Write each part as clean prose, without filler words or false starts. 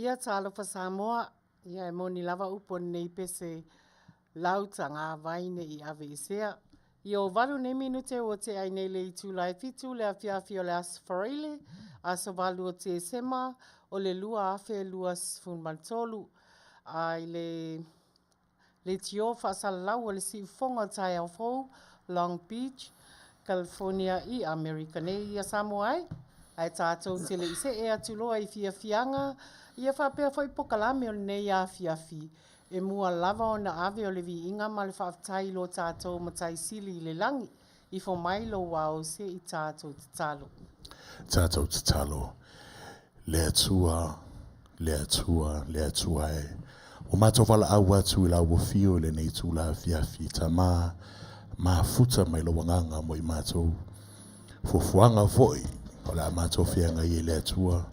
ia talo fa Samoa, ia e moni lava upo nei pese lauta ngā vaine I ave isea. I o valu ne minute o te ai nei le I tūlai fitu le Afiafi o le asfareile, aso valu o te sema o le lua afe lua sfun mantolu. Ai le tio whaasalau o le sifonga tai au fau, Long Beach, California I America nei ia Samoa ai. Ai tātou te le ise e atuloa I fiafianga, ia whapea fai pokalame o nei Afiafi. E mua lava o na ave o le vi inga ma le whaafitai lo tātou matai sili I le langi. I fo mai lo wao se I tātou te talo. Tātou te talo. Le atua e. O mātou wala au atu I la wafio le nei tū la Afiafi. Ta ma futa mai lo wanganga mo I mātou. Fufuanga foi. O la mātou whianga I le atua.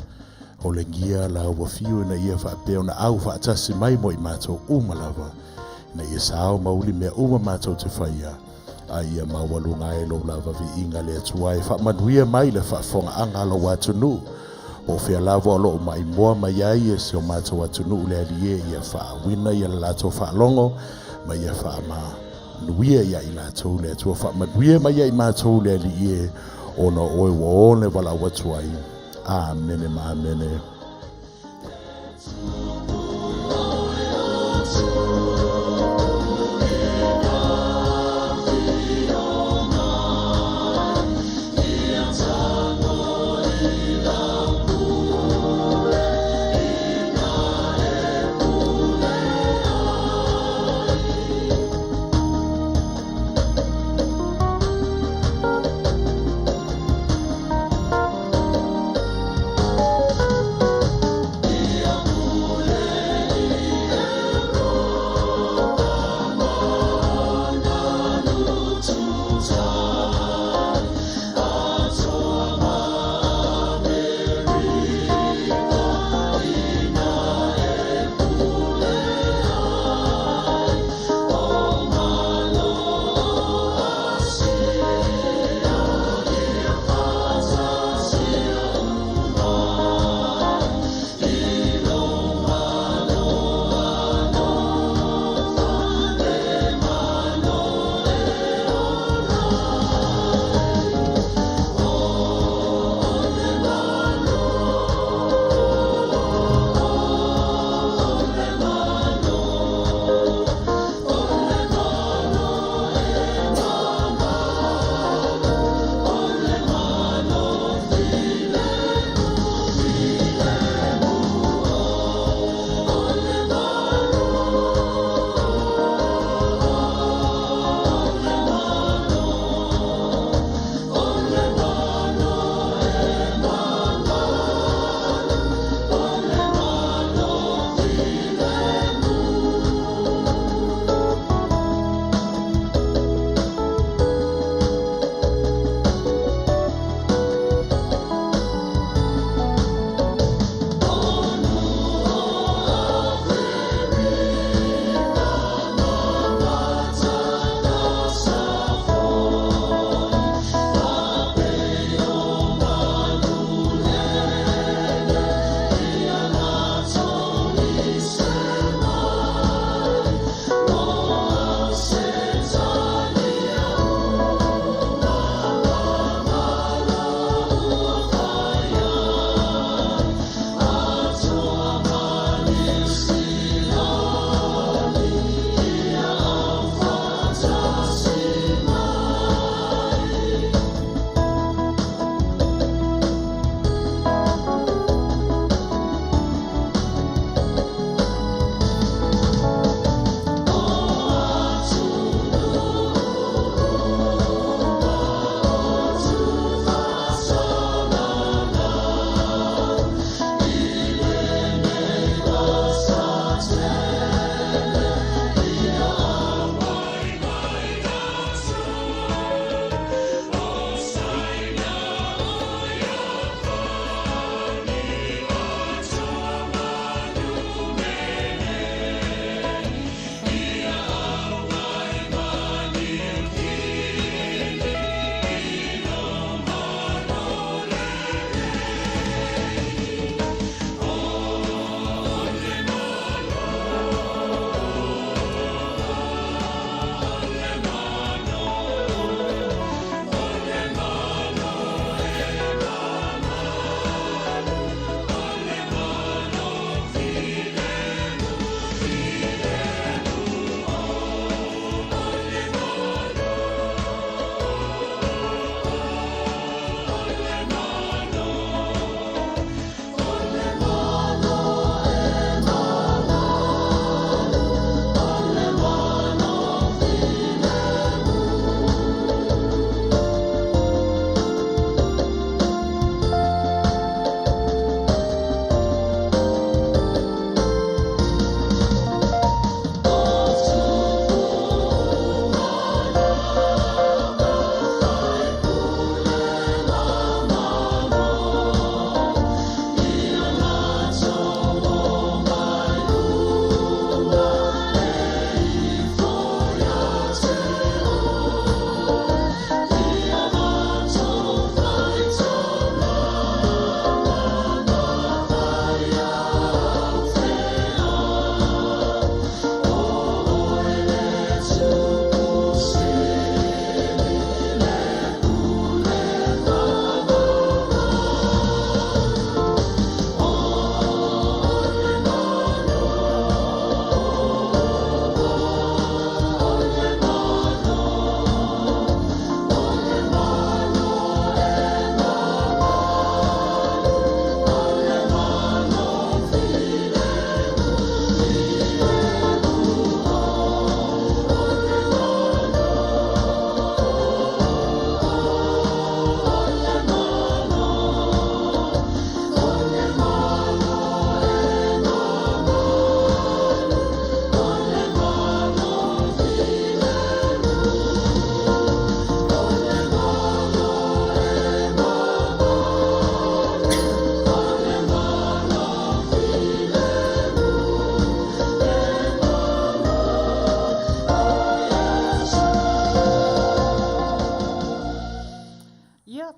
O le ngia la wafio na ia whapeo na au whaatasi mai mo I mātou umalava. Na ia sao mauli mea uma mātou te whaia. A ia mawalunga e lo lava vi inga le atua e whamanuia mai le whaafonga angalo watunu. O whia lava o loo mai moa mai ai e se o mātou watunu le alie ia whaawina ia la lātou whaalongo. Ma ia whaama nuia ia I lātou le atua whamanuia mai ai mātou le alie. Ona oe wa one wala watuai. Amene ma amene.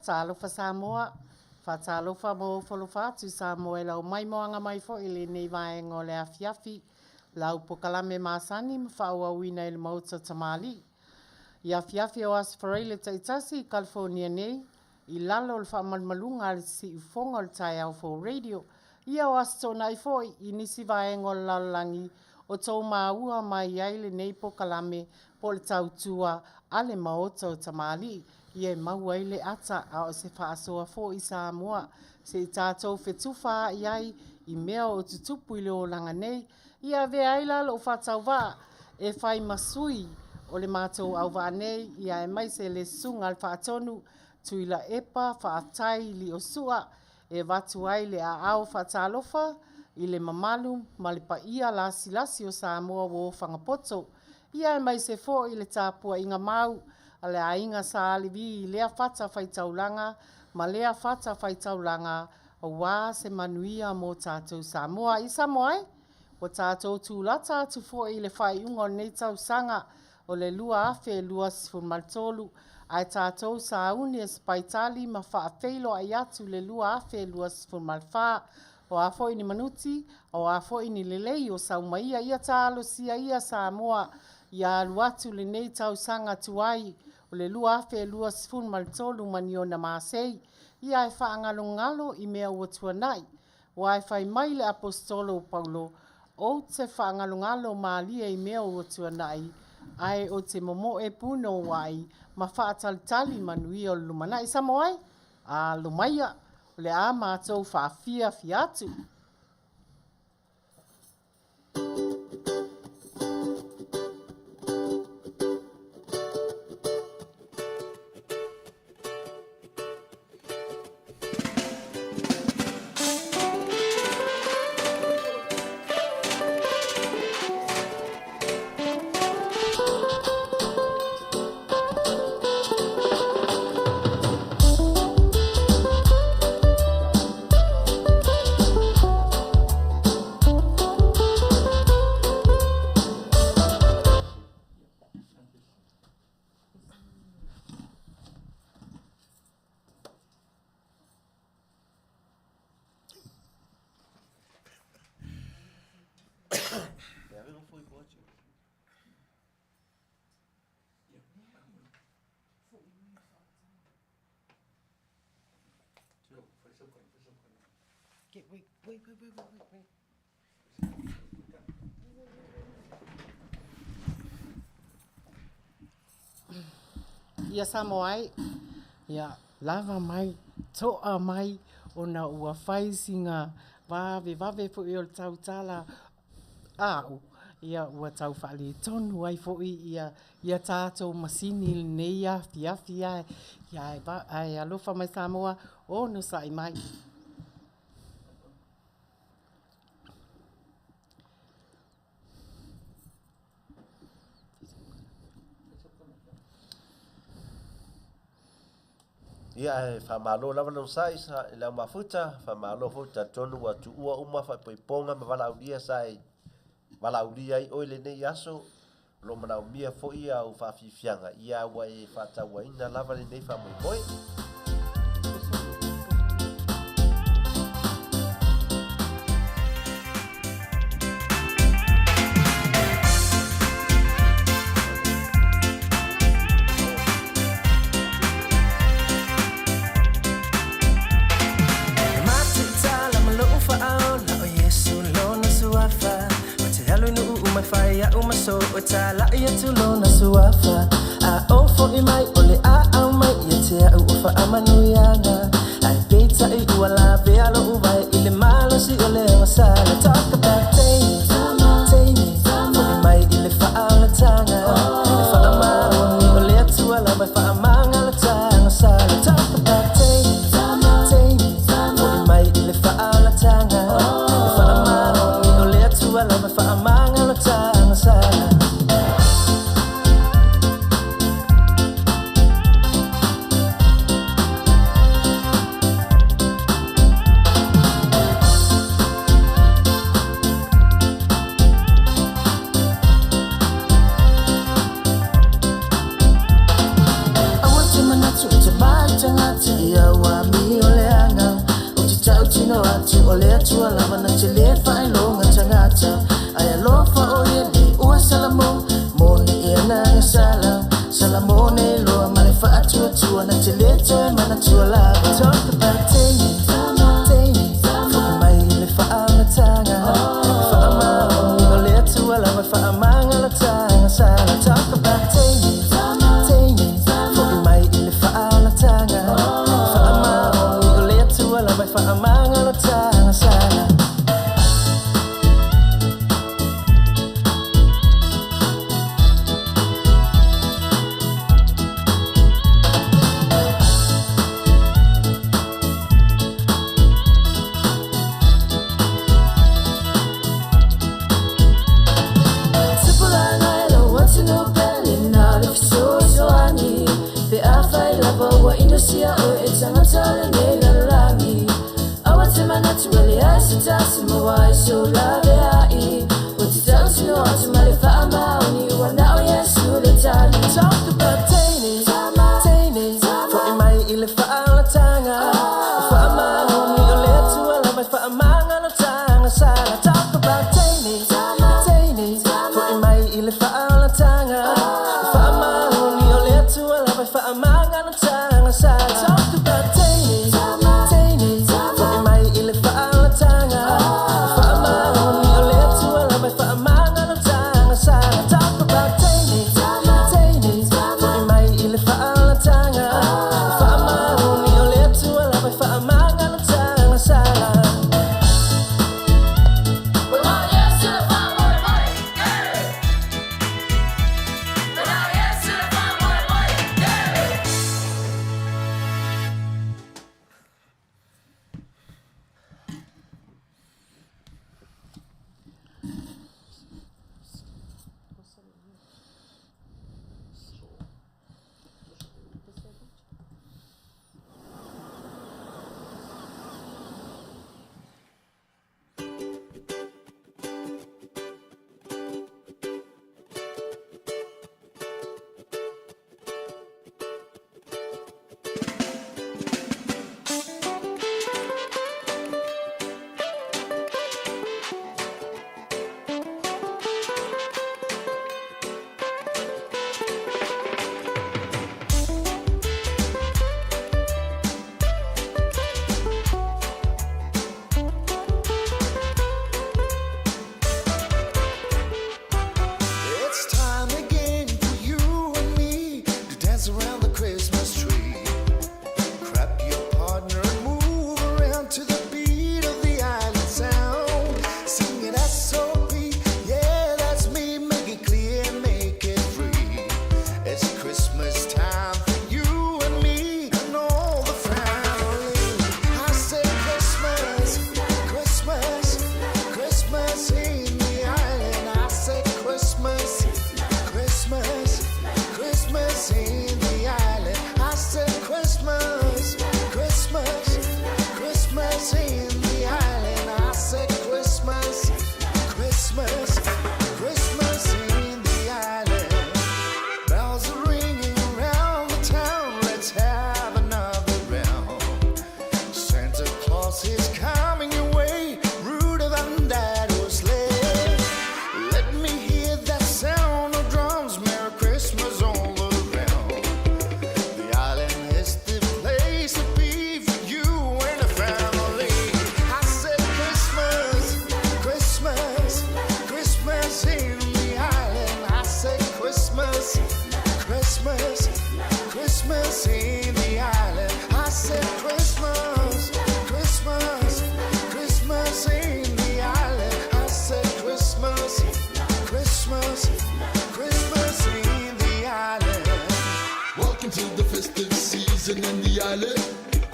whatalofa Samoa, whatalofa mo whalofatu Samoa lau mai moanga mai fo ili nei vaenga o le Afiafi, lau pokalame masani mwhaua wina ili Maota O Tamali'i. I Afiafi o asfareile taitasi California nei, i lalo le whaamalmalunga le si ufonga le tai au fo radio. Ia o asto nai fo i nisi vaenga o lalangi o tau maua mai aile nei pokalame po le tautua ale Maota O Tamali'i. Ia mau aile ata a o se whaasoa fo i Samoa. Se i tātou whetuwha iai i mea o tutupu i leo langa nei. Ia vea aila lo whatau wā e whai masui o le mātou Auvaa nei. Ia e mai se le sunga le whaatonu tuila epa whaatai li o sua e watu ai le a au whaatalofa i le mamalu ma le paia lasi o Samoa wo whangapoto. Ia e mai se fo i le tāpua inga mau a le ainga sa alivi lea whata whaitaulanga ma lea whata whaitaulanga o wā se Manuia mo tātou Samoa. I Samoa ai, o tātou tūlata tu fo i le whai ungo nei tau sanga o le lua afe lua sifu maltolu. Ai tātou sauni e spaitali ma whaafeilo ai atu le lua afe lua sifu malwha o afo ini manuti o afo ini lelei o saumaia ia tālo sia ia Samoa ia luatu le nei tau sanga tuai o le lua afe lua sifu maltolu maniona masei ia e whaangalo i mea ua tuanai o ai whai mai le apostolo Paulo o te whaangalo maalia i mea ua tuanai ai o te momo e puno wai ma whaatalitali Manuia o lumana i Samoa ai a lumaia o le a mātou whaafiafi atu. Wait. Ia Samoa ai, ia lava mai, toa mai, ona ua whaisinga, vave fo i o tautala, au, ia ua tau whali tonu ai fo i ia tātou masini nei Afiafi ai, ia alofa mai Samoa, o no sai mai. Ia e whamalo lava lau sai sa i lau mafuta, whamalo futa tonu wa tu ua uma whaipoiponga ma wala ulia sai, wala ulia i oile nei aso, lo mana umia fo ia au whawhiwhianga, ia ua e whataua ina lava le nei whamoipoi. Faya umaso utala ya tulona suafa a ofo imai ole a au mai yetea ufa amanuyana ai pizza I wala bealo ubai ile malo si ole wasala talk about things for mai ile fa ala tanga fa ama ni ole tu ala mai fa amanga la tanga sala talk about things for mai ile fa ala tanga fa ama ni ole tu ala mai fa amanga la tanga sala wana teleto mana tuala talk about tini fuki mai le faama tanga faama ni ole tuala mai faama ngala tanga sala talk about tini fuki mai le faama tanga faama ni ole tuala mai faama ngala tanga sala. Sia o e tangata nei larangi awa te mana tu wale ai se tasi mawai so lave ai o te tausi no atu male whaama o ni wana o yesu le tali talk about teine fo e mai i le whaala tanga whaama o ni o le atu ala mai whaama ngana tanga sala talk about teine fo e mai i le whaala tanga whaama o ni o le atu ala mai whaama ngana tanga sala talk about teine fo e mai i le whaala tanga whaama o ni o le atu ala mai whaama ngana tanga sala talk about teine fo e mai i le whaala tanga whaama o ni o le atu ala mai whaama ngana tanga sala.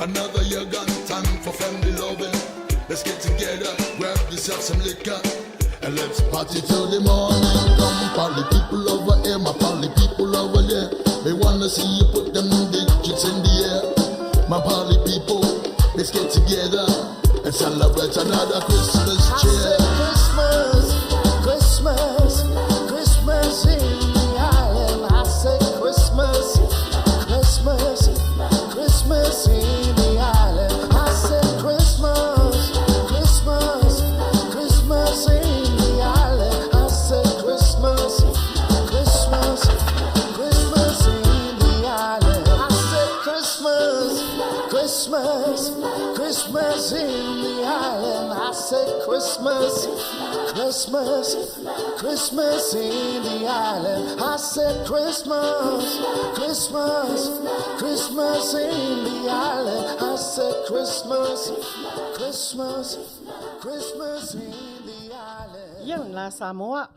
Another year gone, time for family loving. Let's get together, grab yourself some liquor, and let's party till the morning. Come, party people over here, my party people over there. They wanna see you put them digits in the air. My party people, let's get together and celebrate another Christmas cheer. Christmas, Christmas, Christmas in the island. I said Christmas, Christmas, Christmas in the island. I said Christmas, Christmas, Christmas in the island. I said Christmas, Christmas, Christmas in the island. I said Christmas. said Christmas, Christmas, Christmas in the island. I said Christmas, Christmas, Christmas in the island. I said Christmas, Christmas, Christmas in the island. Ia na Samoa.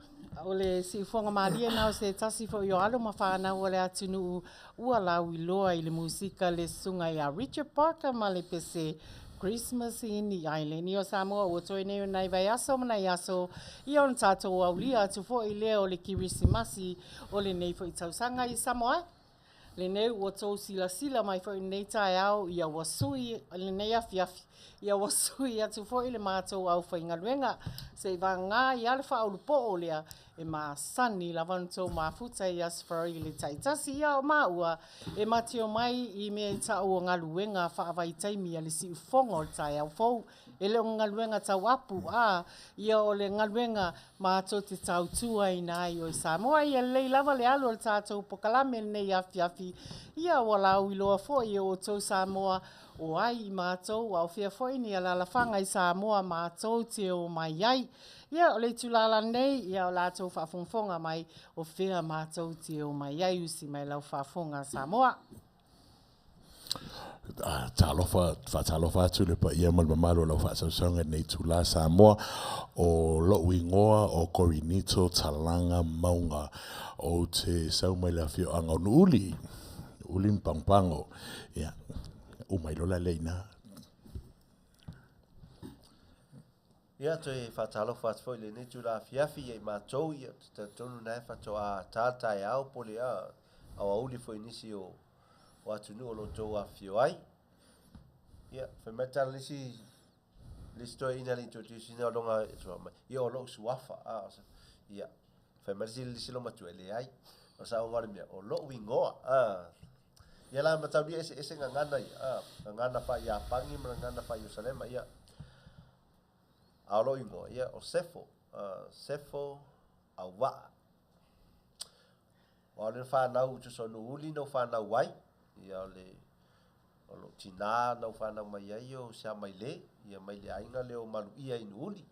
O le si fonga maria na o se tasi fo yo alo mawhana o le atunu ua lau iloa i le musika le sunga ia Richard Parker ma le pese Christmas in the Island. Io Samoa o toi nei nei vai aso mana aso i on tato au lia atu fo i leo le kirisimasi o le nei fo i tausanga i Samoa. Le nei o tau sila sila mai fo i nei tai au ia wasui le nei afiafi. Ia wasui atu fo i le mātou au whaingaruenga se i ngā i alfa au lupo o lea e mā sani la vantou mā futa i asfari le taitasi ia o maua e matio mai i mea i tau o ngaluenga whaavai taimi a le si ufonga o le tai au fau e le o ngaluenga tau apu a ia o le ngaluenga mātou te tau tua i nai o i Samoa ia lei lava le alu o le tātou pokalame nei afiafi ia o lau iloa fo i o tau Samoa o ai i mātou au fia foi ni ala lafanga i Samoa mātou te o mai ai. Ia o le tulala nei, ia o lātou whaafonga mai o fia mātou te o mai ai usi mai lau whaafonga Samoa. Talofa atu le pa ia malmamalo lau whaasausaunga nei tula Samoa o lo ingoa o Korinito Talanga Maunga o te saumai la fio anga o uli mpangpango. Ia. Umailola leina. Ia toi whatalo whatfoi le netu la Afiafi e mātou ia te tonu nai whato a tātai au pole a au auli foi nisi o atunu o loto a fioai. Ia, whametala nisi toi ina li tō tina o longa ia o lo suafa. Ia, whametala nisi lo matu ele ai. O sa o ngare mea, o lo wingoa. Ia la matau dia ese ngangana ia ngangana fa ia pangi ngangana fa Yerusalem ia aulo ingo ia o sefo Auvaa o le fa nau tu so no uli no fa nau wai ia o lo tina no fa nau mai ia o sia mai le ia mai le ainga le o Manuia i uli.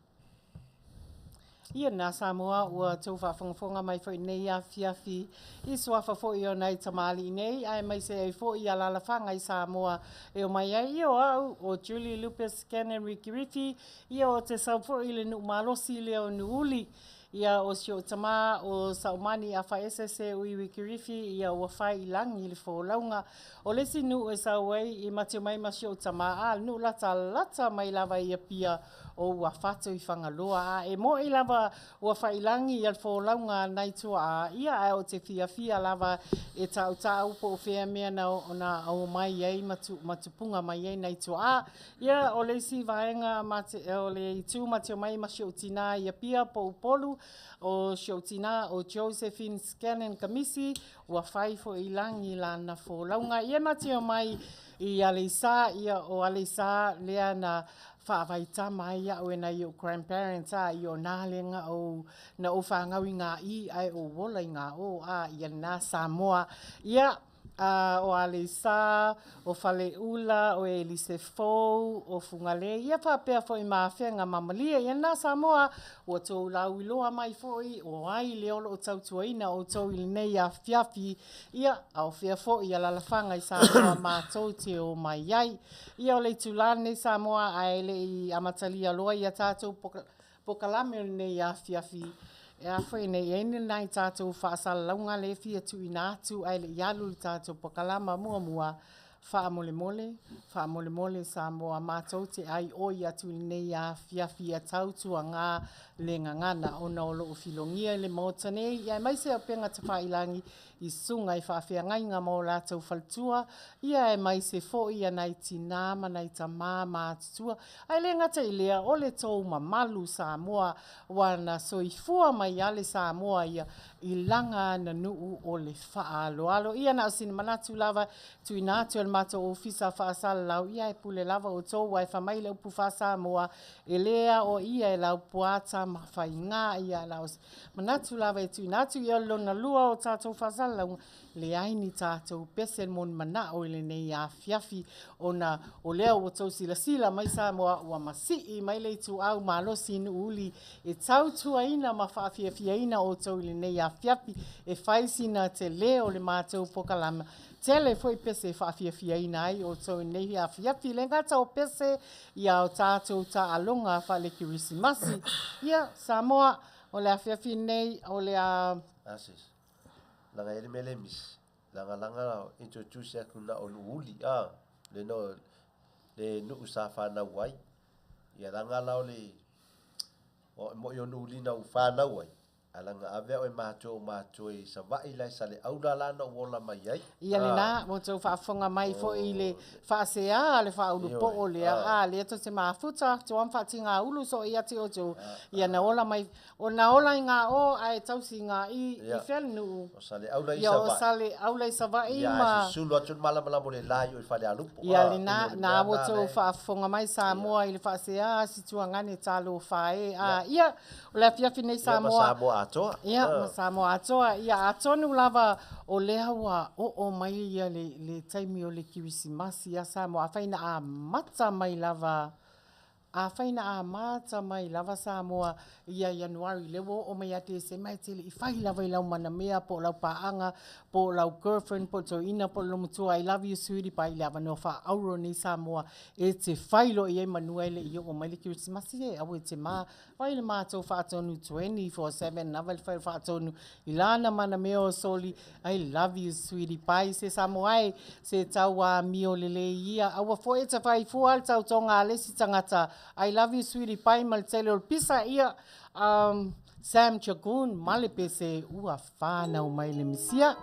Ia nā Samoa ua tau whaafonga mai fo i nei Afiafi i suafa fo i o nei Tamalii nei ai mai se ai fo i alalafanga i Samoa e o mai ai o au o Julie Lupe Scanlan Uikirifi ia o te sau fo i le nu malosi le o nuuli ia o sio tama o saumani a FSS o Uikirifi ia o whai i langi le fo launga o lesi nu e sauai i matio mai ma sio tama a nu lata mai lava i a pia o ua whato i whangaloa a e mo i lava ua whailangi i al wholaunga nei tua a ia o te fia lava e tau po o whea mea na o mai ei matupunga mai ei nei tua a ia o le si vaenga o le itu matio mai ma sio tina i a pia po upolu o sio tina o Josephine Scanlan Kamisi ua whaifo i langi lana wholaunga ia matio mai i Alisa ia o Alisa lea na whaavaita mai a o ena i o grandparents a i o nālenga o na o whangawi ngā i ai o wola i ngā o a i nā Samoa. Ia o Alisa, o Faleula, o Elise Fou, o Fungale. Ia whapea fo i mawhenga mamalia i nā Samoa o tō lau iloa mai foi o ai leolo o tautuaina o tō ili nei a Afiafi. Ia au whea fo i alalafanga i Samoa mātou te o mai ai. Ia o le tulane Samoa ai le i amatalia loa i a tātou pokalame nei a Afiafi. E a whai nei ene nai tātou whaasala launga le fia tu inatu ai le ialu i tātou pokalama mua whaamole Samoa mātou te ai oi atu nei a Afiafi a tautua ngā le ngangana o na olo o filongia le maota nei. Ia mai se o penga te whailangi i sunga i whaafea ngai ngā mo lātou faltua. Ia e mai se fo ia nei tinama nei ta mātua. Ai le ngata i lea o le tau mamalu Samoa wana soifua mai ale Samoa ia i langa na nuu o le whaaloalo. Ia na o sini manatu lava tu inatu al mātou ofisa whaasala lau ia e pule lava o tō wai whamai lau pu Samoa e lea o ia e lau puata ma whai ngā ia lau. Manatu lava e tui natu i lona lua o tātou whaasala lau le aini tātou pese mon mana o le nei Afiafi o na o lea o tō sila mai Samoa ua masi i mai le tu au malosi inu uli e tau tuaina ma whaafiafiaina o tō le nei Afiafi e whaisina te leo le mātou pokalama. Tele foi pese whaafiafiaina ai o tō nei Afiafi le ngata o pese ia o tātou ta alonga whale kirisimasi. Ia Samoa o le Afiafi nei o le a... Asis. Langa ele mele mis. Langa introduce kuna o nuuli. Le no le nu usafa na wai. Ia langa lao le o mo yo nuuli na ufa na wai. Alanga ave o macho e sa vai lai sale aula la no wola mai ai. Ia le na mo tau whaafonga mai fo i le whaasea le whaulupo o lea. Le ato te maafuta, te wan whaatinga ulu so ia te o tau. Ia na ola mai, o na ola i ngā o ai tausi ngā i whelnu. O sale aula i ia sa o vai. sale aula i sa vai Ia ma. sulu atun malama mo le lai o i whale alupo. Ia le na mo tau whaafonga mai Samoa i le whaasea si tuangane talo whae. Ia o le Afiafi nei Samoa. Ia, ma Samoa atoa. Ia atonu lava o lea wa o mai ia le taimi o le kirisimasi ia Samoa. A whaina a mata mai lava. A whaina a mata mai lava Samoa ia Januari. Lewo o mai ate se mai tele i whai lava i lau mana mea po lau paanga, po lau girlfriend, po to ina, po lau mutua. I love you sweetie pa i lava no wha auro ni Samoa. E te whailo i e Manuia le i o mai le kirisimasi e au e te maa. Wai le mātou whaatonu 24/7, nawa le whai whaatonu i lana mana mea o soli. I love you sweetie pai se Samoa e se tau a mio lele ia. Awa fo e te whai fual tau tonga alesi tangata. I love you sweetie pai mal tele o pisa ia Sam Chagoon malepe se ua whanau mai le misia.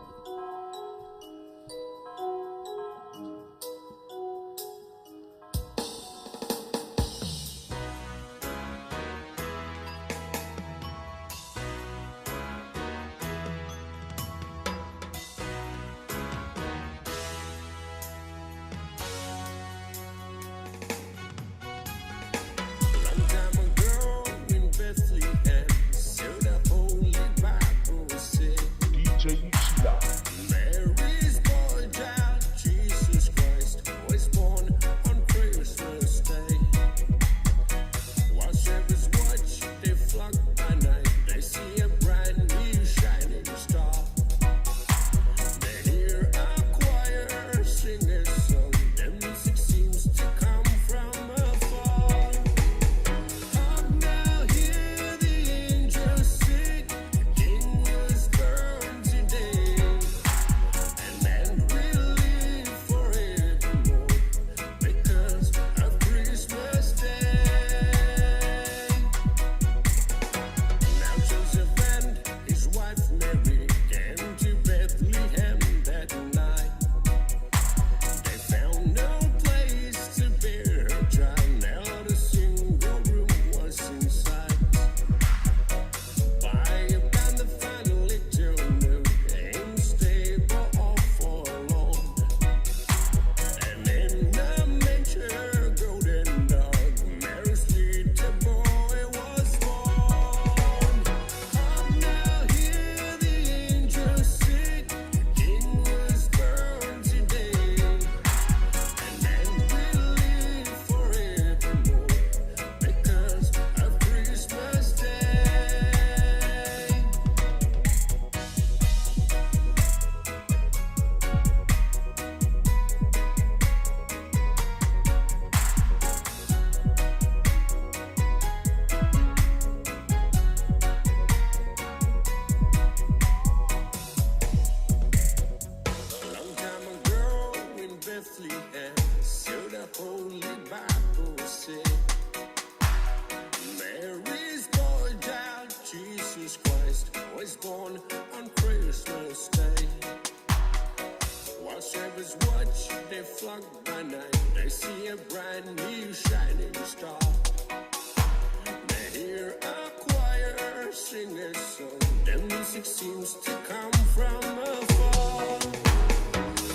Seems to come from afar.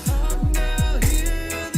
Come now, hear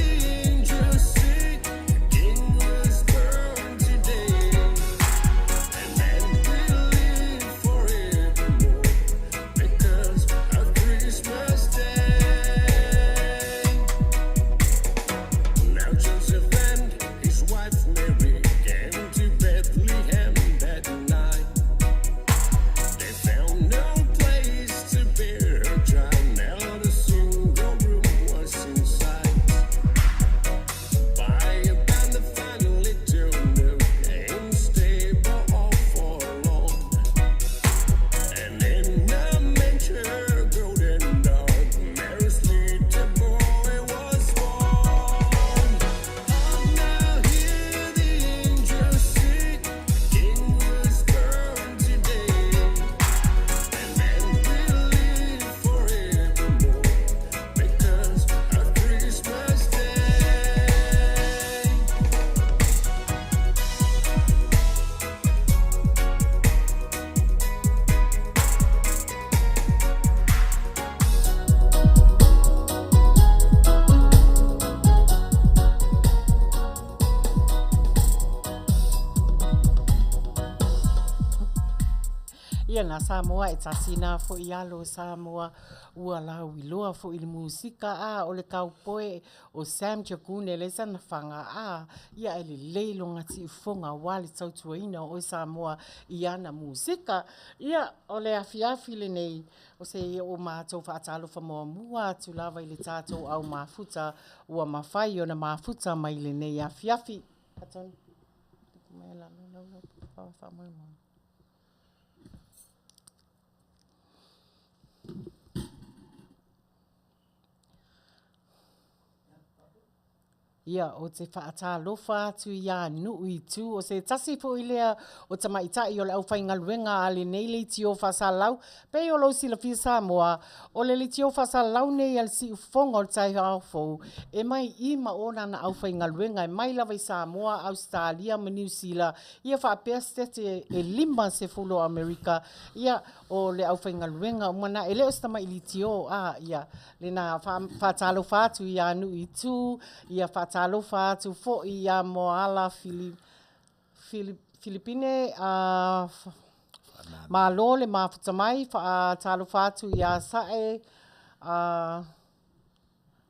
Ia na Samoa e tasina fo i alo Samoa ua lau i loa fo i musika a o le kaupoe o Sam Chakune le sana whanga a ia ele leilo ngati ufonga wali tautuaina o Samoa i ana musika. Ia o le afiafi le nei o se o mātou whaatalo whamoa mua tu lava i le tātou au mafuta ua mawhai o na mafuta mai le nei afiafi. Atoni. Ia, o te whaatalofa atu ia nui tu, o se tasi fo i lea o tamaitai o le au whaingaluenga a le nei le tio whasalau, pe o lau sila fia Samoa, o le tio whasalau nei al si ufonga o tai hao fo, e mai i maona na au whaingaluenga, e mai lawa i Samoa, Australia, ma New Zealand, ia whaapea stete e lima se fulo Amerika, ia o le au whaingaluenga, umana e leo stama i li tio, ia, le na whaatalofa atu ia nui tu, ia whaatalofa atu fo ia moala Filipine malo le mafuta mai whaatalofa atu ia sae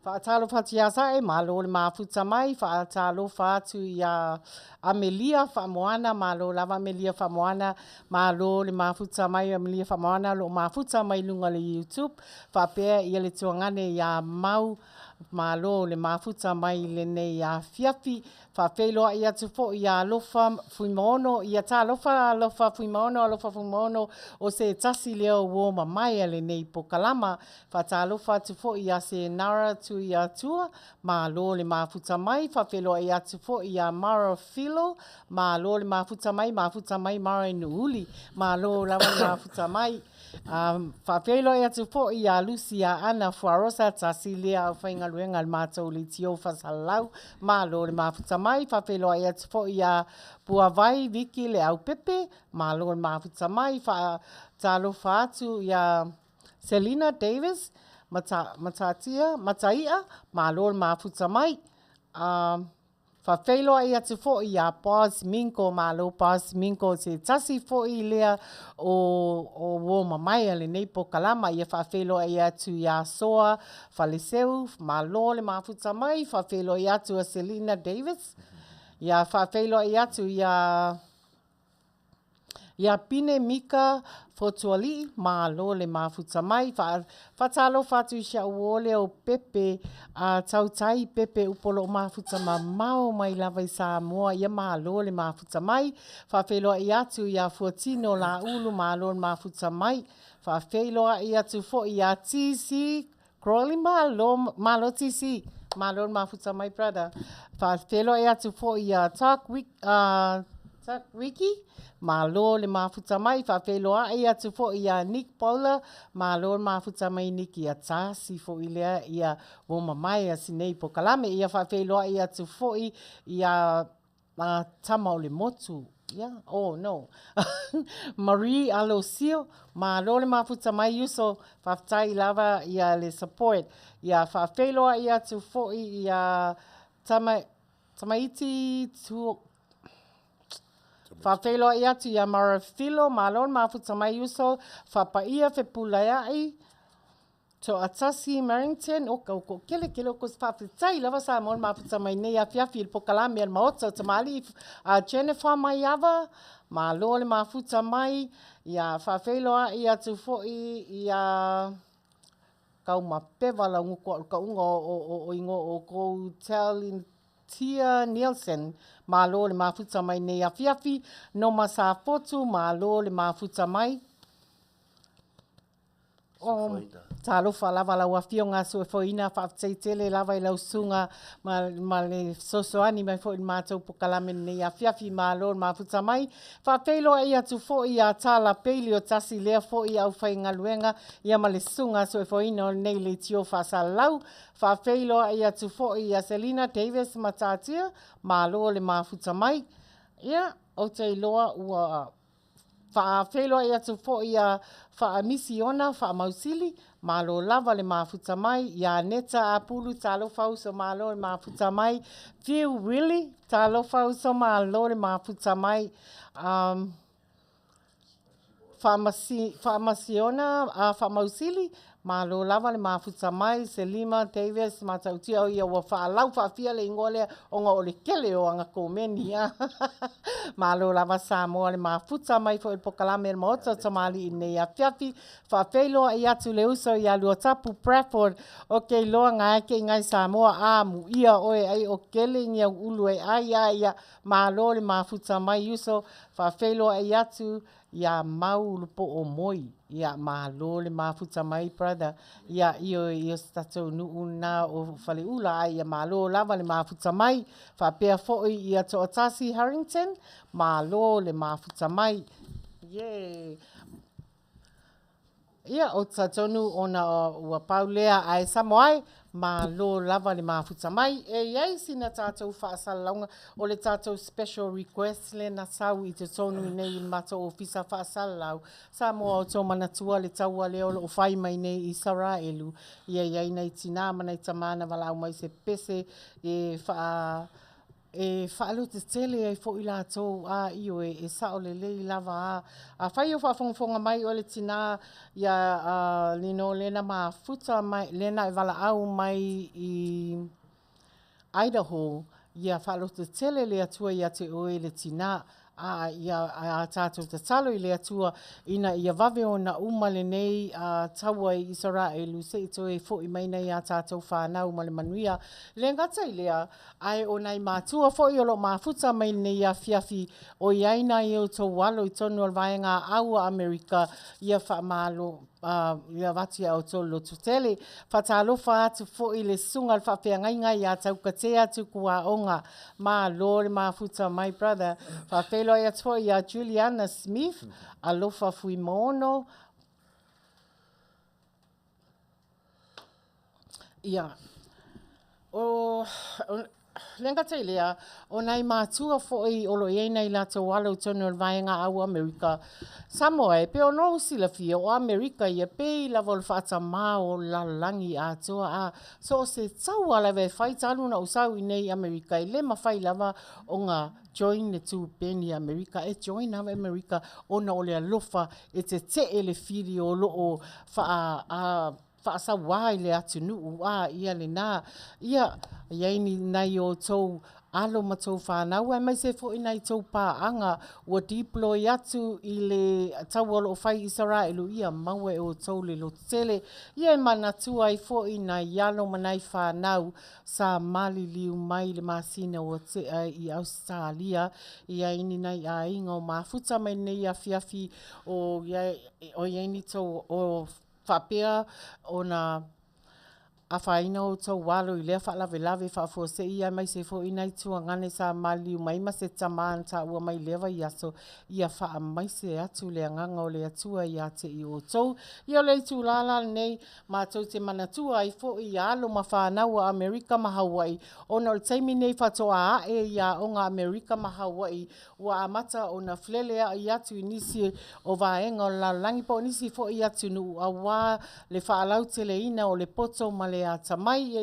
whaatalofa atu ia sae malo le mafuta mai whaatalofa atu ia Amelia Whamoana malo lava Amelia Whamoana malo le mafuta mai Amelia Whamoana lo mafuta mai lunga le YouTube whapea ia le tuangane ia mau malo le mafuta mai le nei a fiafi whawheloa ia tufo ia alofa fuimono ia ta alofa fuimono o se tasi leo woma mai le nei pokalama whata alofa tufo ia se nara tu ia tua malo le mafuta mai whawheloa ia tufo ia mara filo malo le mafuta mai mara inuuli malo lawa le mafuta mai whawhelo e atu fo i a Lucia ana fuarosa tasi lea whaingaluenga le mātou li tio whasalau malo le mafuta mai whawhelo e atu fo i a Puawai Viki le au pepe malo le mafuta mai whaatalofa atu i a Selina Davis mataia malo le mafuta mai whawheloa i atu fo i a Paz Minko malo Paz Minko se tasi fo i lea o woma mai le nei pokalama i a whawheloa i atu i a Soa Whaleseu malo le mafuta mai whawheloa i atu a Selina Davis i a whawheloa i atu i a Pine Mika Fotuali malo le mafuta mai whatalo fatu i sia uole o pepe tautai pepe upolo mafuta mau mai lava i Samoa ia malo le mafuta mai whawheloa i atu i a Fuatino la ulu malo le mafuta mai whawheloa i atu fo i a TC Crowley malo TC malo le mafuta mai brother whawheloa i atu fo i a Talk Wiki malo le mafuta mai whawheloa i atu fo i a Nick Paula malo le mafuta mai Niki a tasi fo i lea i a woma mai a sinei pokalame i a whawheloa i atu fo i a tama o le motu oh no Marie Alosio malo le mafuta mai yuso whaftai lava i a le support i a whawheloa i atu fo i a tamaiti tu whawheloa i atu i a marafilo, malon mafuta mai uso, whapaia whepulaiai, to atasi Marrington, o kele o kos whawhitai, lava sa mon mafuta mai nei a Afiafi, il pokalame al Maota O Tamali'i, a Jennifer mai ava, malo le mafuta mai, i a whawheloa i atu fo'i, i a kaumapewa la nguko, kaunga o ingo o kou tell Tia Nielsen, malo le mafuta mai nei Afiafi, no masa fotu, malo le mafuta mai. Talofa lava lau afio ngā sue foina, whaafteitele lava i lau sunga, ma le sosoani mai fo i mātou pokalame nei Afiafi, malo le mafuta mai. Whaafeiloa i atu fo i a tala peili o tasi lea fo i au whaingaluenga, ia ma le sunga sue foina nei le tio whasalau. Whaafeiloa i atu fo i a Selina Davis matatia, malo le mafuta mai. Ia, o te iloa ua whaafeiloa i atu fo i a whaamisiona, whaamausili, malo lava le mafuta mai, ia neta a pulu talo fauso malo le mafuta mai, Phil Willie talo fauso malo le mafuta mai, whaamasiona a whaamausili, malo lava le mafuta mai, Selima, Davis, matautia o ia wa whaalau whaafia le ingolea o ngā ole kele o anga kōmeni. Malo lava Samoa le mafuta mai fo il pokalame le Maota O Tamali'i nei Afiafi, whaafeiloa i atu le uso i alua tapu Bradford, o kei loa ngā eke ngai Samoa a mu ia oe ai o kele ngia ulu e ai malo le mafuta mai uso, whaafeiloa i atu ia mau lupo o moi, ia malo le mafuta mai brother, ia io stato nuuna o fale ula ia malo lava le mafuta mai, whapea foi ia to Otasi Harrington, malo le mafuta mai, ia o tatonu ona ua paulea ai Samoa, malo lava le mafuta mai, iai sina tātou whaasalaunga o le tātou special request le na sau i te tonu nei i mato ofisa whaasalau. Samoa o tō manatua le taua leo o whai mai nei i Saraelu. Iai nei tina mana i tamana walau mai se pese whaalo te tele ai fo i lātou a io sao le lei lava a whai o whafonga mai o le tina ia lino lena mafuta mai lena e wala au mai i Idaho ia whaalo te tele le atua ia te oe le tina ia tātou te talo i le atua ina ia vave o na umale nei taua i Israelu se ito e fo i maina ia tātou whanau ma le Manuia. Le ngata i lea ai o nei mātua fo i olo mafuta mai nei Afiafi o iaina i o tō walo i tonu al vaenga aua Amerika ia whaamalo ia vati au tolo tutele whatalofa atu fo i le sunga al whawhiangainga i atau kate atu kua onga ma lore mafuta my brother whawhelo i atua i a Juliana Smith alofa fui mono ia o lenga te lea o nei mātua fo i olo iena i lato walo tonu al vaenga au Amerika Samoa pe o no sila fia o Amerika ia pe i lavo le whaata mao la langi atoa so se tau ala ve whai tanu na usau i nei Amerika i le mawhai lava o ngā join the two penny Amerika join ava Amerika o na ole alofa te ele fili o loo whaasa wai le atu nuu ia le nā ia ni nei o tau alo ma tau whanau mai se fo i nei tau pāanga ua deploy atu i le tau alo whai Israelu ia maua o tau le lotele ia manatua i fo i nei alo manai whanau sa mali liu mai le masina o te i Australia ia ini nei a inga o mafuta mai nei Afiafi o ia ni tau o whapea o na a whaina o tau walo i lea whaalawe whaafo se ia mai se fo inai tua ngane sa maliu mai ma se tamaan ta ua mai lewa i aso ia wha mai se atu lea nganga o lea tua i ate i o tau. Ia lei tu lala nei ma tau te manatua i fo i alo ma whanau a Amerika ma Hawaii. O na o teimi nei whatoa a ia o ngā Amerika ma Hawaii ua amata o na flelea i atu i nisi o vaenga o la langi po nisi fo i atu nu a wā le whaalau te le ina o le poto ma le a tamai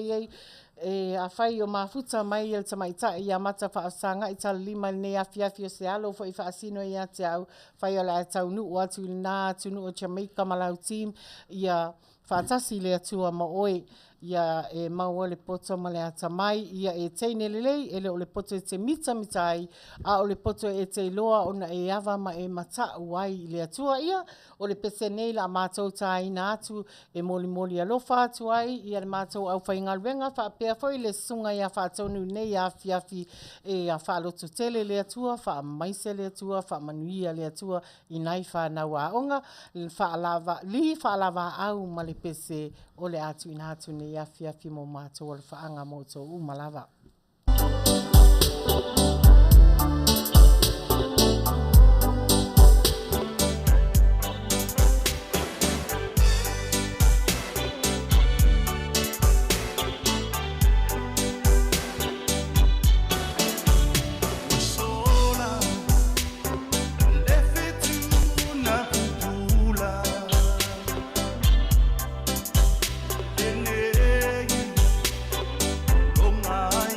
a whai o mafuta mai el tamai ta i a mata whaasanga i tala lima nei Afiafi o se alo fo i whaasino i a te au whai o la tau nu o atu nā tunu o Jamaica malau team i a whaatasi le atua ma oe ia maua le poto ma le atamai ia teine lelei ele o le poto te mita mitai a o le poto te loa ona ava ma mata uai le atua ia o le pese nei la mātou taina atu moli alofa atu ai ia le mātou au whaingaluenga whaapea foi le sunga ia whaatonu nei a Afiafi a whaaloto tele le atua wha maise le atua wha manuia le atua i nai whanau a onga whaalava au ma le pese o le atu ina atu nei Afiafi mo mātou o le whaanga mo tō umalava. Ai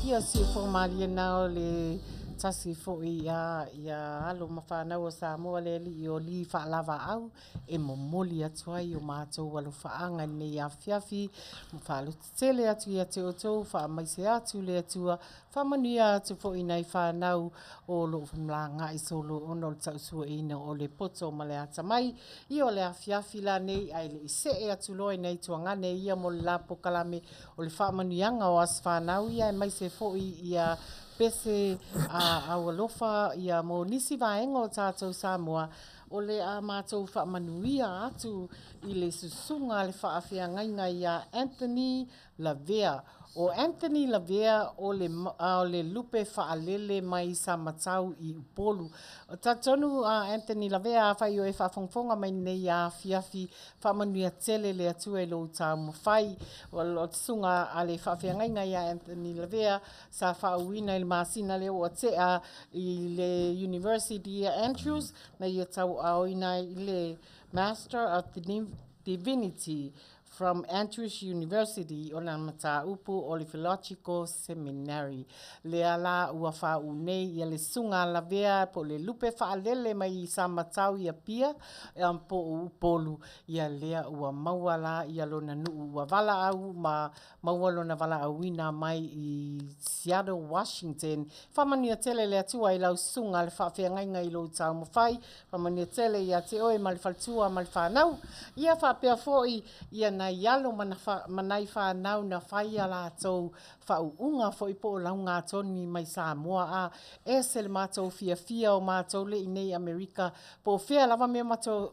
ia si formalia na le tasi fo ia alo mafana o Samoa le li o li fa lava au e momoli atu ai o matou walo faanga nei Afiafi fa lo tele atu ia te oto fa mai se atu le atua fa Manuia atu fo ina i fa nau o lo mlanga i solo ono le tau sua ina o le poto ma le ata mai i o le Afiafi la nei ai le ise e atu loa nei tuangane ia mo le lapo kalame o le fa Manuianga o asfa nau ia e mai se fo ia pese a alofa ia mo nisi vaenga o tātou Samoa o le a mātou wha Manuia atu i le susunga le wha awhiangainga ia Anthony Lavea. O Anthony Lavea o le Lupe whaalele mai sa matau i upolu. O tatonu Anthony Lavea a whai o e whawhongfonga mai nei a Afiafi whamanuia tele le atua i lo tau mawhai. O tsunga a le whawhiangainga ia Anthony Lavea sa whauina i le masina leo o tea i le University Andrews na ia tau aoina i le Master of Divinity from Andrews University o na mata upu o le Theological Seminary. Le ala ua whau nei ia le sunga la vea po le Lupe whaalele mai i sa matau ia pia po upolu ia lea ua maua la ia lona nuu ua vala au ma maua lona vala auina mai i Seattle, Washington. Whamania tele le atua i lau sunga le whawhiangainga i lo tau mawhai. Whamania tele ia te oe ma le whaltua ma le whanau. Ia whapea foi ia na ialo manai whanau na whai ala tau whauunga foi po lau ngā toni mai Samoa a e se le mātou fia o mātou le inei Amerika po fea lava mea mātou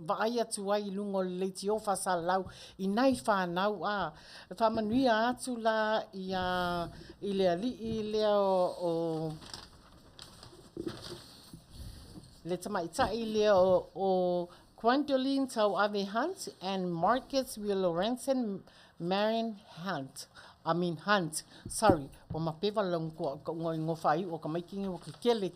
vaai atu ai lungo leiti o whasa lau i nai whanau a whamanuia atu la i lea o le tamaitai lea o Gwendolyn Tau Ave Hunt and Marcus Lorenzen Marion Hunt. Sorry. O mapewa lang ko ngofai o kamaikingi o kele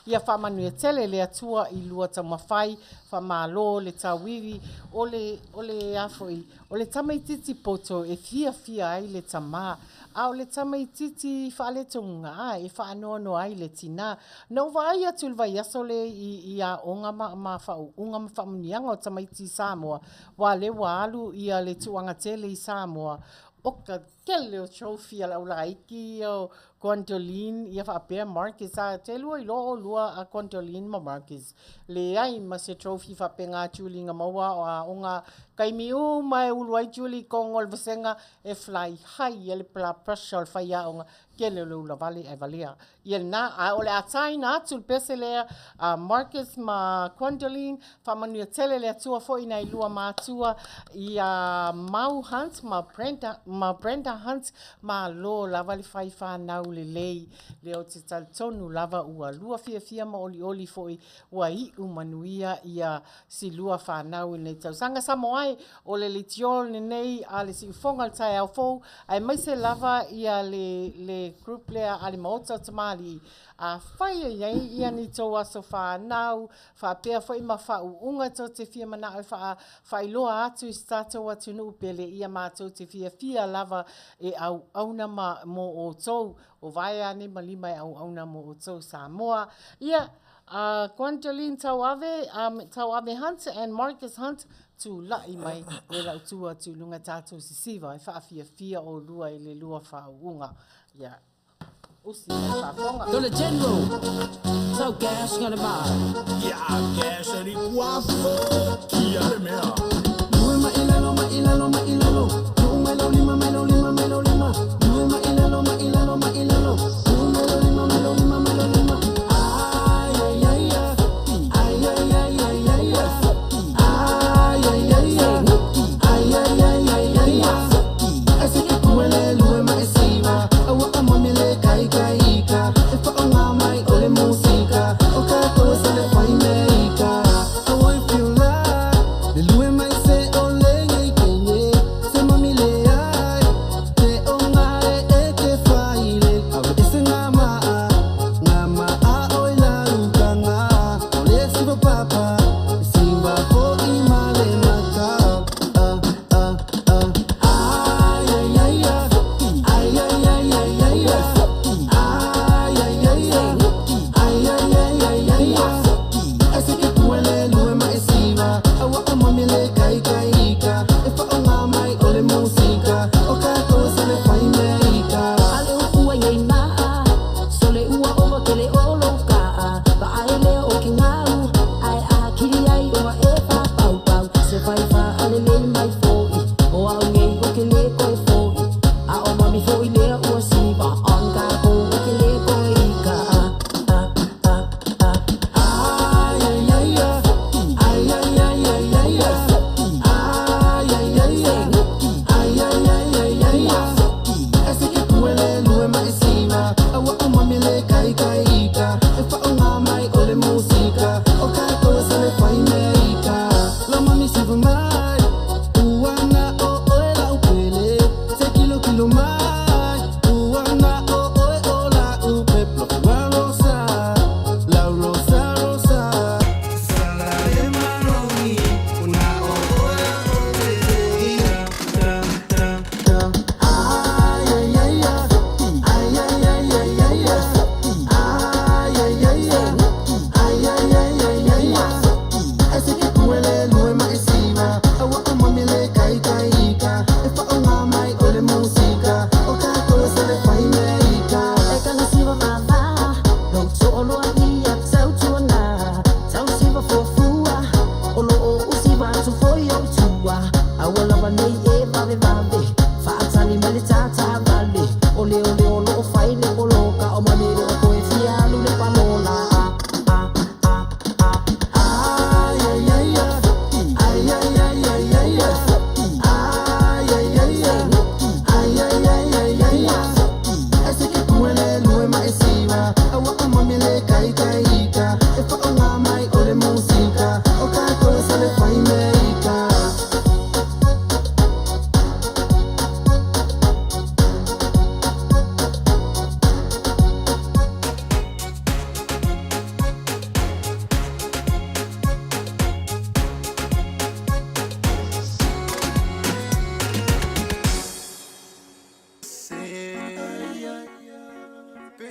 ia whamanuia tele le atua i lua tau mawhai, whamalo le tawiwi o le afoi, o le tamaititi poto e fia ai le tama, a o le tamaititi whaale tonga e whaanono ai le tina. No vai atu le vai aso le i a onga ma whamunianga o tamaiti Samoa, wa le walu ia le tuanga tele i Samoa. O ka kele o trophy ala ula aiki o Gwendolyn ia whaapea Marcus a te lua i lua a Gwendolyn ma Marcus. Le ai ma se trophy whaapea ngā tūli ngā maua o a onga kaimi o mai ulu ai tūli kongo le vasenga e fly high e le pla pressure al whaia onga kele le ula vale e valea. Ia na a ole a taina atu le pese lea Marcus ma Gwendolyn whamanuia tele le atua fo ina i lua mātua i a Mau Hunt ma Brenda Hunt ma lo lava le whai whanau le lei leo te tonu lava ua lua fia ma oli foi ua i Manuia ia si lua whanau i nei tau sanga Samoa o le litiol nei a le si ufonga le tai au fou ai mai se lava ia le group lea a le Maota O Tamali'i a whaia iai ia ni tau aso whanau whapea whai ma whauunga tau te fia mana au whailoa atu i statou atu nu pele ia mātou te fia lava e auna mo o tau o vai ane malima e auna mo o tau Samoa. Ia Gwendolyn Tau Ave Hunt and Marcus Hunt tu lai mai e lau tua tu lunga tātou sisiva e whaafia o lua i le lua whaunga. Ia. Usi e whafonga. Dole General, Tau Gash ngana mai. Ia Gash ari guapo, kia le mea. Lue ma ilalo. Lue ma lima. Lue ma ilalo. Ole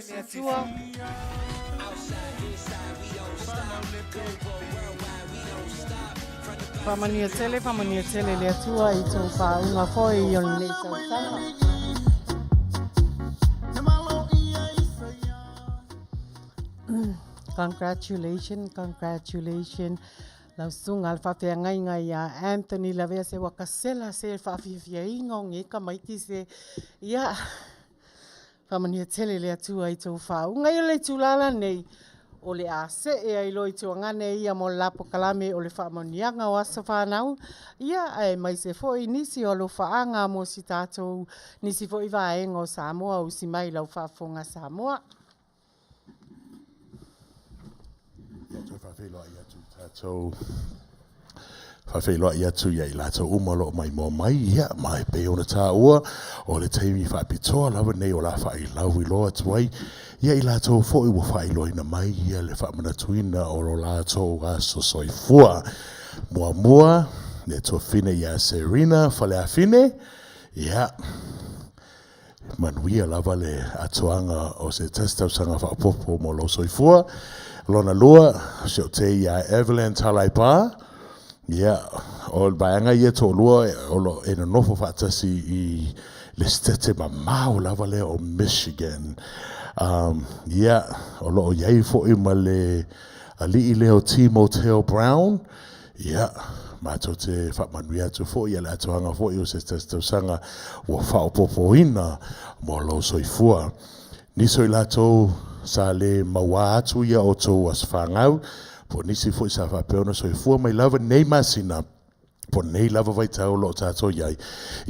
le atua. Pamania tele le atua i tau whaunga foi i on nei tau tanga. Congratulations. Lau sunga al whawhia ngai a Anthony la vea se wakasela se whawhia inga o ngeka maiti se ia whamania tele le atua i tau whaunga i le tūlala nei o le a se e ai loi tuangane ia mo lapo kalame o le whamanianga o asa whanau ia ai mai se foi nisi o lo whaanga mo si tātou nisi foi vaenga o Samoa o si mai lau whafonga Samoa. Whawhiloa i atu ia i lato umalo mai mo mai ia mai pe ona tā ua o le teimi whapitoa lawa nei o la whai lau i loa tuai ia i lato fo i wa whailo ina mai ia le whamana tuina o lo lato aso soifua mua le to fine ia Serena whale a fine ia Manuia lava le atoanga o se testau sanga whapopo mo lo soifua lona lua so te ia Evelyn Talaipa ia o baanga ia to lua o lo ena nofo fatasi i le stete mamau lava le o Michigan ia o lo iai fo i ma le ali i leo Timoteo Brown ia mato te whamanuia tu fo ia le atoanga fo i o se testau sanga wa whaopopo ina mo lo soifua niso i lato sa le maua atu ia o tō aswhangau, po nisi fo i sa whapeona soifua mai lava nei masina, po nei lava vai tau lo tātou iai.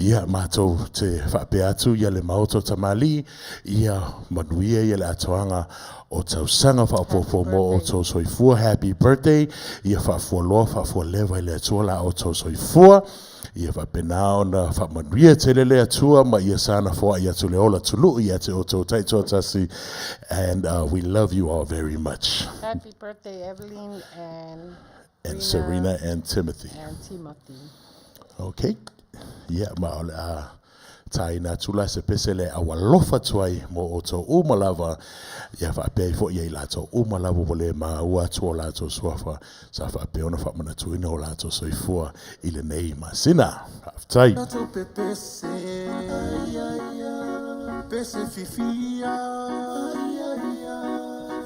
Ia mātou te whape atu ia le Maota O Tamali'i, ia Manuia ia le atoanga o tau sanga whaopopo mo o tō soifua, happy birthday, ia whaafua loa, whaafua lewa i le atua la o tō soifua, ia whapenao na whamanuia te lele atua, ma ia sana fo ia tu leola tulu ia te o tō taito tasi, and we love you all very much. Happy birthday, Evelyn and Serena and Timothy. Okay. Yeah, ma ole tai na tula se pesele awalofa tuai mo o tō umalava ia whapei fo ia i lato umalava wole ma ua tua lato suafa sa whapei ona whamana tuina o lato soifua i le nei masina. Haftai. Lato pepese, pese fifia,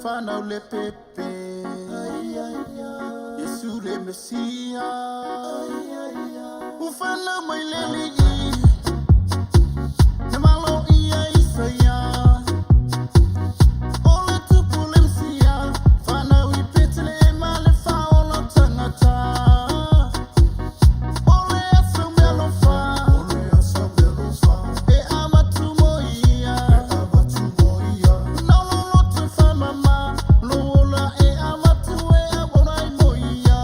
whanau le pepe, Yesu le Mesia, ufana mai lele Namalo ia Isaya, ole tupulemsia, fana wipetele male faolo tangata, ole asamelofa, e amatumoia, nolo te famama, lola e amatue abonai moia.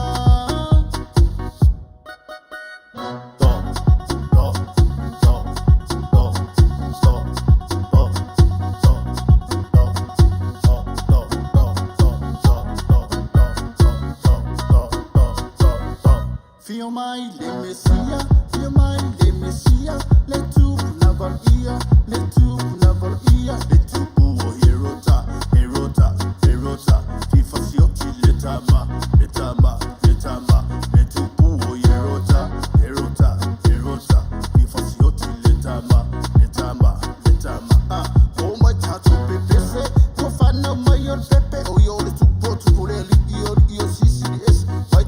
Fio mai le Messia, le tu navalia, le tu buo herota, fifa sioti le tama, le tu buo herota, fifa sioti le tama, oh my tattoo pepe se, to fana mayor pepe, oh yo le tu po tu pureli, io CCS, my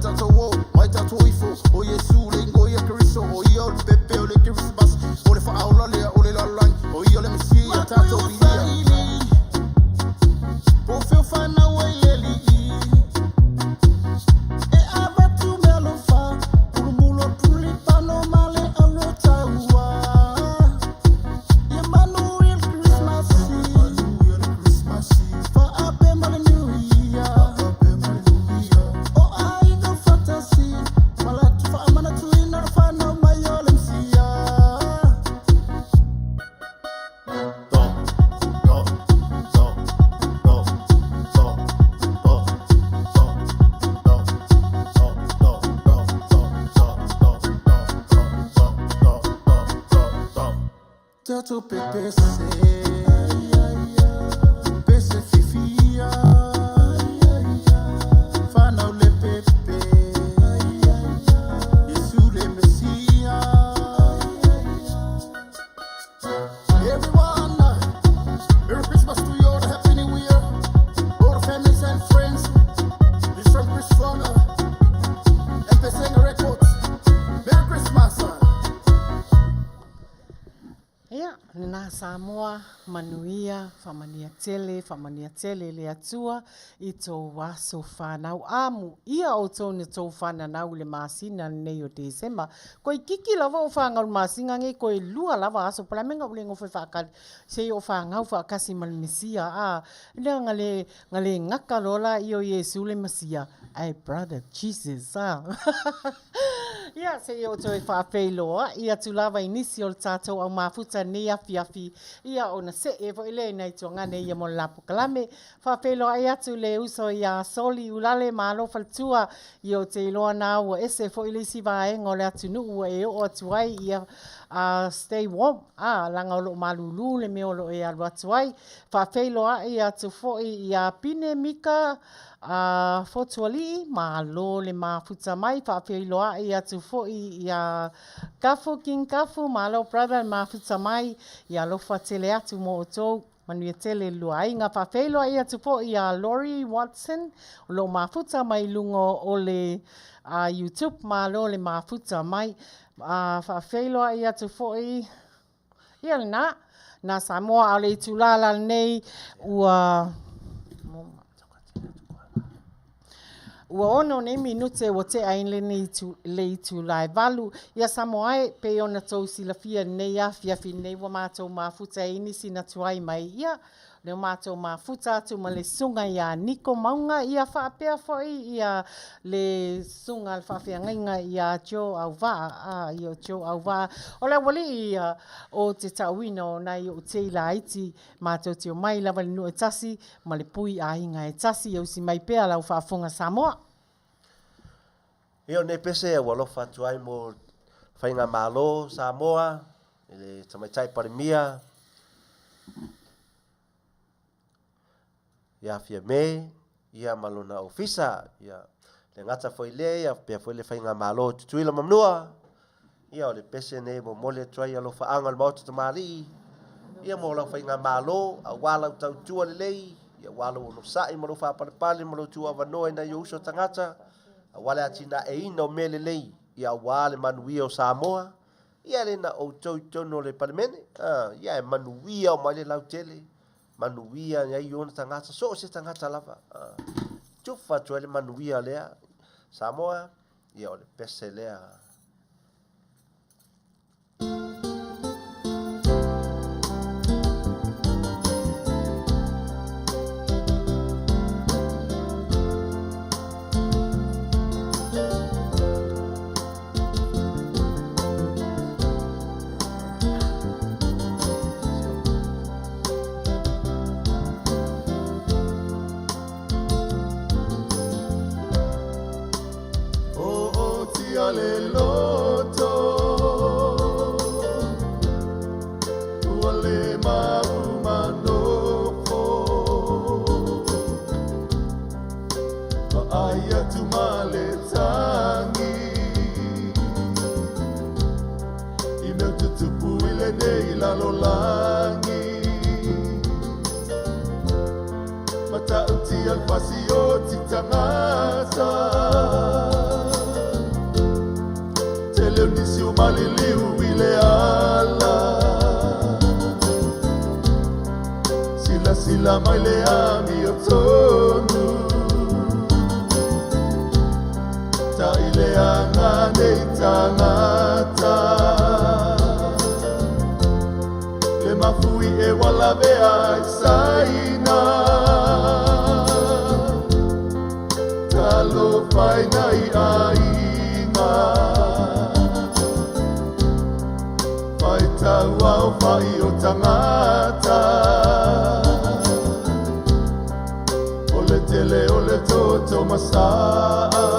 tattoo ifo, oh Yesu le ngoya Kristo, oh yo pepe, oh le Christmas, oh le fa aula le, oh le la lang, oh yo le Messia, tattoo bia. Po feo fana wa yeli, e abatu melofa, pulumulo pulipano male alota ua. Emmanuel Christmas, fa ape male New Year. Oh I go fantasy, malatu fa amana tuina fana mayole msia. Tato pepe se, Samoa, Manuia, whamania tele le atua I tō waso whanau amu. Ia o tōna tō whanau le māsina nei o December. Koe kiki lava o whanau māsinga nge koe lua lava aso palamenga ule ngofo whakari. Se o whangau whakasi malmesia. Ina ngale ngaka lola I o Yesu le masia. Hey brother, Jesus. Ia se o toi whawheloa, ia tu lava inisi o tātou au mafuta ni Afiafi, ia o na se e vo ile nei tō ngane ia mo lapu kalame, whawheloa ia tu le uso ia soli ulale malo faltua, ia o te iloa nā ua ese fo ile si vaenga o le atu nuu e o atuai ia stay warm, langa o lo malulu le me o lo e alu atuai, whawheloa ia tu fo ia pine mika, fotuali malo le mafuta mai whawheloa ia tu fo'i ia kafu king kafu malo brother mafuta mai ia lofa tele atu mo o tō Manuia tele lua inga whawheloa ia tu fo'i ia Lori Watson lo mafuta mai lungo o le YouTube malo le mafuta mai whawheloa ia tu fo'i ia na Samoa au le tulala nei ua ua ono ne minute o te aile nei le tu lai valu. Ia Samoa pe ona tau silafia nei Afiafi nei wa mātou mafuta inisi na tuai mai ia. Leo mātou mafuta atu ma le sunga ia Niko Mauga ia whaapea foi ia le sunga le whawhiangainga ia Auvaa. Ia Auvaa. O le wali ia o te tauina o nai o te ila aiti mātou te o mai lava le nua e tasi ma le pui a inga e tasi au si mai pea lau whaafonga Samoa. Io ne pese e walofa tuai mo whainga malo Samoa, ele tamaitai parimia, ia fia me, ia malona ofisa, ia le ngata foi le, ia pia foi le whainga malo tutuila mamnua, ia o le pese ne mo mole tuai alo whaanga le Maota O Tamali'i, ia mo lau whainga malo, a wala utau tua le lei, ia wala o no sai mo lo whaparepale mo lo tua wanoa ina i uso tangata, wale atina e ina o mele lei ia wale Manuia o Samoa ia le na o tau tono le palemene ia e Manuia o mai le lau tele Manuia ia i ona tangata so se tangata lava tufa tu le Manuia lea Samoa ia o le pese lea Sila mai le ami o tonu Ta ile anga nei tangata Le mafui e wala vea i saina Talo faina i ainga Fai tau au fai o tangata Tele o le toto masaa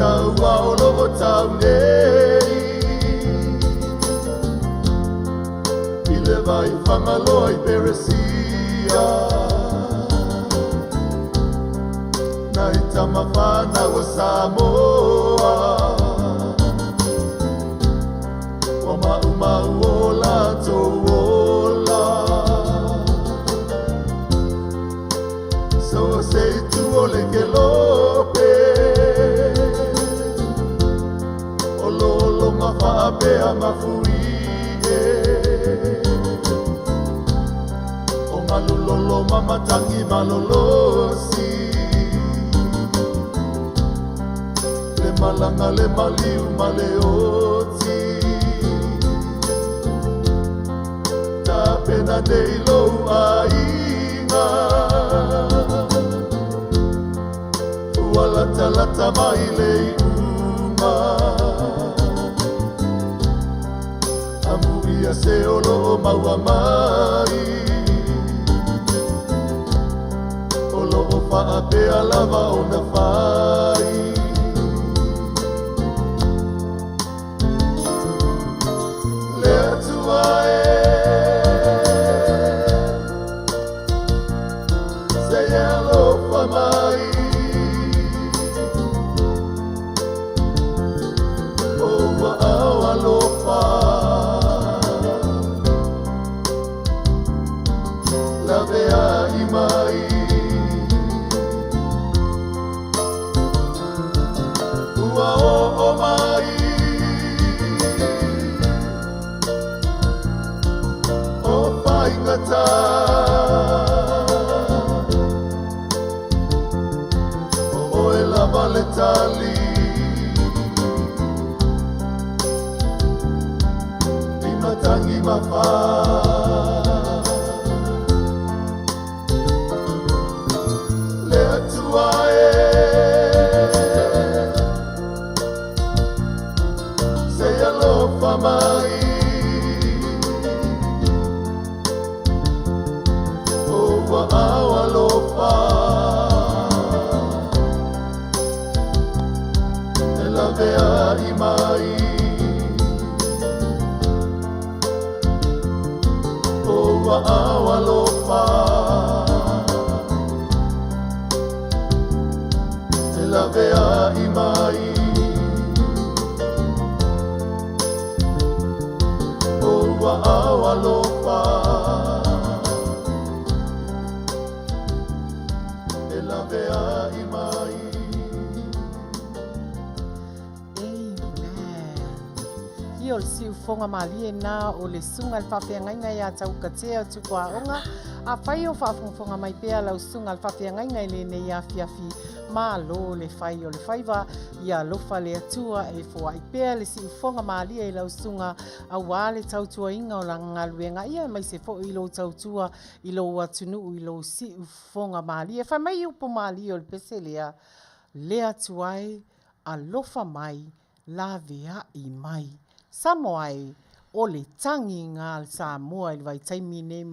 Tau au lovo tau nei I le vai whangaloa I Peresia Nai tamawhana o Samoa Wa mau o lātou ola So sei tu o le ke Lupe O lolo ma whaapea mafui O malulolo mamatangi malolosi Le malanga le maliu maleoti Ta pena dei lou ainga Uala talata mai le uma Amuia se olo o maua mai Olo o whaapea lava o na whai Lea tua Se alofa mai O wa au alofa La vea I mai Ua o mai O whaingata O oe lava le tali I matangi mawha Lea tua Se alofa mai O wa au alofa E la vea I mai O wa au alofa E la vea I mai O wa au alofa E la vea I mai Ia o le siufonga malie nā o le sunga le whawhiangainga ia tau katea tuku a onga. A whai o whaafonga mai pēr lau sunga le whawhiangainga le nei Afiafi mā lo le whai o le whaiva ia lofa le atua e fua I pēr le siufonga malie I lau sunga a wale tautua inga o la ngaluenga ia mai se fo I lo tautua I lo atunu I lo siufonga malie. Whai mai upo malie o le pese le atuai a lofa mai la vea I mai. Samoa o le tangi ngā Samoa I vai taimi nei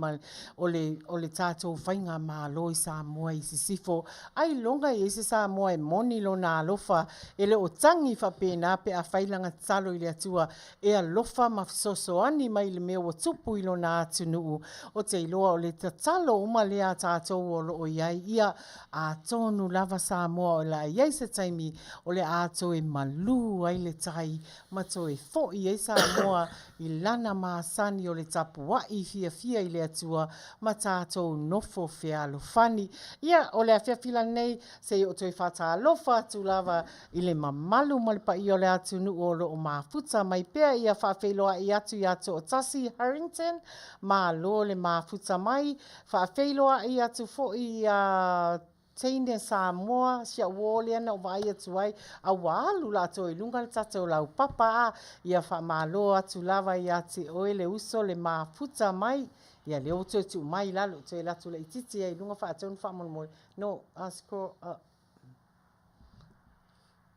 o le tātou whainga mālo I Samoa I sisifo. Ai longa I se Samoa e moni lo nā alofa e le o tangi whapena pe a whailanga talo I le atua e alofa mafsosoani mai le mea o tupu I lo nā atunuu. O te iloa o le tatalo uma lea tātou o lo o iai ia a tonu lava Samoa o la iai se taimi o le ato e malu ai le tai mato e fo I ai Samoa I lana maasani o le tapua I fia I le atua ma tātou nofo fea alofani. Ia o le Afiafi nei se o toi whata alofa tu lava I le mamalu ma le pa I o le atunu o lo o mafuta mai pea ia whaafeiloa I atu o Tasi Harrington ma lo le mafuta mai whaafeiloa I atu fo I Teine Samoa, sia wole na o vai atu ai, a walu la to I lunga le tatou lau papa, ia wha malo atu lava I ate oe le uso le mafuta mai, ia le oto tu mai lalo, to e latu le ititi ai lunga wha atonu wha molimoi. No, scroll up.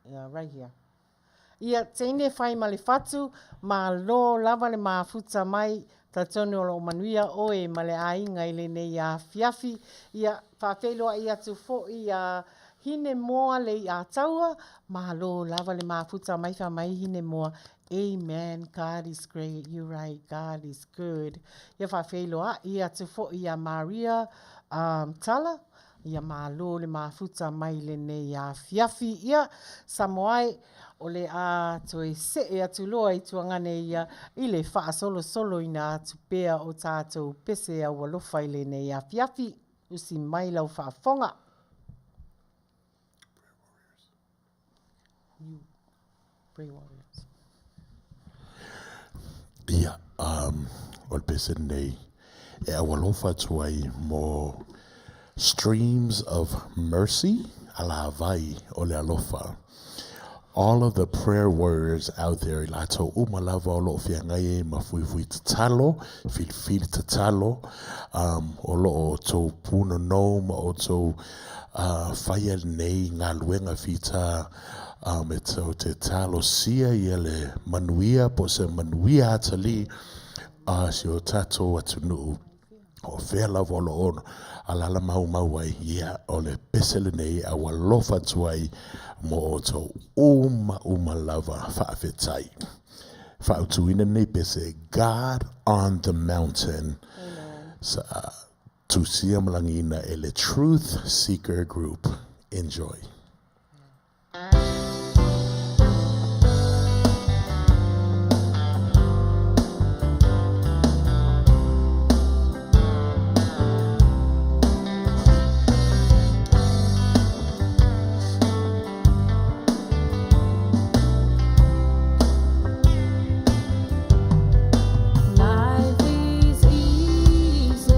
Yeah, right here. Ia teine whai ma le fatu, ma lo lava le mafuta mai, tatone o lo Manuia oe ma le ainga I le nei Afiafi, ia whawheloa I atu fo I hine moa le I a taua, ma lo lava le mafuta mai wha mai hine moa Amen. God is great. You're right. God is good. Ia whawheloa, ia te fo ia Maria Tala, ia malo le mafuta mai le ne ia Afiafi ia Samoa o le a toi se e atu loa i tuangane ia i le wha solo ina atu pea o tātou pese a walofa i le ne ia Afiafi usi mai lau whaafonga. Pray warriors. Ia, o le pese nei, e awalofa tuai mo streams of mercy, ala vai o le alofa. All of the prayer warriors out there, lato umalava o lo fiangai mafuifui tatalo, fili tatalo, o lo o to puno noma o to whaia nei ngā luenga fita, e tau te talo sia i ele Manuia, po se Manuia Tamalii, si o tato atunu o whea lava o lo ono, alala mau ai, ia o le pesele nei a walofa tuai mo o tau uma lava whaafetai. Whaautuina nei pese, God on the mountain. Sa tusia malangina ele Truth Seeker Group. Enjoy. Life is easy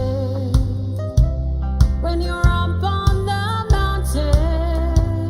when you're up on the mountain.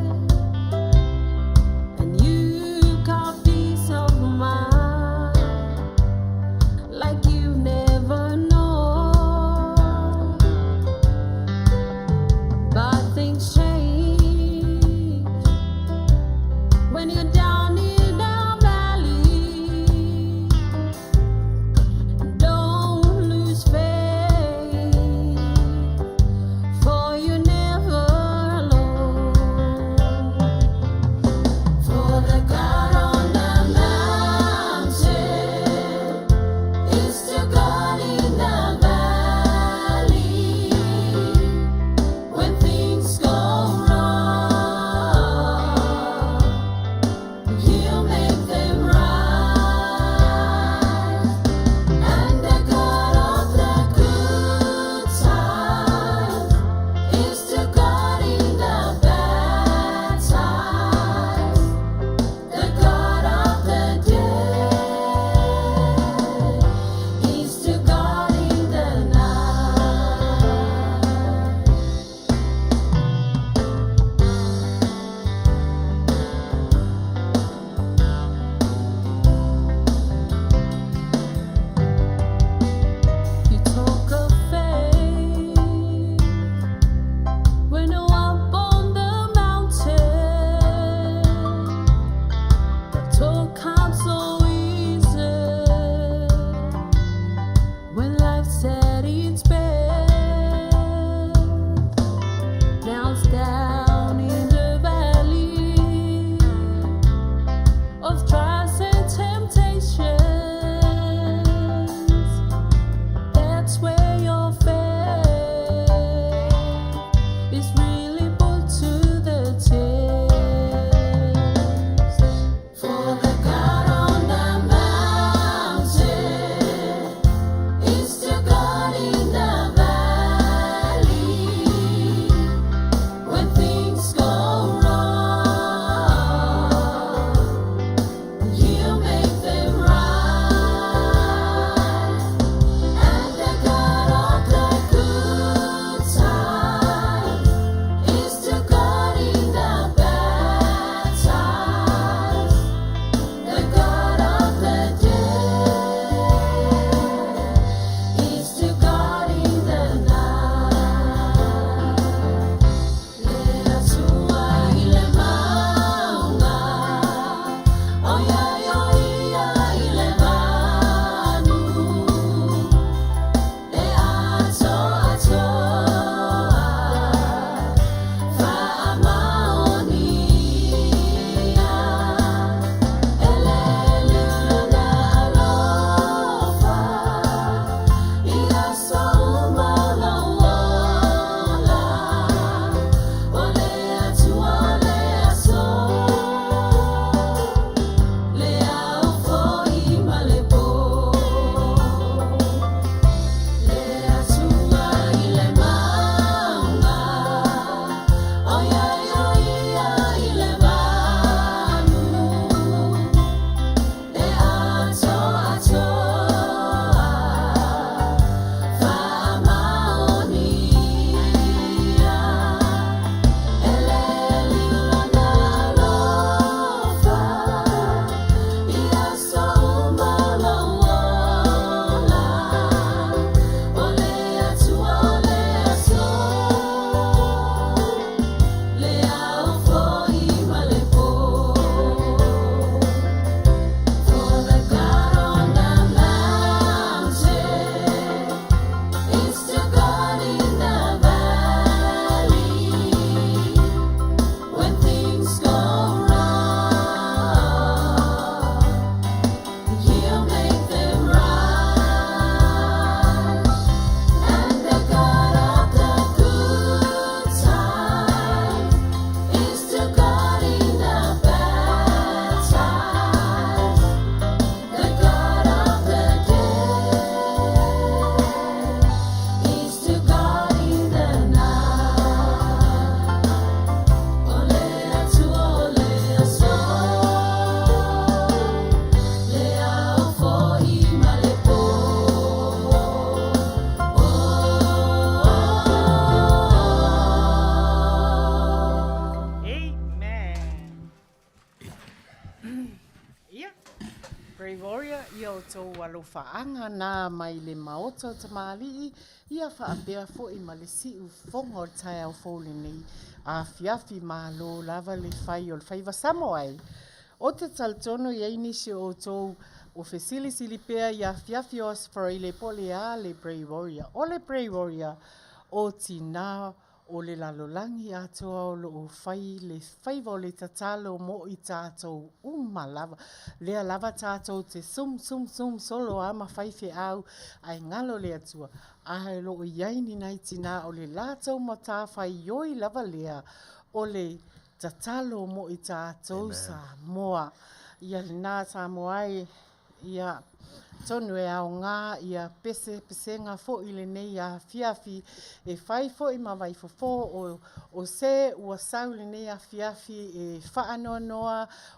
tātou alofaanga nā mai le Maota O Tamali'i ia whaapea fo I ma le siu fonga o tai au fōle nei Afiafi mālo lava le whai o le whaiva Samoa ai. O te taltono I ainisi o tōu o Fesili Silipea I Afiafi o asfarai le pole a le Brave Warrior. O le Brave Warrior o tina o le lalolangi atoa o lo o whai le whaiva o le tatalo mo I tātou lava. Lea lava tātou te sum solo ama whaife au ai ngalo le atua. Ai lo o iaini nai tina o le lātou ma tā whai yoi lava lea o le tatalo mo I tātou Samoa. Ia le nā Samoa ia tonu e au ngā ia pesenga fo I le nei a Afiafi e whai fo I mawai fofo o se ua sau le nei a Afiafi e whaanoa noa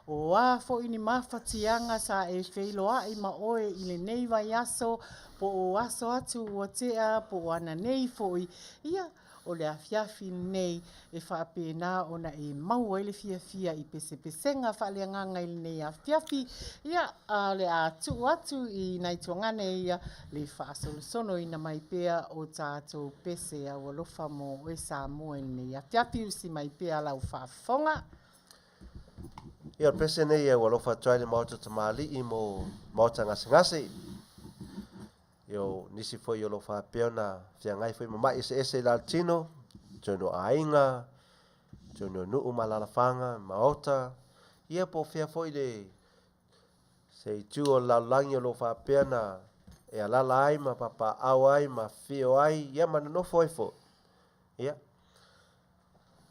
o a fo I ni mawhatianga sa e wheiloa I ma oe I le nei vai aso po o aso atu ua tea po o ana nei fo I ia o le Afiafi nei e whaapena ona e maua I le fia I pesenga whaaleanganga I le nei a Afiafi ia le atu I nai tuangane ia le whaasolosono I na mai pea o tātou pese a walofa mo o e Samoa I nei a Afiafi usi mai pea lau whaafonga. Ia pese nei e walofa trai le Maota O Tamali'i mo Maota ngase. Yo nisi foi yo lo fa peona fiangai foi mamai ese la tino jono ainga jono nu malala fanga Maota ia po fia foi le sei tu o la langi lo fa peona e ala lai ma papa awai ma fio ai ia ma no foi fo ia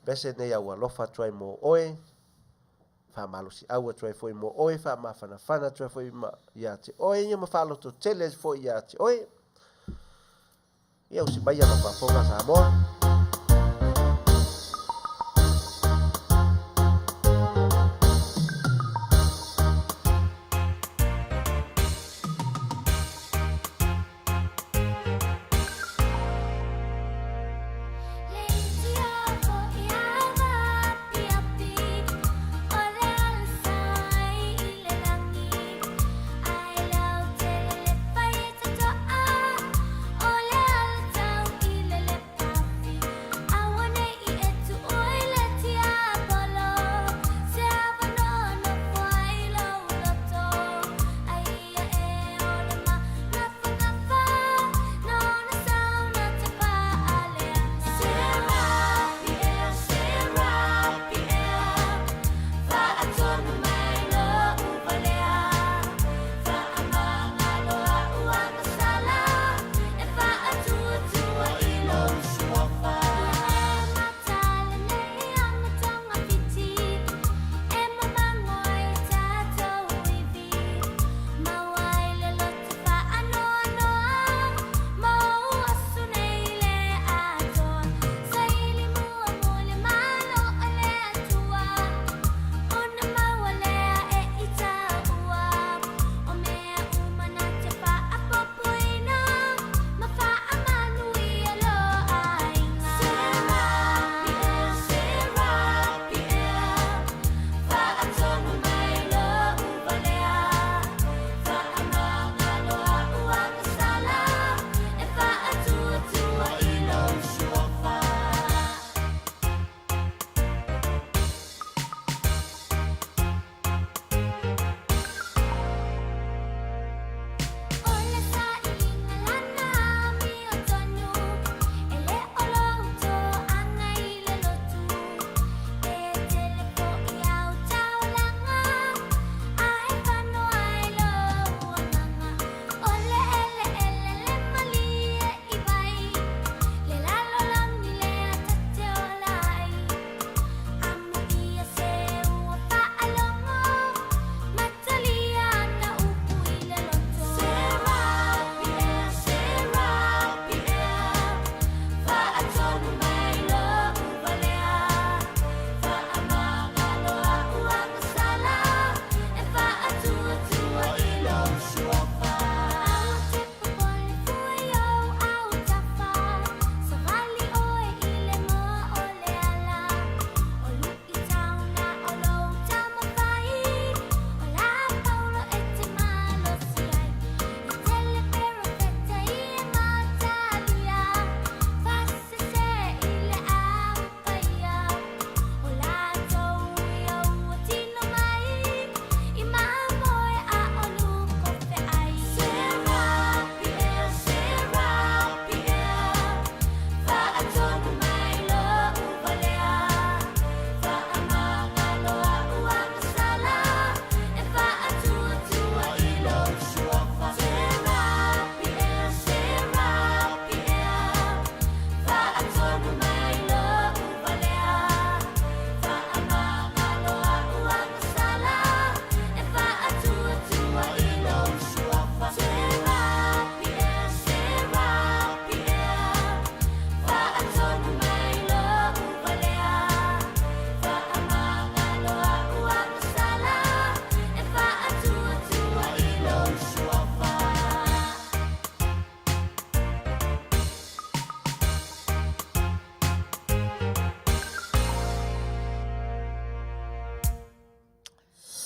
pese nei au lo fa trai mo oe fa malusi au trai foi mo oe fa ma fana trai foi ma ia te oe ia ma fa lo to tele foi ia te oe ia usi bai ma fa fonga Samoa.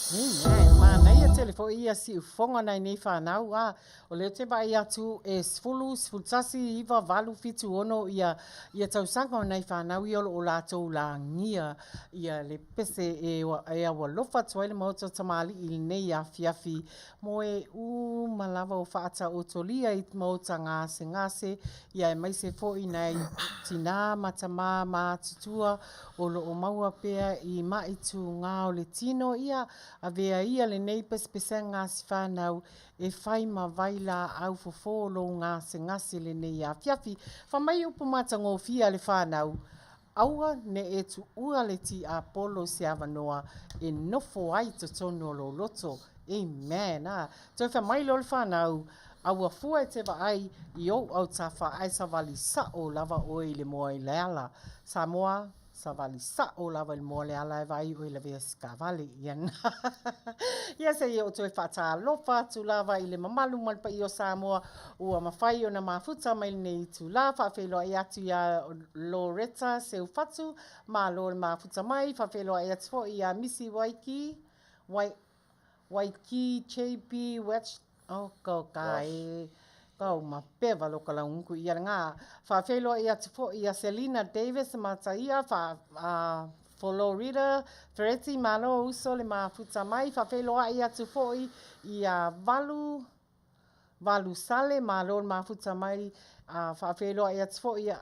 Mana ia telefo ia si ufonga nai nei whanau o leo te bai atu sfultasi iwa valu fitu ono ia tausanga o nei whanau i o lātou la ngia ia le pese e awa lofa tuaile Maota O Tamali'i i nei Afiafi mo malawa o whaata o tolia i Maota ngase ia maise fo i nei tina matama ma tutua o lo o maua pea i maitu ngā o le tino ia a vea ia le nei pespese ngasi whanau e whai ma vaila au fofo lo ngase le nei Afiafi whamai upo mata ngofia le whanau aua ne e tu ua le ti Apollo se avanoa e nofo ai to tono lo loto amen so whamai lo le whanau aua fua e te ai i au tafa ai sa vali sa o lava o i le moa i leala Samoa sa vali sa o lava il moa le ala e vai o i la vea skavale ian. Ia se i o toi whata lofa tu lava i le mamalu malpa i o Samoa ua mawhai o na mafuta mai nei tu la whawhelo ai atu ia Loretta se ufatu ma lo le mafuta mai whawhelo ai atu fo i a Missy Waiki JP Wetch ko kai kau ma peva lo kala unku ia nga whawhelo i atu fo i a Selena Davis mataia Florida Ferretti malo uso le mafuta mai whawhelo i atu fo i a Valu sale malo le mafuta mai whawhelo i atu fo i a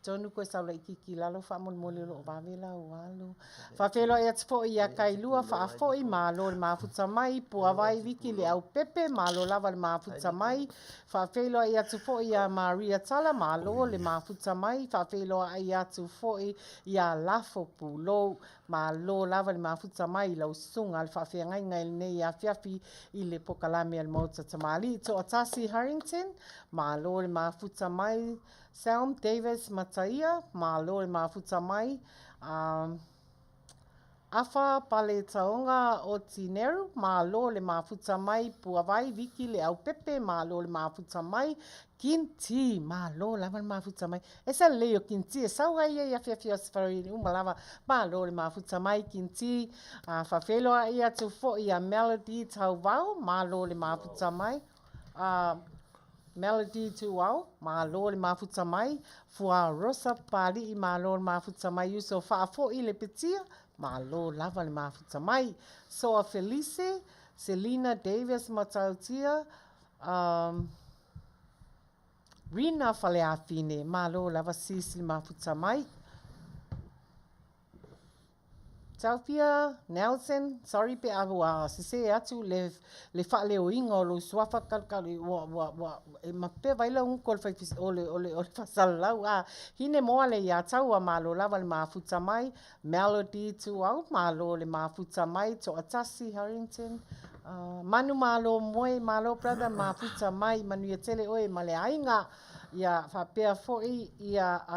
tonu koe saula i kiki lalo whamolmole lo wawela o walu whawhelo i atu fo i a kailua whaafo i malo le mafuta mai pua vai wiki le au pepe malo lava le mafuta mai whawhelo i atu fo i a Maria Tala malo le mafuta mai whawhelo i atu fo i a Lafo Pulo malo lava le mafuta mai lau sunga le whawhengai ngai nei Afiafi i le pokalame al Maota O Tamali'i to Atasi Harrington malo le mafuta mai Sam Davis Mataia, malo le mafuta mai. Afa pale taonga o Tineru, malo le mafuta mai. Puawai Viki le au pepe, malo le mafuta mai. Kinti, malo lava le mafuta mai. Esa leo kinti, e sauga ia ia Afiafi safari umalava, malo le mafuta mai. Kinti, whawheloa ia tufo ia Melody Tauvau, malo le mafuta mai. Melody tu au malo le mafuta mai fua Rosa pali i malo le mafuta mai uso fa'afo i le petia malo lava le mafuta mai so Felice Selena Davis matautia Rina Faleafine malo lava sisi le mafuta mai Taupia, Nelson, sorry pe awa se atu le whale o inga o lo suafa kalkali e mape vaila un kol whaifis ole whasalau hine moa le ia taua malo lava le mafuta mai Melody tu au malo le mafuta mai to Atasi Harrington Manu malo moe malo brother mafuta mai Manuia tele oe male ainga ia whapea foi ia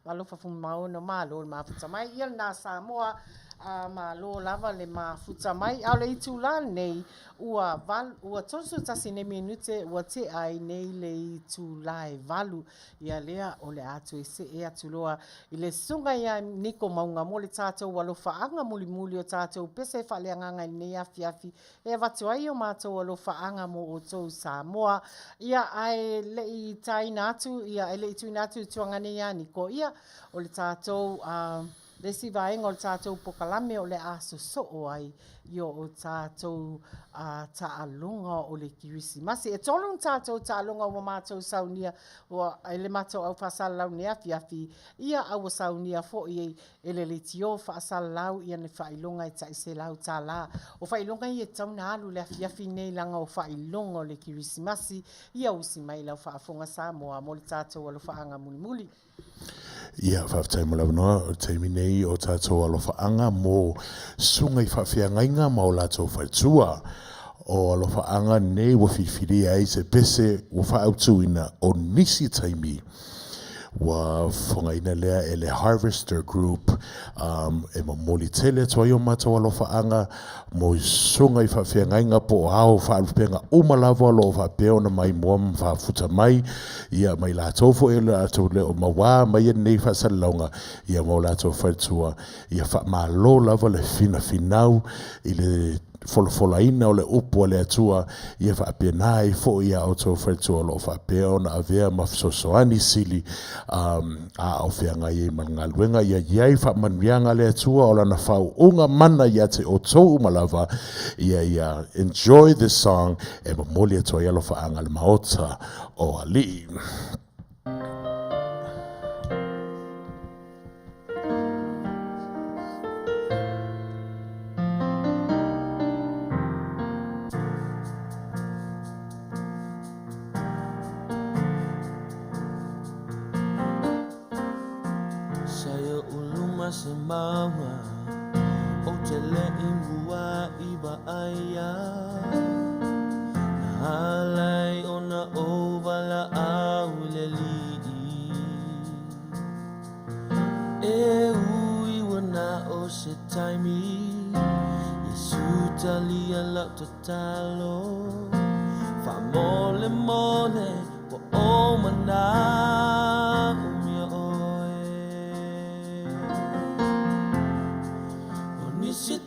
alofa fu maono malo le mafuta mai ia na Samoa malo lava le mafuta mai au le itu la nei ua tosu tasi ne minute ua te ai nei le itu la e valu ia lea o le atu e se e atu loa i le sunga ia Niko maunga mo le tātou alofa anga muli o tātou pese whaleanganga i nei Afiafi e watu ai o mātou alofa anga mo o tau Samoa ia ai le i taina atu ia ele i tuina atu tuangane ia Niko ia o le tātou le si vaenga o le tātou pokalame o le aso soo ai io o tātou taalonga o le Kirismasi. E tolong tātou taalonga o mātou saunia o ele mātou au whasalau ne Afiafi ia au saunia fo i ele le tio whasalau ia ne whailonga i taise lau tāla. O whailonga i e tauna alu le Afiafi nei langa o whailonga o le Kirismasi ia usi mai lau whaafonga Samoa mo le tātou alo whaanga muli. Ia whaftai mo lavanoa o teimi nei o tātou alofa anga mo sunga i whawhiangainga ma o lātou whaitua o alofa anga nei wa whiwhiri ai se pese o whaautuina o nisi taimi wa fongaina lea ele Harvester Group e mamoli tele toa yo mata walo faanga mo sunga I whawhiangainga po hao whaalupenga umalava lo whapeo na mai moam whafuta mai ia mai la tofo e la tau leo mawa mai e nei whasalaunga ia mau la tau whaitua ia wha maa lo lava le fina finau I le folofolaina o le upu le atua ia whaapenai fo ia auto whaitua lo whapeo na avea mafsosoani sili a au whianga I mangaluenga ia iai whaamanuianga le atua o lana whau unga mana ia te o tau umalava ia enjoy this song e mamoli atua ia lo whaanga le Maota O Tamali'i. Maua o te le'i mua I wa'aia na halai o na owala au le li'i e ui wana o se taimi Yesu talia lau te talo fa mole mole o mana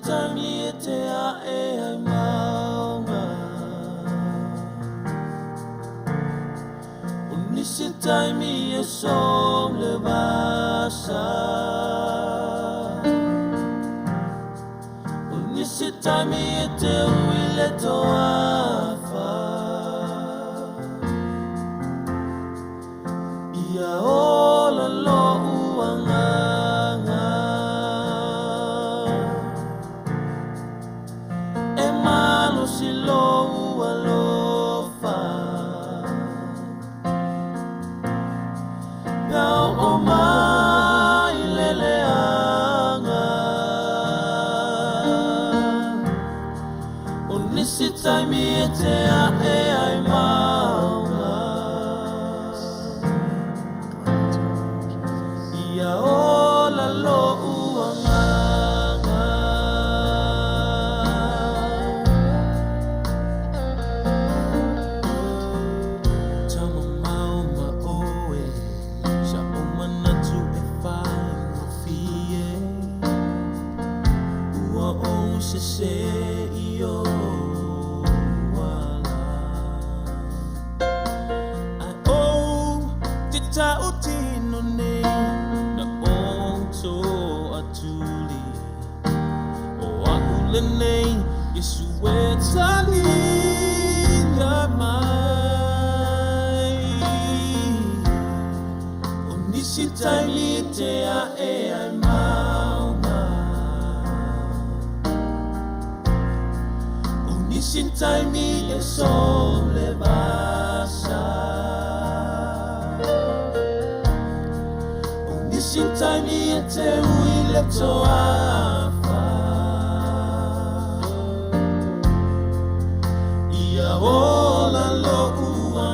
Tamalii te a e ai Mauga Unisi taimi e som le basa Unisi taimi e te ui le toafa Ia ola lo uanga si lo alofa Pau o mai leleanga O nisi taimi e te a e ai Mauga Ia ola lo uanga Tamalii te a e ai Mauga Unisi taimi e som le basa Unisi taimi e te ui le toafa Ia ola lo uanga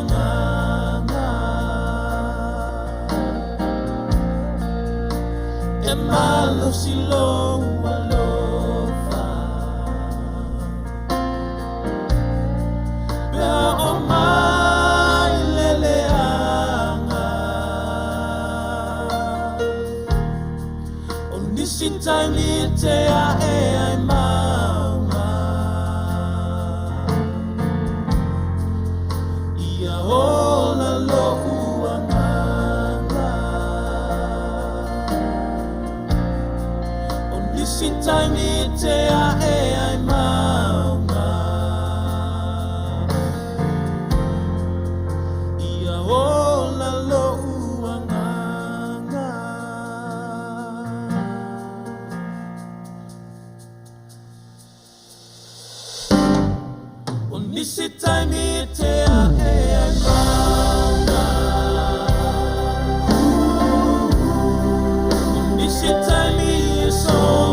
Malo si lo alofa Pea o mai leleanga O nisi Tamalii te a e ai Mauga Ia ola lo Tamalii te a e ai Mauga Ia ola lo uanga O nisi Tamalii te a e ai Mauga O nisi Tamalii e so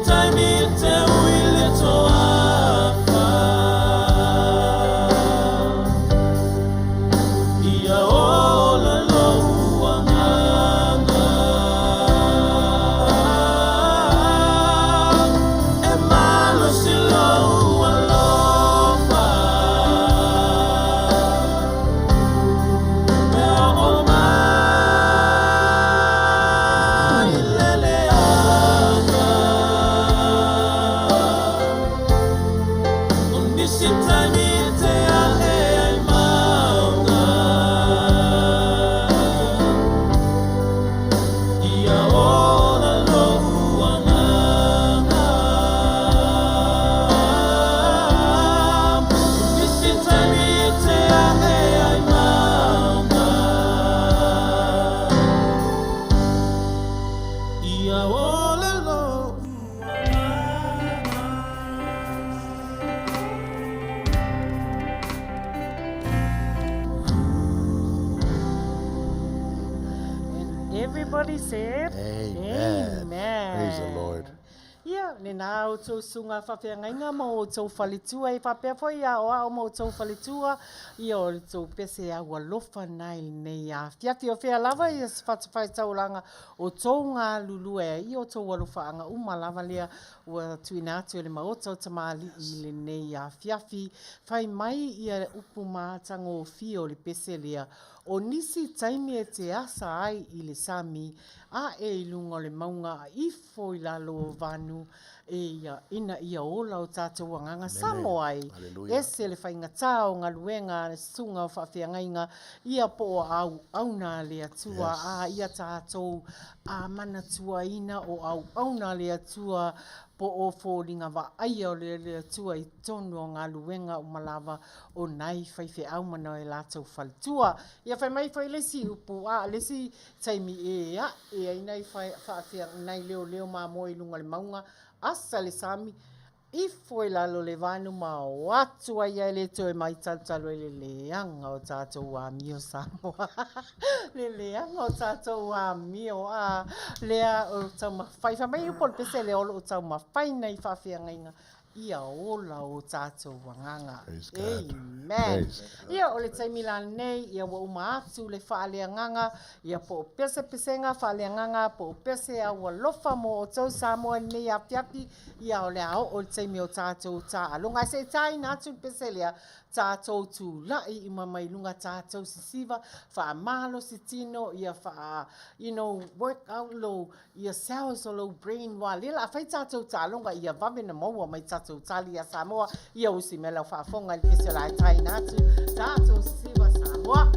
Tamalii te ui le toafa everybody said, Amen. Praise the Lord. Ia, ne nā o tō sunga whawhiangainga mo o tō whalitua e whapea fo ia o a o mo tō whalitua ia o tō pese a ua lofa nai nei a Afiafi o whea lava ia se whatawhai tauranga o tō ngā lulue ia o tō waluwhaanga lava lea ua tuina atu e le Maota O Tamali'i i le nei a Afiafi whai mai ia upu mātango o fio le pese lea o nisi taimi e te asa ai i le Sami a e ilunga le Mauga i fo i lalo o vanu e ia ina ia ola o tātou anganga Samoa ai. E se le whainga tā o ngā luenga sunga o whawhiangainga ia po o auna le atua a ia tātou a mana tua ina o auna le atua po o fōringa wa aia o le atua i tonu o ngā luenga o malava o nai whaiwhi au mana e lātou whalitua. Ia whai mai whai lesi upu a lesi taimi e ai whawhiang nai leo mā mo i lunga le Maunga asa le Sami i foi lalo le vanu ma o atu ai le toe mai talo le leanga o tātou a mio Samoa. Le leanga o tātou a mio a lea o tau mawhai. Whamai upo le pese le olo o tau mawhai nei whawhiangainga ia ola o tātou wanganga. Amen. Ia o le taimila nei, ia wa uma atu le whaaleanganga, ia po o pesenga whaaleanganga, po o pese a ua lofa mo o tau Samoa nei a Afiafi, ia o le ao o le taimi o tātou tā alonga. Se tai nātu pese lea, tātou tū lai i mamai lunga tātou sisiva, wha malo si tino, ia wha, work out lo, ia cells o lo brain wa lila, a whai tātou tālonga, ia vavena maua mai tātou tāli a Samoa, ia usi mela wha fonga i pese lai tai nātu, tātou sisiva Samoa.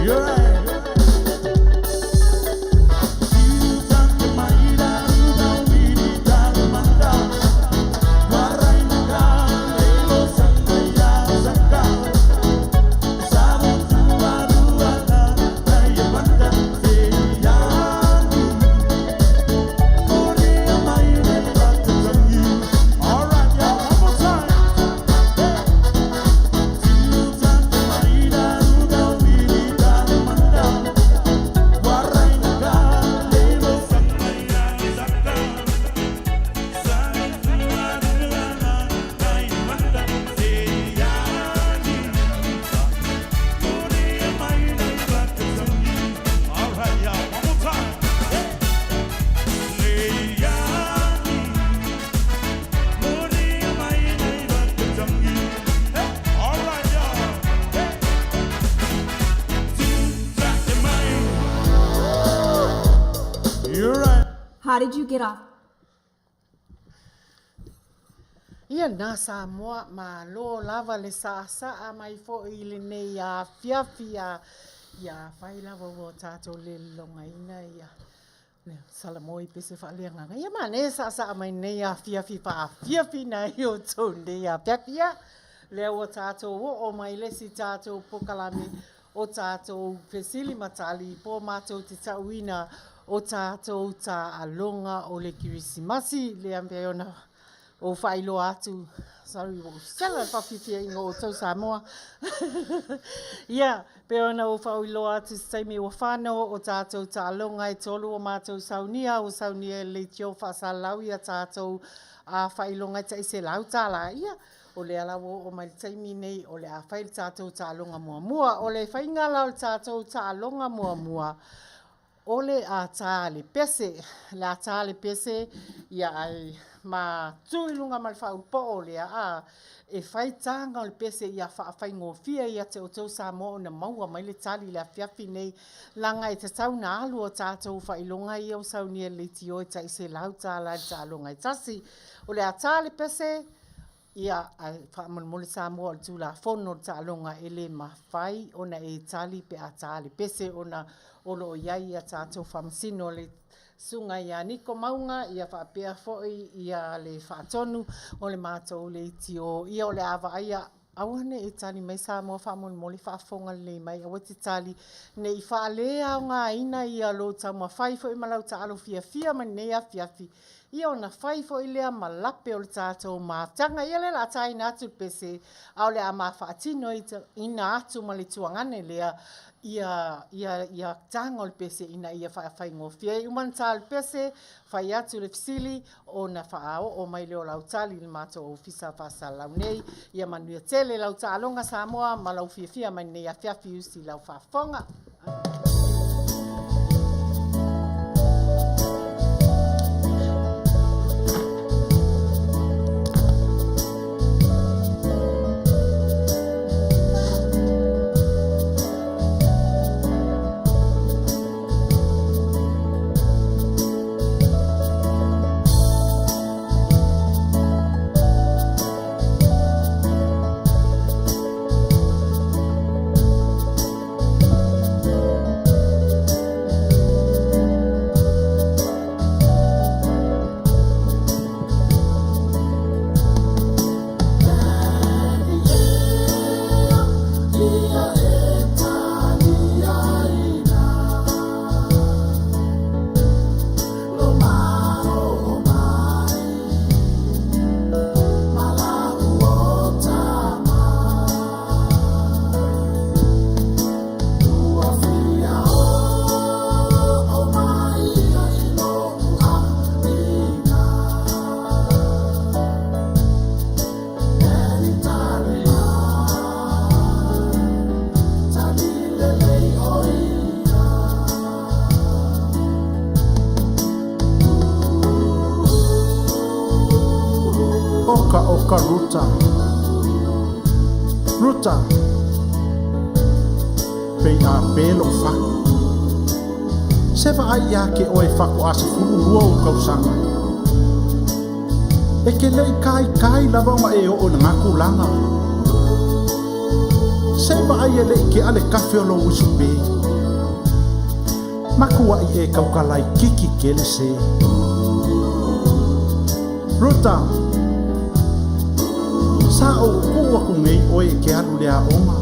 You're right. How did you get off? Ia nā Samoa ma lo lava le sa mai fo I le nei a Afiafi ia whai lava o tātou le longaina ia. Salamoi pese whaaleanga. Ia ma ne sa mai nei a Afiafi pa Afiafi na I o tau nei a Afiafi ia. Lea o tātou o mai lesi tātou pokalame o tātou pesili matali po mātou te tauina o tātou tā alonga o le kirisimasi le ampeona o whailo atu. Sorry, o Scanlan whawhiwhia ingo o tau Samoa. Ia, peona o whailo atu staimi o whanau o tātou tā alonga e tolu o mātou saunia o saunia le tio whasalau ia tātou a whailonga ta ise lau tāla. Ia, o le alawo o mai taimi nei o le a whail tātou tā alonga mua mua. O le whainga lau tātou tā alonga mua mua. Ole a tāle pese, la tāle pese, ia ai ma tuilunga mal whau po ole a e whai tanga o le pese ia whai ngofia ia te o tau Samoa na maua mai le tali le Afiafi nei langa e te tau na alu o tātou whailonga ia o saunia le tio e ta ise lau tāla e tālonga e tasi. Ole a tāle pese, ia ai whaamolmole Samoa o tūla whono o tālonga e le mawhai ona e tali pe a tāle pese ona olo iai ia tātou whamasino le sunga ia Niko Mauga ia whaapea foi ia le whaatonu o le mātou le tio ia o le awa ia awane e tani mai Samoa whaamolmole whaafonga le mai awa te tali ne I whaalea o ngā ina ia lo tau mawhai foi malau ta alo fia man nei Afiafi ia ona whai foi lea malape o le tātou mātanga ia le la taina atu pese au le a mawhaatino ina atu ma le tuangane lea ia tanga o le pese ina ia whai ngofia. Uman tā le pese, whai atu le fisili, o na whaao o mai leo lau tali le mātou o fisa whasa lau nei. Ia Manuia tele lau tā alonga Samoa, ma lau fia mai nei Afiafi usi lau whaafonga. Ruta Pei a pelo fa Seva ai ia ke oe whako asa fulu rua o kausanga E ke lei kai lava ma e o na ngaku langa Seva ai e lei ke ale kafe o lo usu pe Makua i e kaukalai kiki kele se. Ruta, sa o kua kungei oe ke alu lea oma.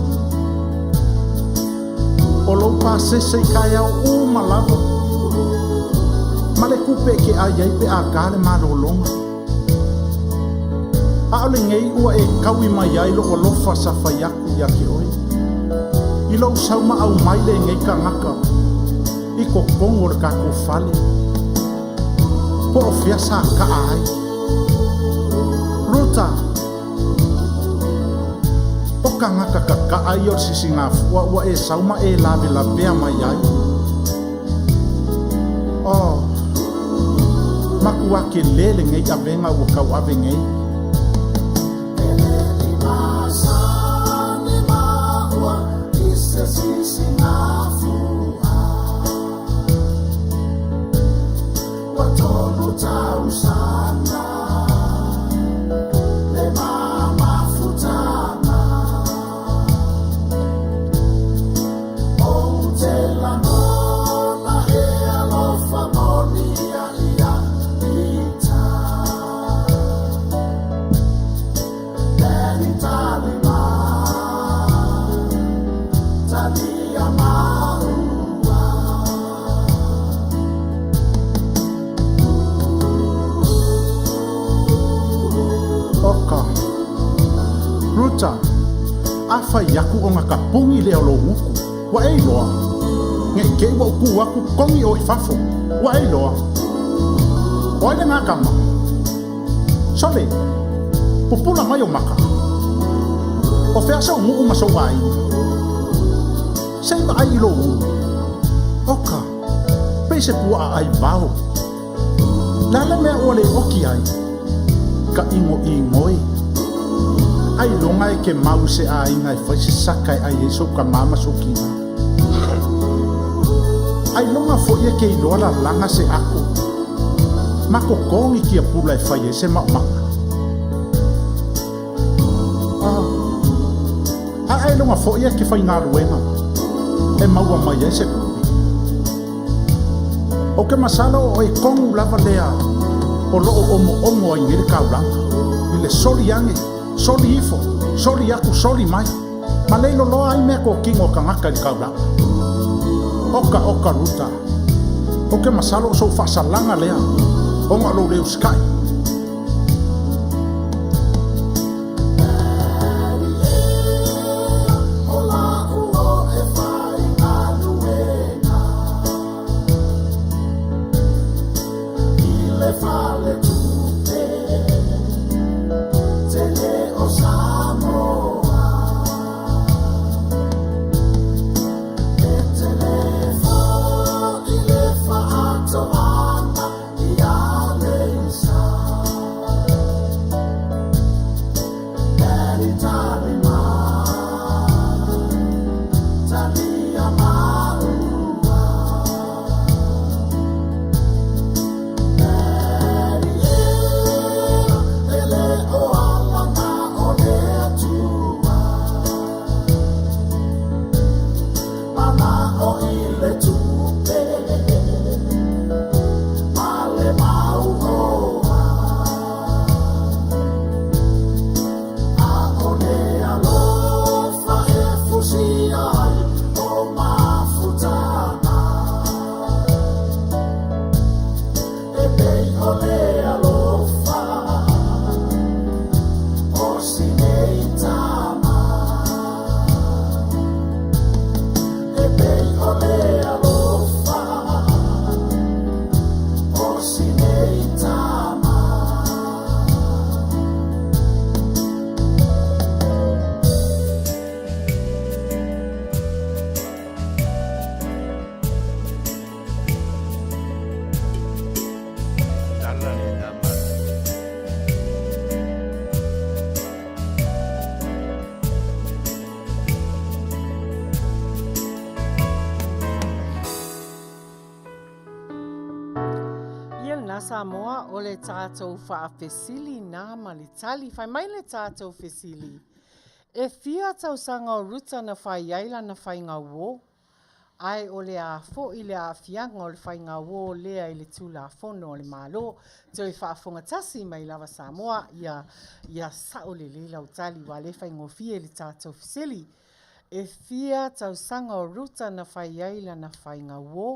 O lou pa sese kai au uma lava. Ma le kupe ke ai pe a kale marolonga. A ole ngei ua e kawi mai ai lo o lofa sa fayaku ya ke oe. I lau sauma au mai le ngei ka ngaka. I ko kongo le kako fale. Po o fiasa ka ai. Ruta. O ka ngaka ka ai o sisi ngā fua ua e sauma e lawe la bea mai ai. Oh. Maku ake lele ngei a venga ua kau ave ngei. Afai aku o ngaka pungi leo lo muku. Wa ei loa. Nge kei wa uku waku kongi o ifafo. Wa ei loa. Oile ngā kama. Sole, pupula mai o maka. O fea sa umu maso wai. Seiba ai ilo u. Oka, peise pua a ai vau. Lale mea ole oki ai. Ka ingo i ngoi. Ai longa e ke mau se a inga e whaise sakai ai e so ka mama so kina. Ai longa fo ia ke iloa la langa se ako. Mako kongi kia pula e whaie se maumanga. Ai longa fo ia ke whai ngā ruenga. E maua mai e se kupi. O ke masala o e kongu lava lea. O loo omo ai ngere kaulanga. I le soli ange. Soli ifo, soli aku, soli mai. Ma leilo loa ai mea ko kingo ka ngaka i kaula. Oka ruta. O ke masalo so whasalanga lea. O ngā lo leo skai. Samoa o le tātou whaafesili nā malitali, whai mai le tātou fesili. E whia tau sanga o ruta na whai aila na whai ngā wō. Ai o le a fo i le a fianga o le whainga wō lea i le tūla fono o le malo. Te oi whaafonga tasi mai lava Samoa ia sao le leila o tali wa le whaingo fie le tātou fisili. E fia tau sanga o ruta na whai aila na whainga wō.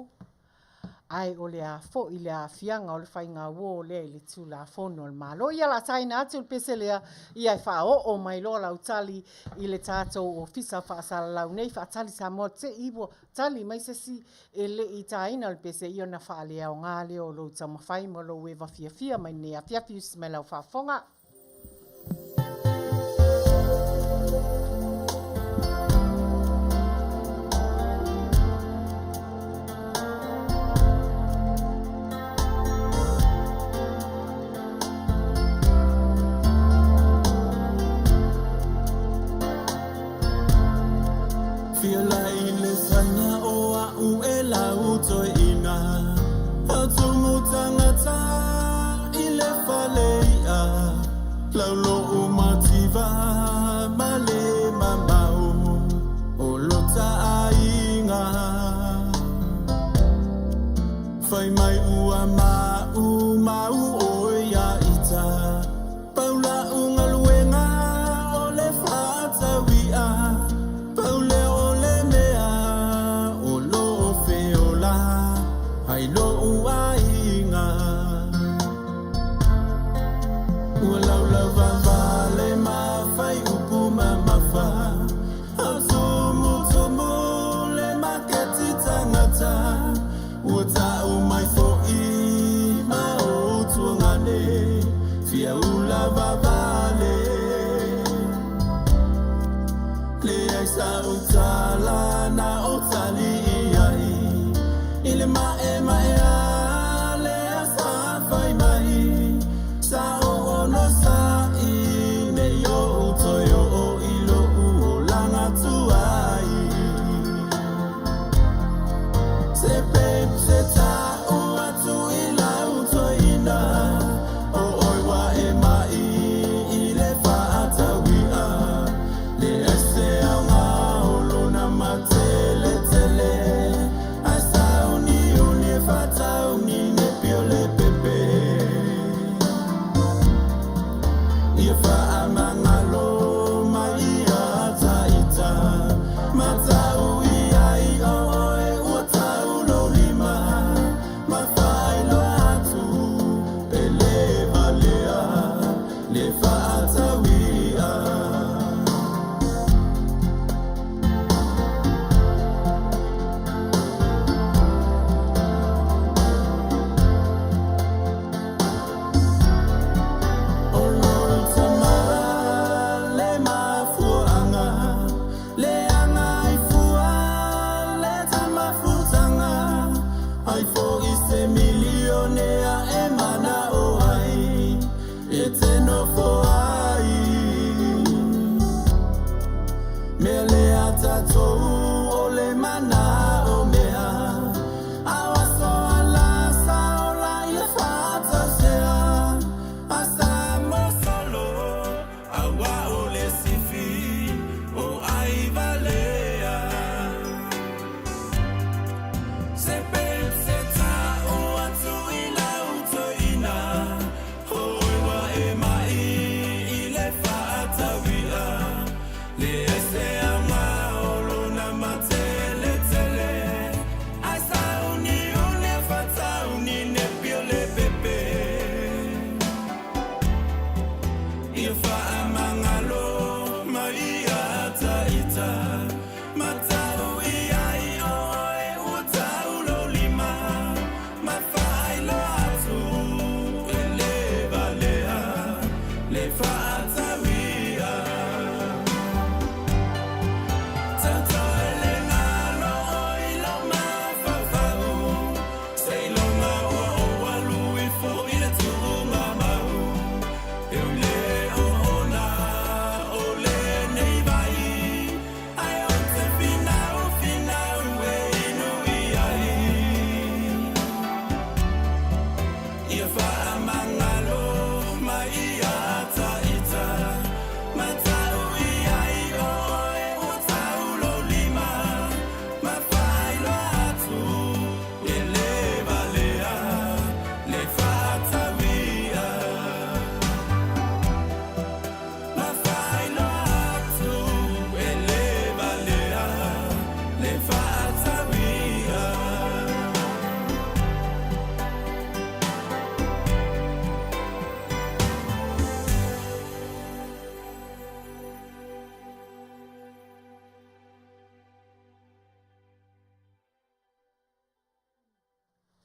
Ai o le a fo i le a fianga o le whainga wō lea i le tūla fono o le malo. Ia la taina atu le pese lea ia i wha o mai loa lau tali i le tātou o fisa wha asala lau nei wha tali Samoa te iwo tali mai sesi e le i taina le pese i o na wha lea o ngā leo o lo tama whai mo lo e wafia fia mai ne Afiafi usi mai lau wha fonga. Matau i ai o e ua tau lo lima.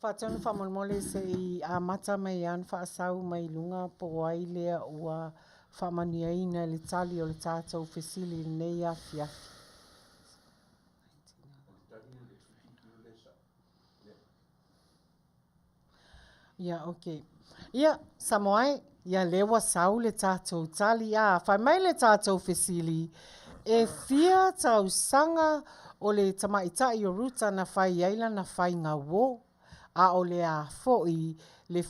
Whātonu whamolmole se I a mata mai an whaasau mai lunga po ai lea ua whamania ina le tali o le tātou whesili nei Afiafi. Ia, okay. Ia, Samoa, ia lewa sau le tātou tali a whai mai le tātou whesili e fia tau sanga o le tamaitai o ruta na whai aila na whai ngā wō. A o le a foi le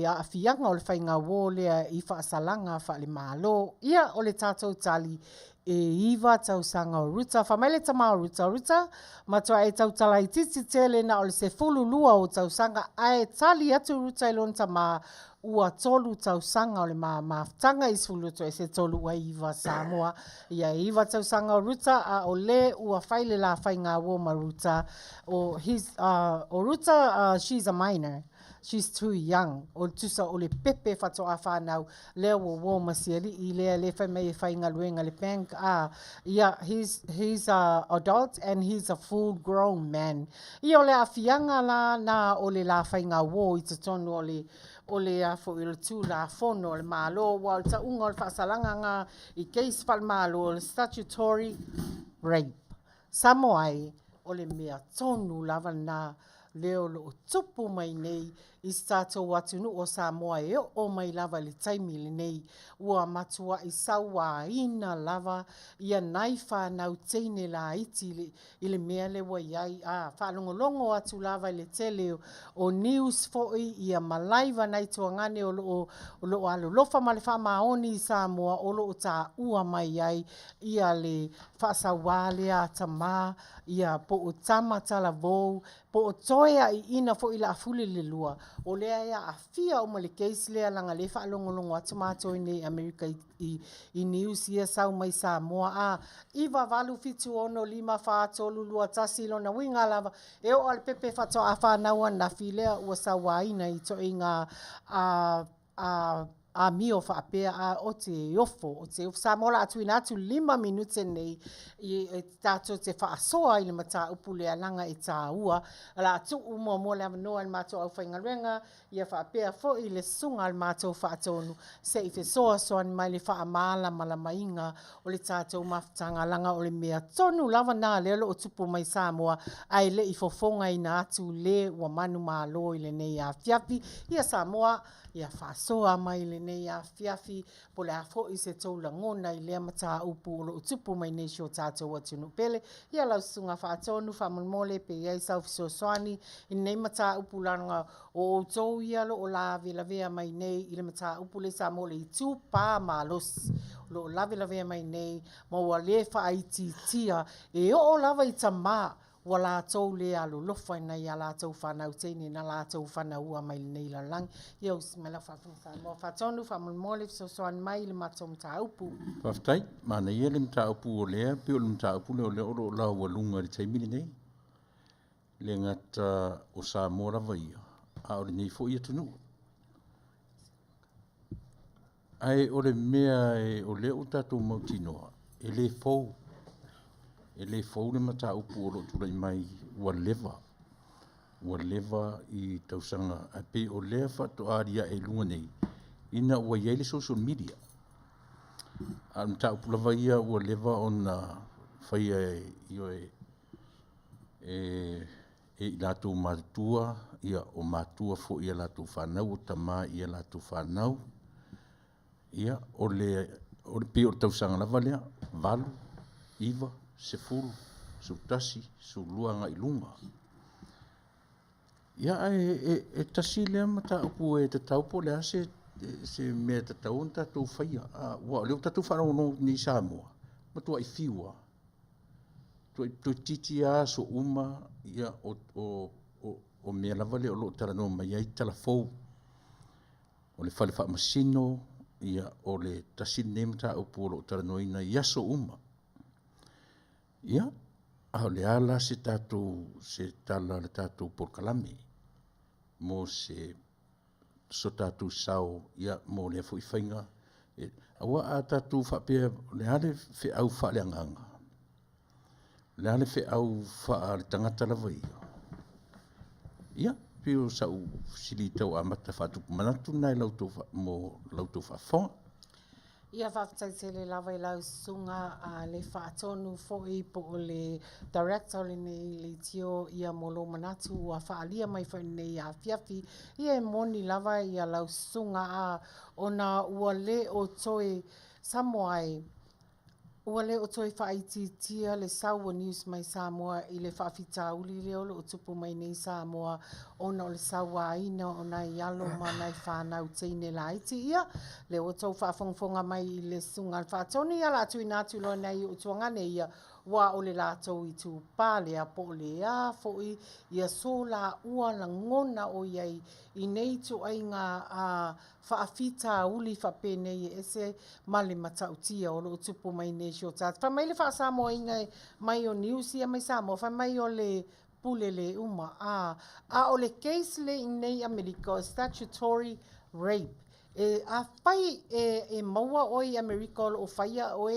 a fianga o le whainga wō lea I whaasalanga wha le malo. Ia o le tātou tali e iwa tau sanga o ruta. Whamaile tama o ruta. Matua e tau tala I titi tele na o le se fulu lua o tau sanga. Ae tali atu ruta ilon tama ua tolu tau sanga o le maftanga isfulu to e se tolu ua iwa Samoa. Ia iwa tau sanga o ruta a o le ua whaile la whainga wō ma ruta. O ruta, she's a minor. She's too young. O tusa o le pepe whatoa whanau. Lea wo masiali I lea le whaimei whainga luenga le bank. Yeah, he's a adult and he's a full grown man. I o le afianga la na o le la whainga wo I te tonu o le afo I le tū la fono le malo. Wa o ta unga o le whaasalanga ngā I case whal malo o le statutory rape. Samoai o le mea tonu lava na leo lo tupu mai nei I stato watunu o Samoa e o mai lava le taimi le nei ua matua I sawa ina lava ia naifa nau teine la iti I le mea le wa iai whalongolongo atu lava le tele o news foi ia malaiva nai tuangane o lo alo lofa ma le whamaoni I Samoa o lo ta ua mai ai ia le whaasawale a tama ia po o tama tala vou po o toea I ina fo I la afule le lua. O lea ia a fia o male case lea langa le whaalongolongo atu mātou nei Amerika I news ia sau mai Samoa. Iwa walu fitu ono 5 whaatolu lua tasilo na winga lava. E o al pepe whato a whanaua na filea ua sawaina I to inga a mio whaapea o te ofo. Samoa atu ina atu 5 minute nei I tato te whaasoa I le mata upu lea langa I tā ua. Ala atu umua le avanoa al mato au whaingarenga ia whaapea fo I le sunga al mato whaatonu. Se I whesoa soan mai le whaamala malamainga o le tato mafutanga langa o le mea tonu lava nā lelo o tupu mai Samoa ai le I fofonga ina atu le ua manu malo I le nei Afiafi. Ia Samoa ia whasoa mai le nei Afiafi po le afo I se taulangona I lea mata upu o lo tupu mai nei sio tātou atunu pele. Ia lau sunga whaatonu whamolmole pe iai sau fisosoani I nei mata upu langa o tau ia lo o la vea mai nei I le mata upu le Samoa I tū pā malos. Lo la vea mai nei ma ua le whaaiti tia e o lava I tamā. Wa la tau le alo lofa na ia la tau whanau teine na la tau whanau ua mai nei la lang. Ia usimela whawhunga mo whatonu whamolmole so soan mai le matom ta upu. Whaftai, mana ia le mta upu o lea, pe o le mta upu leo leo la walunga le taimini nei. Le ngata o Samoa rawa ia, a o le nei fo ia tunu. Ai o le mea e o leo tatou mautinoa, e le fou. E le fou le mata upu o lo turai mai ua leva I tausanga a pe o lea whato aria e lunga nei ina ua iai le social media a mata upu lava ia ua leva o na whaia e lātou mātua ia o mātua fo ia lātou whanau o tamā ia lātou whanau ia o le pe o tausanga lava lea valu, iwa se fulu, su tasi, su luanga I lunga. Ia e tasi lea mata upu e te taupo lea se mea te tau on tatou whaia. Ua leo tatou whanau ni Samoa. Matua I fiua. Tu titi a so uma ia o mea lava leo lo tarano mai ai talafou. O le whale wha masino ia o le tasi ne mata upu o lo tarano ina ia so uma. Ia, au le ala se tala le tātou porkalame, mo se so tātou sao, ia mo le fo I whainga, awa a tātou whapea, le ale whi au wha le anganga, le ale whi au wha le tangata lawa ia. Ia, Pio sa u sili tau amata whatuku manatu nai lautou whafonga. Ia whaftaitele lava I lau sunga le whaatonu fo'i po o le director le nei le tio ia molo manatu a whaalia mai whai nei a Afiafi. Ia e moni lava ia lau sunga ona ua le o toi Samoa ua le o toi whaititia le Saua News mai Samoa I le whaafita uli leo le o tupu mai nei Samoa ona o le Saua aina ona I alo manai whanau teine la iti ia le o tau whaafongfonga mai I le sunga whaatoni ia la tui nātu loa nei o tuangane ia wa o le lātou I tu pāle a po le a fo'i ia so la ua na ngona o iai I nei tu ai ngā whaafita uli whapene I ese male matautia o lo tupu mai nei shortat. Wha mai le wha Samoa inga mai o news ia mai Samoa, wha mai o le pule le uma. A o le case le nei Amerika, statutory rape. A whai e maua oi Amerika o whaia o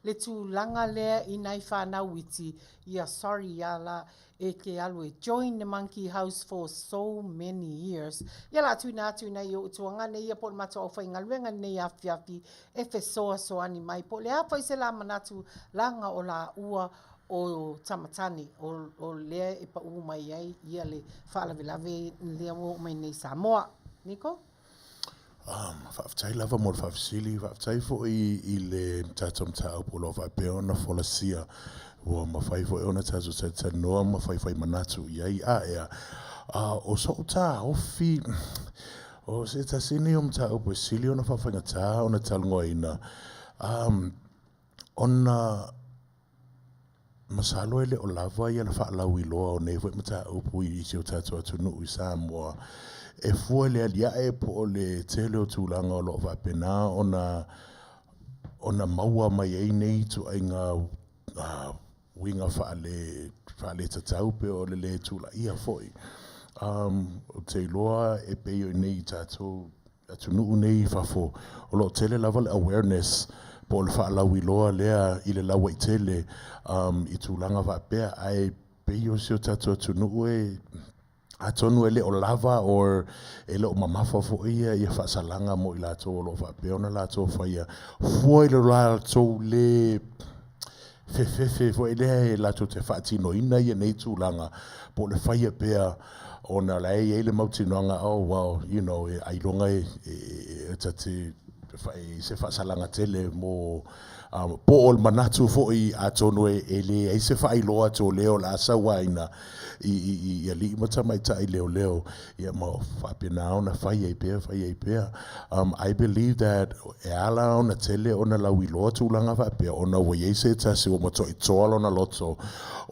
le tūlanga lea I nai whanau iti. Ia sorry ia la ke alu e join the monkey house for so many years. Ia la tūna I o tuanga nei ia po le mato au whainga luenga nei Afiafi e fesoa so ani mai po le hawhai se la manatu langa o la ua o tamatani o lea e pa mai ai ia le whaalavelave lea o mai nei Samoa. Niko? Whaftai lava mo whafisili, whaftai fo I le tatom tau polo whapeona folasia o mawhai fo eona tato sa noa mawhai manatu iai ea. O so ta ofi, o se ta sini o mta upo sili ona whawhainga ta ona talungo ina. Ona masalo ele o lava ia la whaalau iloa o nei fo mta upo I si o tato atunu I Samoa. E fua le alia e po le tele o tūlanga o loo whapena ona maua mai ei nei tu ai ngā winga whaale tatau pe o le tūla ia foi. O te iloa e peo nei tātou atunu nei whafo o loo tele lava le awareness po le whaalau iloa lea I le lawa I tele I tūlanga whapea ai peo si o tātou atunu atonu ele o lava or ele o mamafa fo ia whaasalanga mo I lātou o lo whapeona lātou whaia fua I le lātou le fefefe fo ele lātou te whaatino ina ia nei tūlanga po le whaia pea o na lai ele mautinoanga oh wow you know ailonga tate se whaasalanga tele mo po ol manatu fo I atonu ele se whaailoa to leo la sawaina I ali mata mai tai leo ia mo whapena ona whai pea I believe that ala ona tele ona la wiloa tūlanga whapea ona wai se tasi o mato I toala ona loto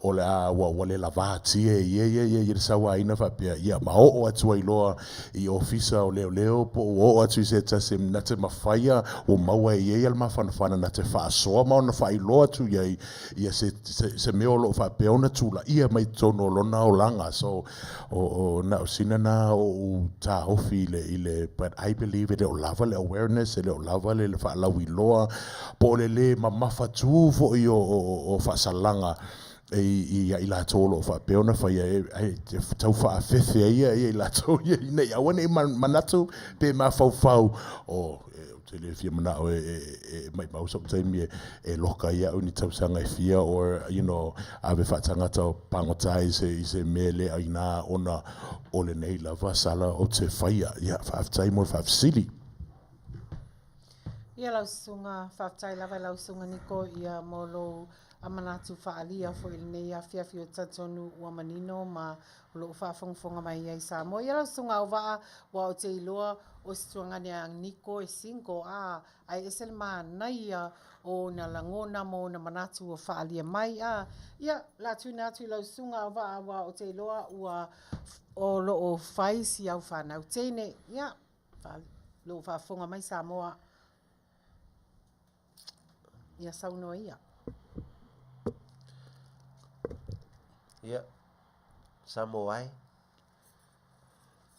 o le wale la vātia ia sawaina whapea ia ma o atua iloa I ofisa o leo po o atu se tasi na te mawhaia o maua ia ma whanawhana na te whaasoa ma ona whailoa tu ia se meo lo whapea ona tūla ia mai tono lona o langa so o na sina na o ta ofi ile but I believe it o lava le awareness ele o lava le whaalau iloa po le mamafa tu fo I o whaasalanga I la tolo fa peona fa ia tau fa fefe ia la to ia nei awane manatu pe ma fau o tele fia mana o mai mau so time loka ia uni tau sanga fia or you know ave fa tanga to pangotai se mele aina ona ole nei la vasala o te faia ia fa time or fa city ia lau sunga fa tai lava lau sunga Niko ia molo amanatu whaalia fo I nei Afiafi o tatonu ua manino ma lo whaafongfonga mai ai Samoa. Ia lau sunga Auvaa wa o te iloa o situangane a Niko e singo ai esel naia o na langona mo na manatu o whaalia mai ia la tuna atu lau sunga Auvaa wa o te iloa ua o lo o whaisi au whanau teine ia lo whaafonga mai Samoa ia saunoa ia. Ia Samoa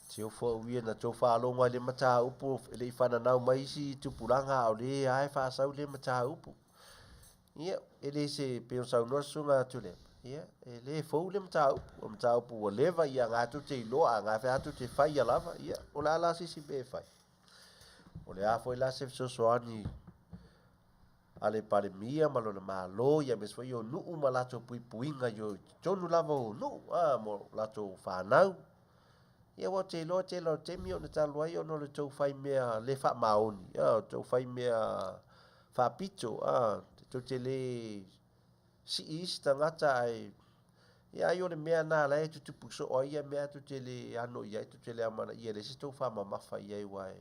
tio fo wia na tio fa longa le mata upu le fana nau mai si tupulanga o le ai fa sau le mata upu ia ele se pe sa no sunga tule ia e le fou le mtau pu leva ia ngatu te loa nga fa atu te fai lava ia o la sisi be fai o le a foi la se soani ale pale mia malona malo ia mes foi o nu malato puipuinga yo tonu lava o nu mo lato fanau ia wa te lo te mi o na talo ai o no le tau fai mea le fa maoni tau fai mea fa pito to te le si ista ngata ai ia yo le mea na la tu puso o ia mea tu te le ano ia tu te le amana ia le si tau fa mama fa ia wai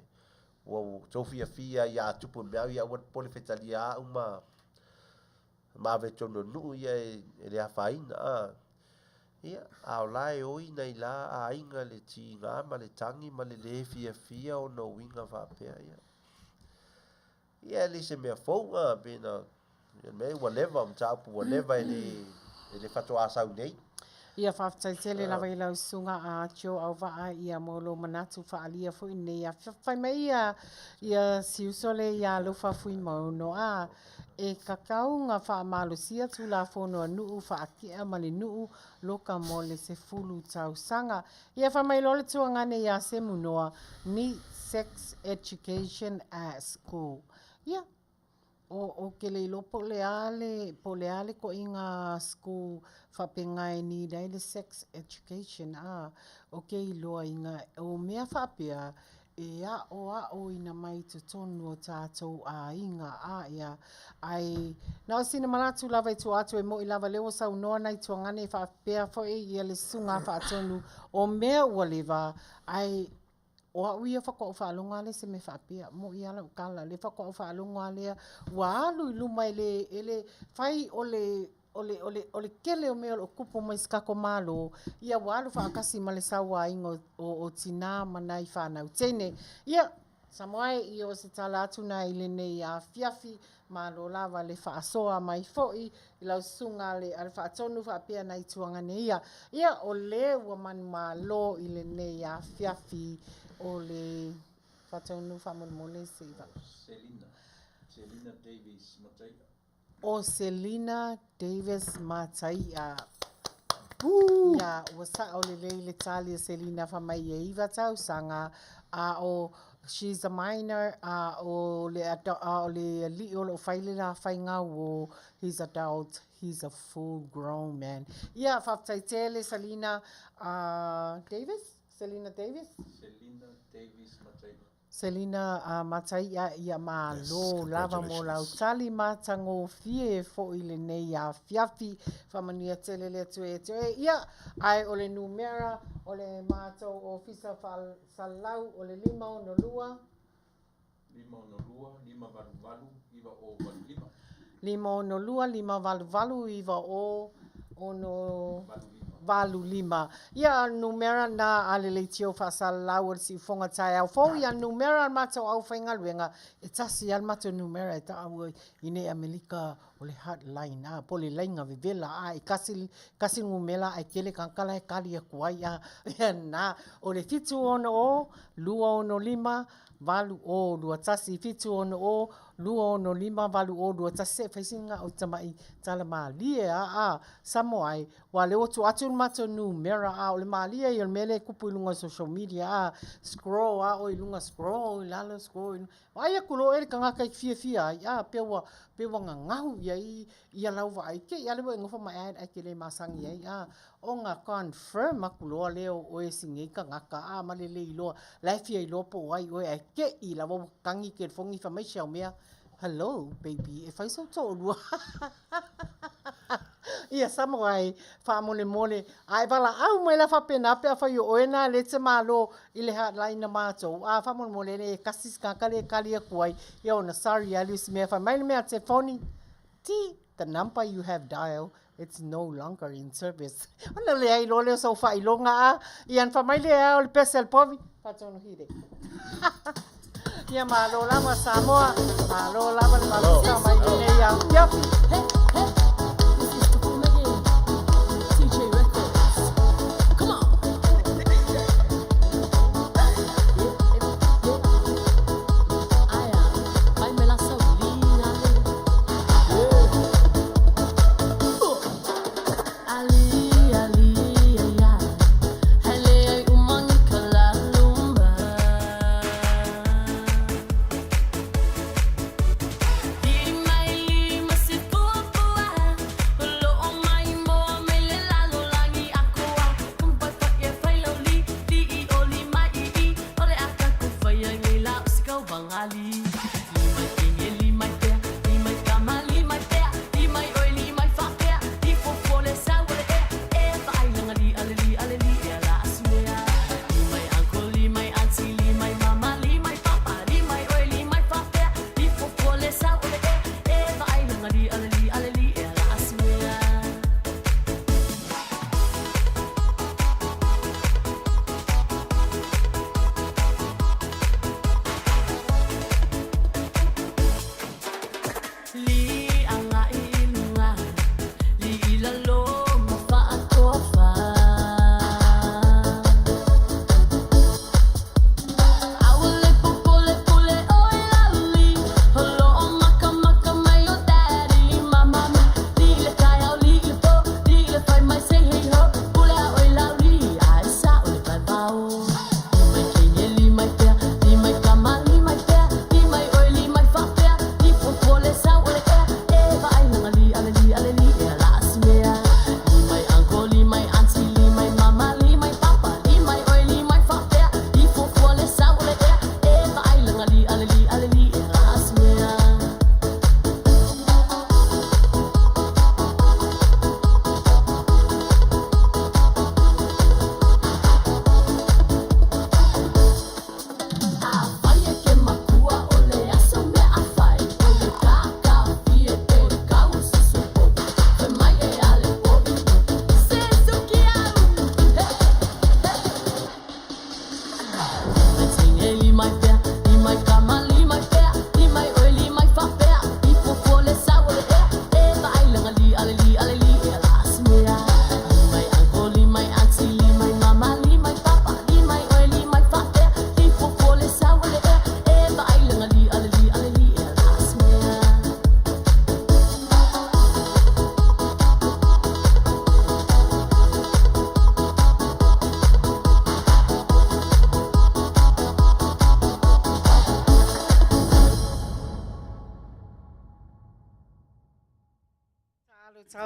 o Sofia fia ia tupu mea ia wat pole fetalia ma veto no nu ia le afaina ia au lai oi nei la a inga le tinga ma le tangi ma le fia o no winga va pe ia le se mea fonga pena me whatever mtapu whatever ele fato asau nei ia whaftaitele lawa i lau sunga a tio Auvaa ia molo manatu whaalia fui nei a whai mai ia siusole ia lufa fui mauno e kakau ngā whaamalusia tu la whono nuu whaakia mali nuu loka mo le se fulu tau sanga. Ia whamai lole tua ngane ia se munoa ni sex education at school. Ia. O ke le ilo po le ale ko inga school whapengai ni dai le sex education o ke iloa inga o mea whapea e o ina mai te tonu o tātou inga ia ai nao sina manatu lava i tu atu e mo i lava leo sau noa nei tua ngane whapea fo e ia le sunga whaatonu o mea ua lewa ai o uia whako o whaalonga le se me whapea mo i ala ukala le whako o whaalonga lea wa alu i lumai le whai o le kele o mea o kupo mai skako malo ia wa alu whaakasi ma le sawa ingo o tina manai whanau tene ia Samoa i o se tala atu na i le nei Afiafi ma lo lava le whaasoa mai foi i lau sunga le al whaatonu whaapea na i tuanga nei ia o le ua manu ma lo i le nei Afiafi o le whaatonu whamon seiva. Selina Davis Mataia. O Selina Davis Mataia. Ia, ua sa o le le talia Selina whamai e iwa tau sanga o she's a minor o le li o lo faile la fainga o he's adult he's a full grown man ia whaftaitele Selina Davis Selina Mataia ia malo lava mo lau tali matango fie fo i le nei Afiafi whamania tele le tue ia ai o le numera o le mātou ofisa salau o le 5 iwa o ono valu lima. Ia numera na alele tio whasalau o si fonga tai au fo ia numera mātou au whainga luenga e tasi al mātou numera e ta au i ne Amerika o le hotline pole lainga vivela e kasi ngumela ai kele kankala e kali e kuai na o le fitu ono o lua ono lima valu o lua tasi fitu ono o lua ono lima valu o lua tasi e whaisinga o tamai Tamalii Samoa wa le otu atu mato numera o le malia i o mele kupu ilunga social media scroll o ilunga scroll lalo scroll ai kulo e kangaka i fia pewa ngau ia lauwa ai ke ia lewa ngofa mai ai ke le masangi ai o nga confirm akulo leo o e singi kangaka ma le ilo life ia ilo po ai o ai ke i lawa kangi ke fongi fa mai xiao mea hello baby if I so told ia Samoa mole ai vala au mai la fa pena pe fa yo oena le te malo i le hotline na mato fa mole le kasis ka kale kali kuai ia ona sorry alice me fa mai me te phone the number you have dialed it's no longer in service ona le ai lo le so fa ilonga ian fa mai le o pesel povi fa tono hide ia malo lama Samoa malo lama le mai le ia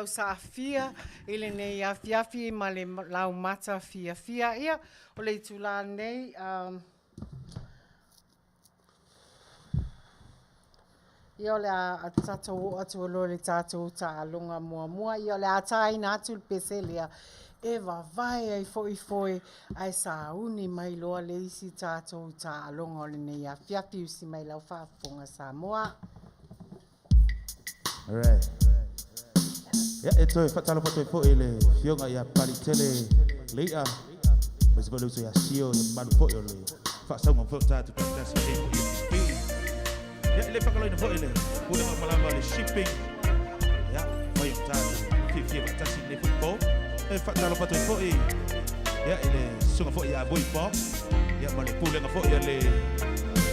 tau sa fia ile nei afiafi ma le lau mata fia ia o le tula nei ia le a tatou atu lo le tatou ta longa mua ia le atai na atu le peselia e vai ai foi ai sa uni mai loa le isi tatou ta longa le nei afiafi usi mai lau whaafonga Samoa. Alright. Ya eto fatalo pato fo ele fionga ya palitele leia. Mas vale uso ya sio manu fo ele. Fa sa mo fo ta tu ta sa e ko yi. Ya ele fa kalo fo ele. Una malama le shipping. Ya foi ta fi ta si le football. E fatalo pato fo e. Ya ele sunga fo ya boy pop. Ya male pule nga fo ele.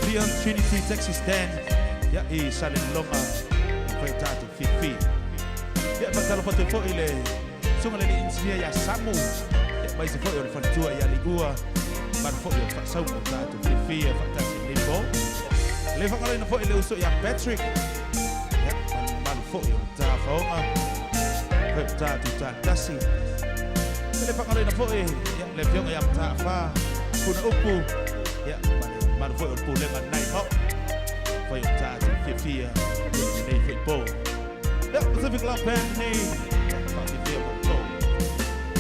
Leon Trinity Texas stand. Ya e sale longa. Foi ta tu fi. Ya patalo pato fo ile sunga le engineer ya Samu ya mais fo yo fa tua ya ligua man fo yo fa sau mo ta tu fia fa ta si Niko le fa kala fo ile uso ya Patrick ya man fo yo ta fa ona fa ta tu ta tasi le fa kala fo ya le fiong ya ta fa kuna upu ya man fo yo pu le man nai ho fa yo ta tu fia ni fa po. Yeah, Pacific Love Band name.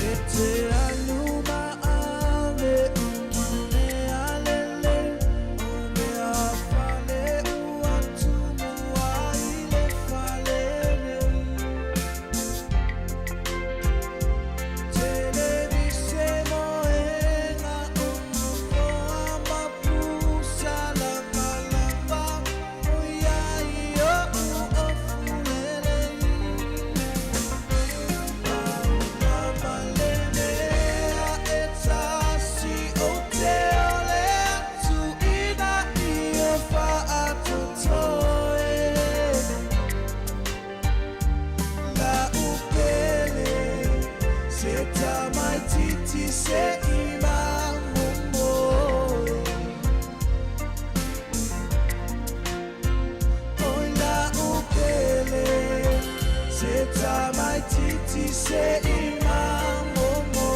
It's aluma ave umane alele ume afale uatu muaile falele televisione ena umfo amapusa la palamba oya iyo uofulele se imamumo oila upele se tamai titi se imamumo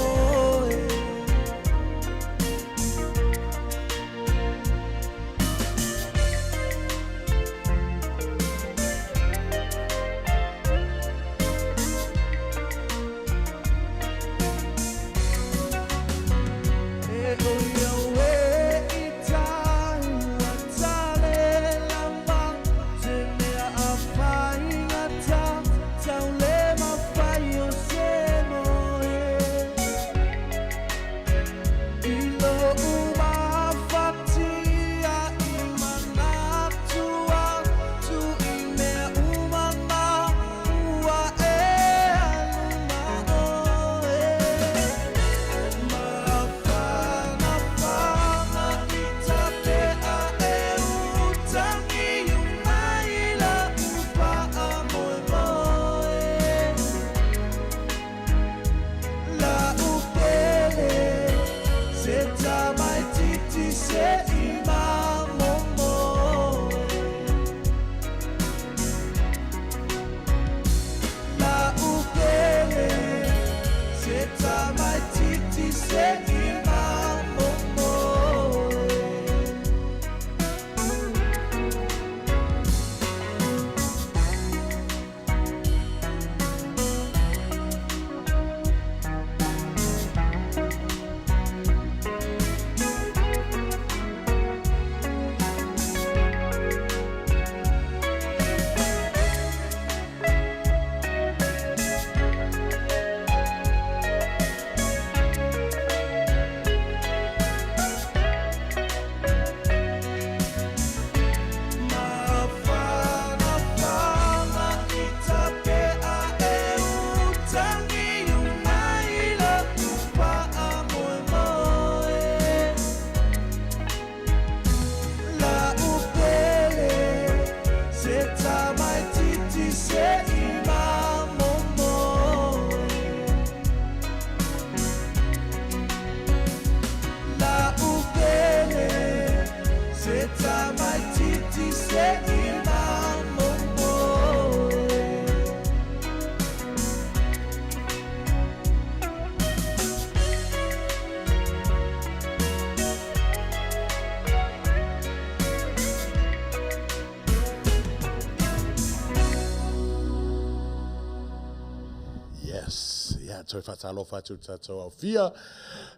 toi whatalo whatu tātou au fia.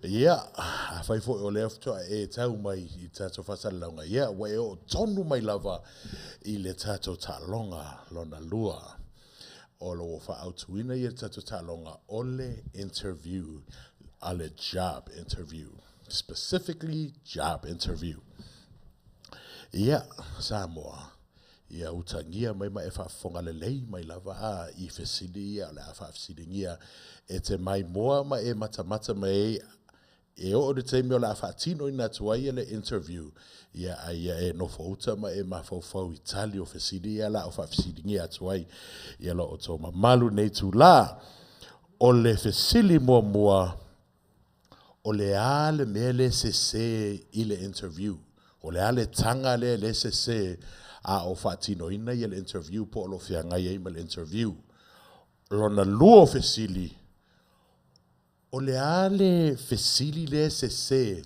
Ia, a whai fo o lea ftoa e tau mai I tātou whatalaunga. Ia, wai o tonu mai lava I le tātou tālonga lona lua. O lo whaautuina I le tātou tālonga ole interview, ale job interview. Specifically, job interview. Ia, Samoa. Ia utangia mai e whaafonga le lei mai lava a I whesidi ia le a whaafsidingia e te mai moa ma e matamata mai e o de te meo la whaatino ina tuai le interview ia a ia e no fauta ma e mawhauwhau Itali o whesidi ia la o whaafsidingia tuai ia lo o tō malu nei tu la o le whesili mua o le ale mea le se I le interview o le ale tanga le se a o whaatino ina I le interview po lo whianga I le interview. Lona luo whesili. O le ale whesili le se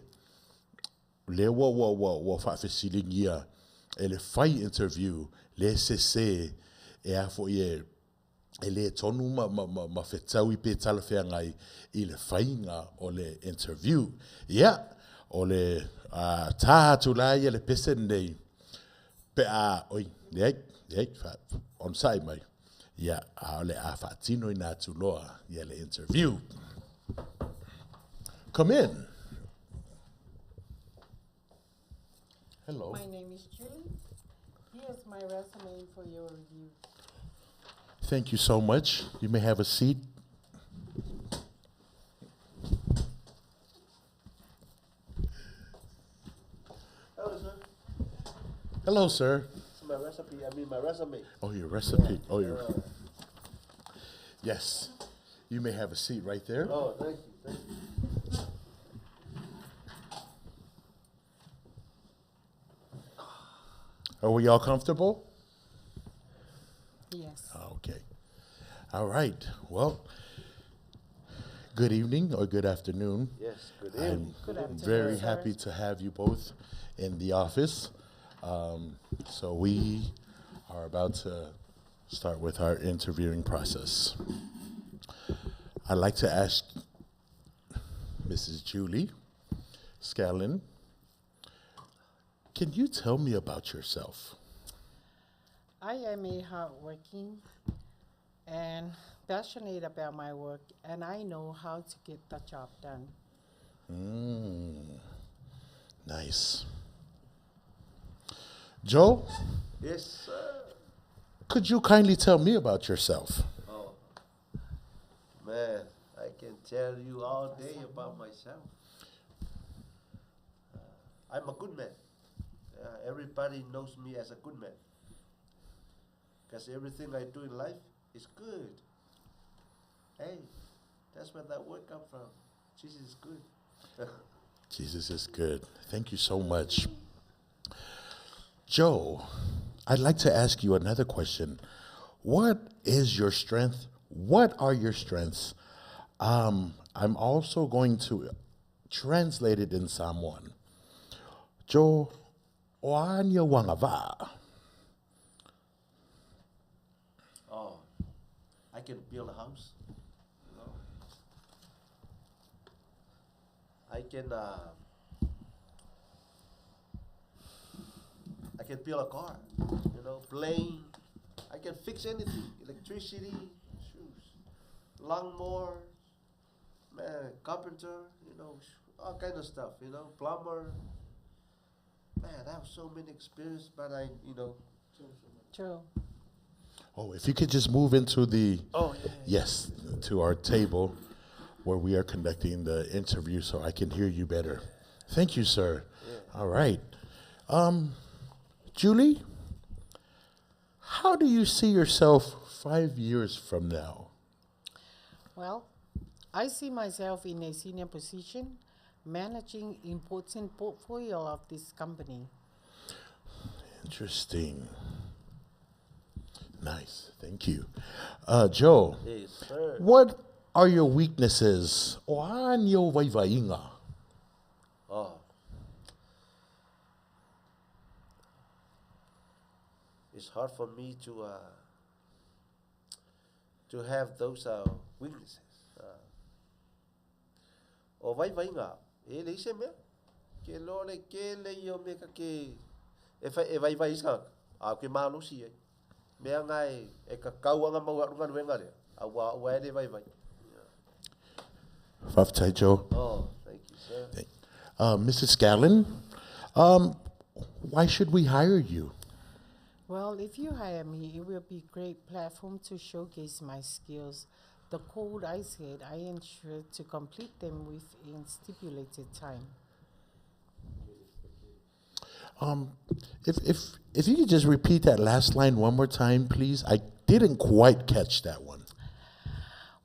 le wa wha whesili ngia e le whai interview le se e a fo e le tonu ma whetau I pe tala whianga I le whainga o le interview. Ia, o le tātu la I le pese nei pe a oi nei on sai mai ia a le a fatino ina tu loa ia le interview. Come in. Hello. My name is Julie. Here's my resume for your review. Thank you so much. You may have a seat. Hello, sir. Hello, sir. My recipe, my resume. Oh, your recipe. Oh, your. Yes. You may have a seat right there. Oh, thank you. Are we all comfortable? Yes. Okay. All right. Well, good evening or good afternoon. Yes, good evening. I'm very happy to have you both in the office. So we are about to start with our interviewing process. I'd like to ask Mrs. Julie Scanlan, can you tell me about yourself? I am a hardworking and passionate about my work, and I know how to get the job done. Nice. Joe? Yes, sir. Could you kindly tell me about yourself? Oh, man, I can tell you all day about myself. I'm a good man. Everybody knows me as a good man. Because everything I do in life is good. Hey, that's where that word comes from. Jesus is good. Jesus is good. Thank you so much. Joe, I'd like to ask you another question. What is your strength? What are your strengths? I'm also going to translate it in Samoan. Joe, oanya wangava. Oh, I can build a house. You know? I can build a car, plane. I can fix anything, electricity, shoes, lawnmower, man, carpenter, all kind of stuff, plumber. Man, I have so many experience, but True. Oh, if you could just move into the, Oh, yeah. yes, to our table where we are conducting the interview so I can hear you better. Thank you, sir. Yeah. All right. Julie, how do you see yourself 5 years from now? Well, I see myself in a senior position, managing important portfolio of this company. Interesting. Nice. Thank you. Joe, Yes, sir. what are your weaknesses? O anyo vaivainga? Oh. It's hard for me to have those weaknesses. o vai ngā. E le ise mea. Ke lole ke le io me ka ke e vai ska. A ke malo si ai. Mea ngai e ka kauanga mau arunga nuenga rea. Awa e le vai. Whaftai, Joe. Oh, thank you, sir. Mrs. Scanlan, why should we hire you? Well, if you hire me, it will be a great platform to showcase my skills. The code I said, I ensure to complete them within stipulated time. If you could just repeat that last line one more time, please. I didn't quite catch that one.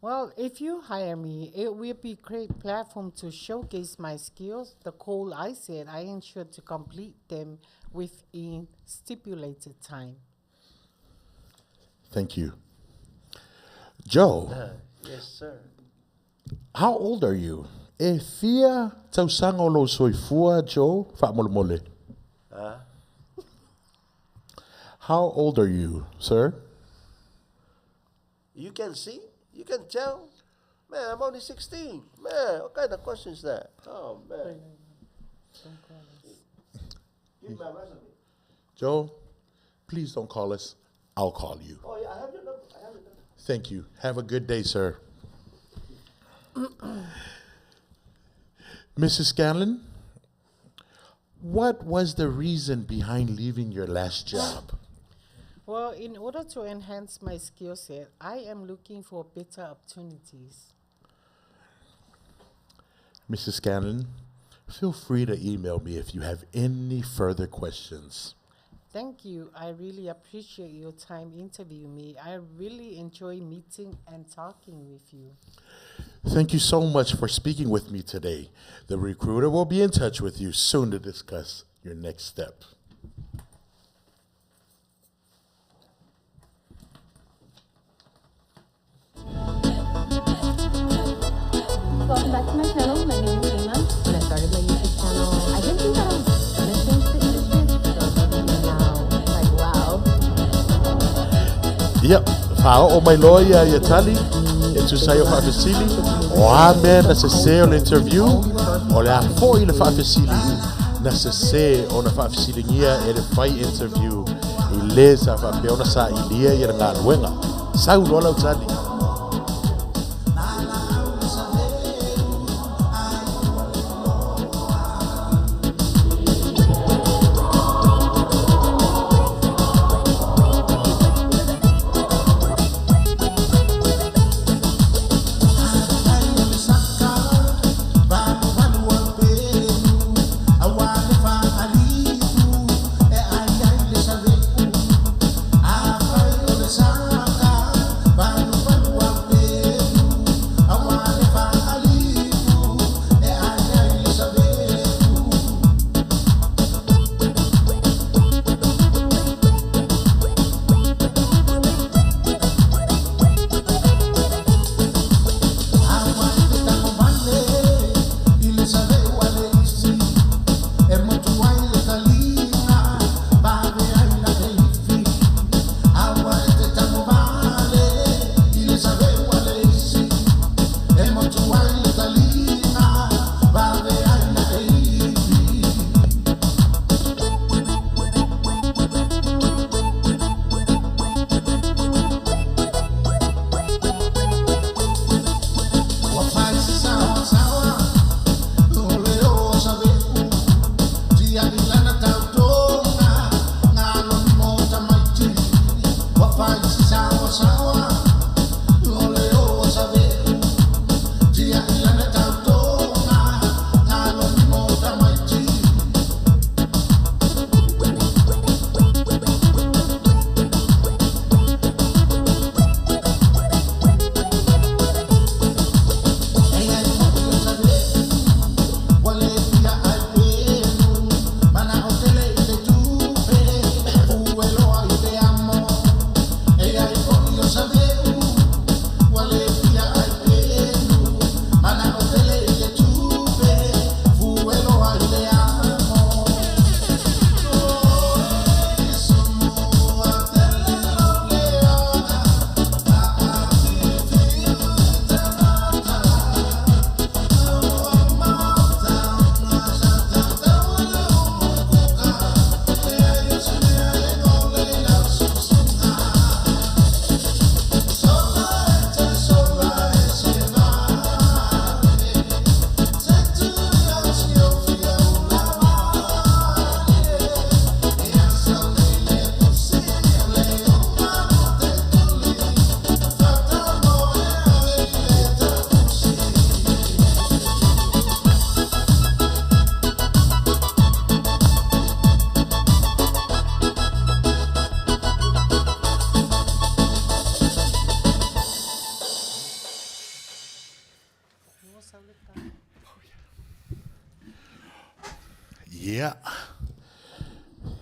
Well, if you hire me, it will be a great platform to showcase my skills. The code I said, I ensure to complete them within stipulated time. Thank you. Joe. Yes, sir. How old are you? E fia tausanga o lo soifua, Joe? Whaamole. How old are you, sir? You can see? You can tell? Man, I'm only 16. Man, what kind of question is that? Oh, man. Give me my resume. Joe, please don't call us. I'll call you. Oh, yeah, I have your number. Thank you. Have a good day, sir. Mrs. Scanlan, what was the reason behind leaving your last job? Well, in order to enhance my skill set, I am looking for better opportunities. Mrs. Scanlan, feel free to email me if you have any further questions. Thank you. I really appreciate your time interviewing me. I really enjoy meeting and talking with you. Thank you so much for speaking with me today. The recruiter will be in touch with you soon to discuss your next step. Welcome back to my channel. My name is Emma. When I started my YouTube channel, I didn't think that I was gonna change the industry. So now, like, wow. Yep, fao o mai loia ia tali, e tu sai o whaafesili, o a mea na se se o le interview, o le a fo i le whaafesili, na se se o na whaafesili ngia e le whai interview, i le sa whaapeona sa i lia i ngā ruenga. Sau lola o tali. Bye. Yeah.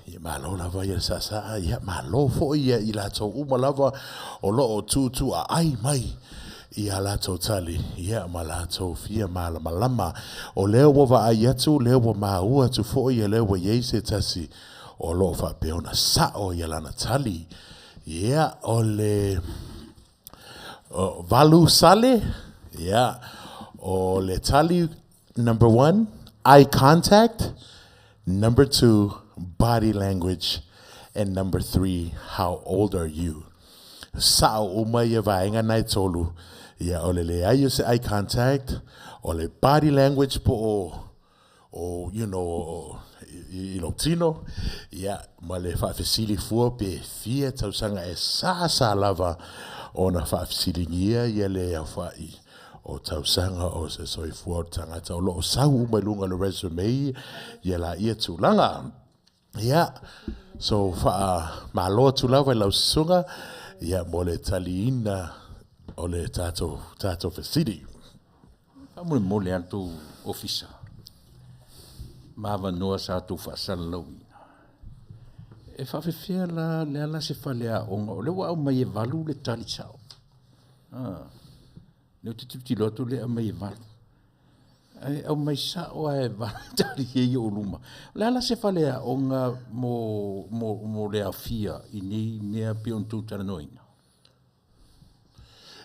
Ia malo lava ia sasa ia malo fo ia I lato uma lava o loo tu a ai mai ia lato tali ia ma lato fia malama o leo wa ai atu leo wa maua tu fo ia leo wa yeise tasi o loo fa peona sa o ia lana tali ia o le valu sale ia o le tali number 1 eye contact, number 2 body language, and number 3 how old are you. Sao uma ia vaenga nai tolu ia ole le ai se eye contact ole body language po o you know tino ia male fa fesili fu pe fia tausanga e sa lava ona fa fesili ngia ia le afai o tausanga o se soifua tangata o loo sau mai lunga le resume ia la ia tūlanga. Ia, so malo tūlawa lau sunga, ia mo le taliina o le tato fesiri. Mule mole antu ofisa. Mava noa sa tu fasala lauina. E whawhewhia la le ala se whalea onga o le wa au mai e valu le tali sao. Neu te tipti lotu le au mai e valu. Au mai sa o e valu tali e o luma. Le ala se whalea onga mo le awhia I nei mea pion tu tana noina.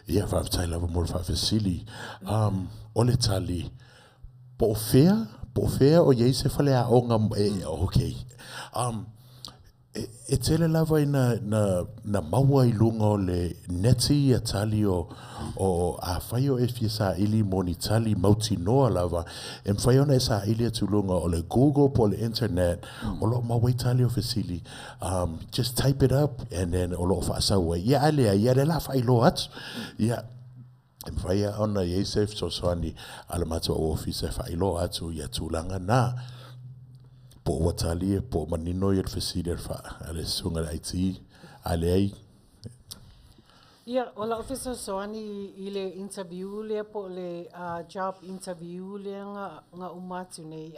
Ia whawhetai lava mo le whawhesili. O le tali, po fea o iei se whalea onga, okay. E tele lava I na maua I lunga o le neti a tali o a whai o e fia sa ili mo ni tali mauti noa lava. E mwhai ona e sa ili atu lunga o le Google po le internet o lo maua I tali o fesili. Just type it up and then o lo whaasaua. Ia alea, ia le la whai lo atu. Ia, e mwhai ona i eisef so soani ala matua o ofisa whai lo atu ia tūlanga na. Po watali po manino I fesili fa ale sunga IT ale ai. Ia, o la ofisa soani I le interview le po le job interview le nga umatu nei.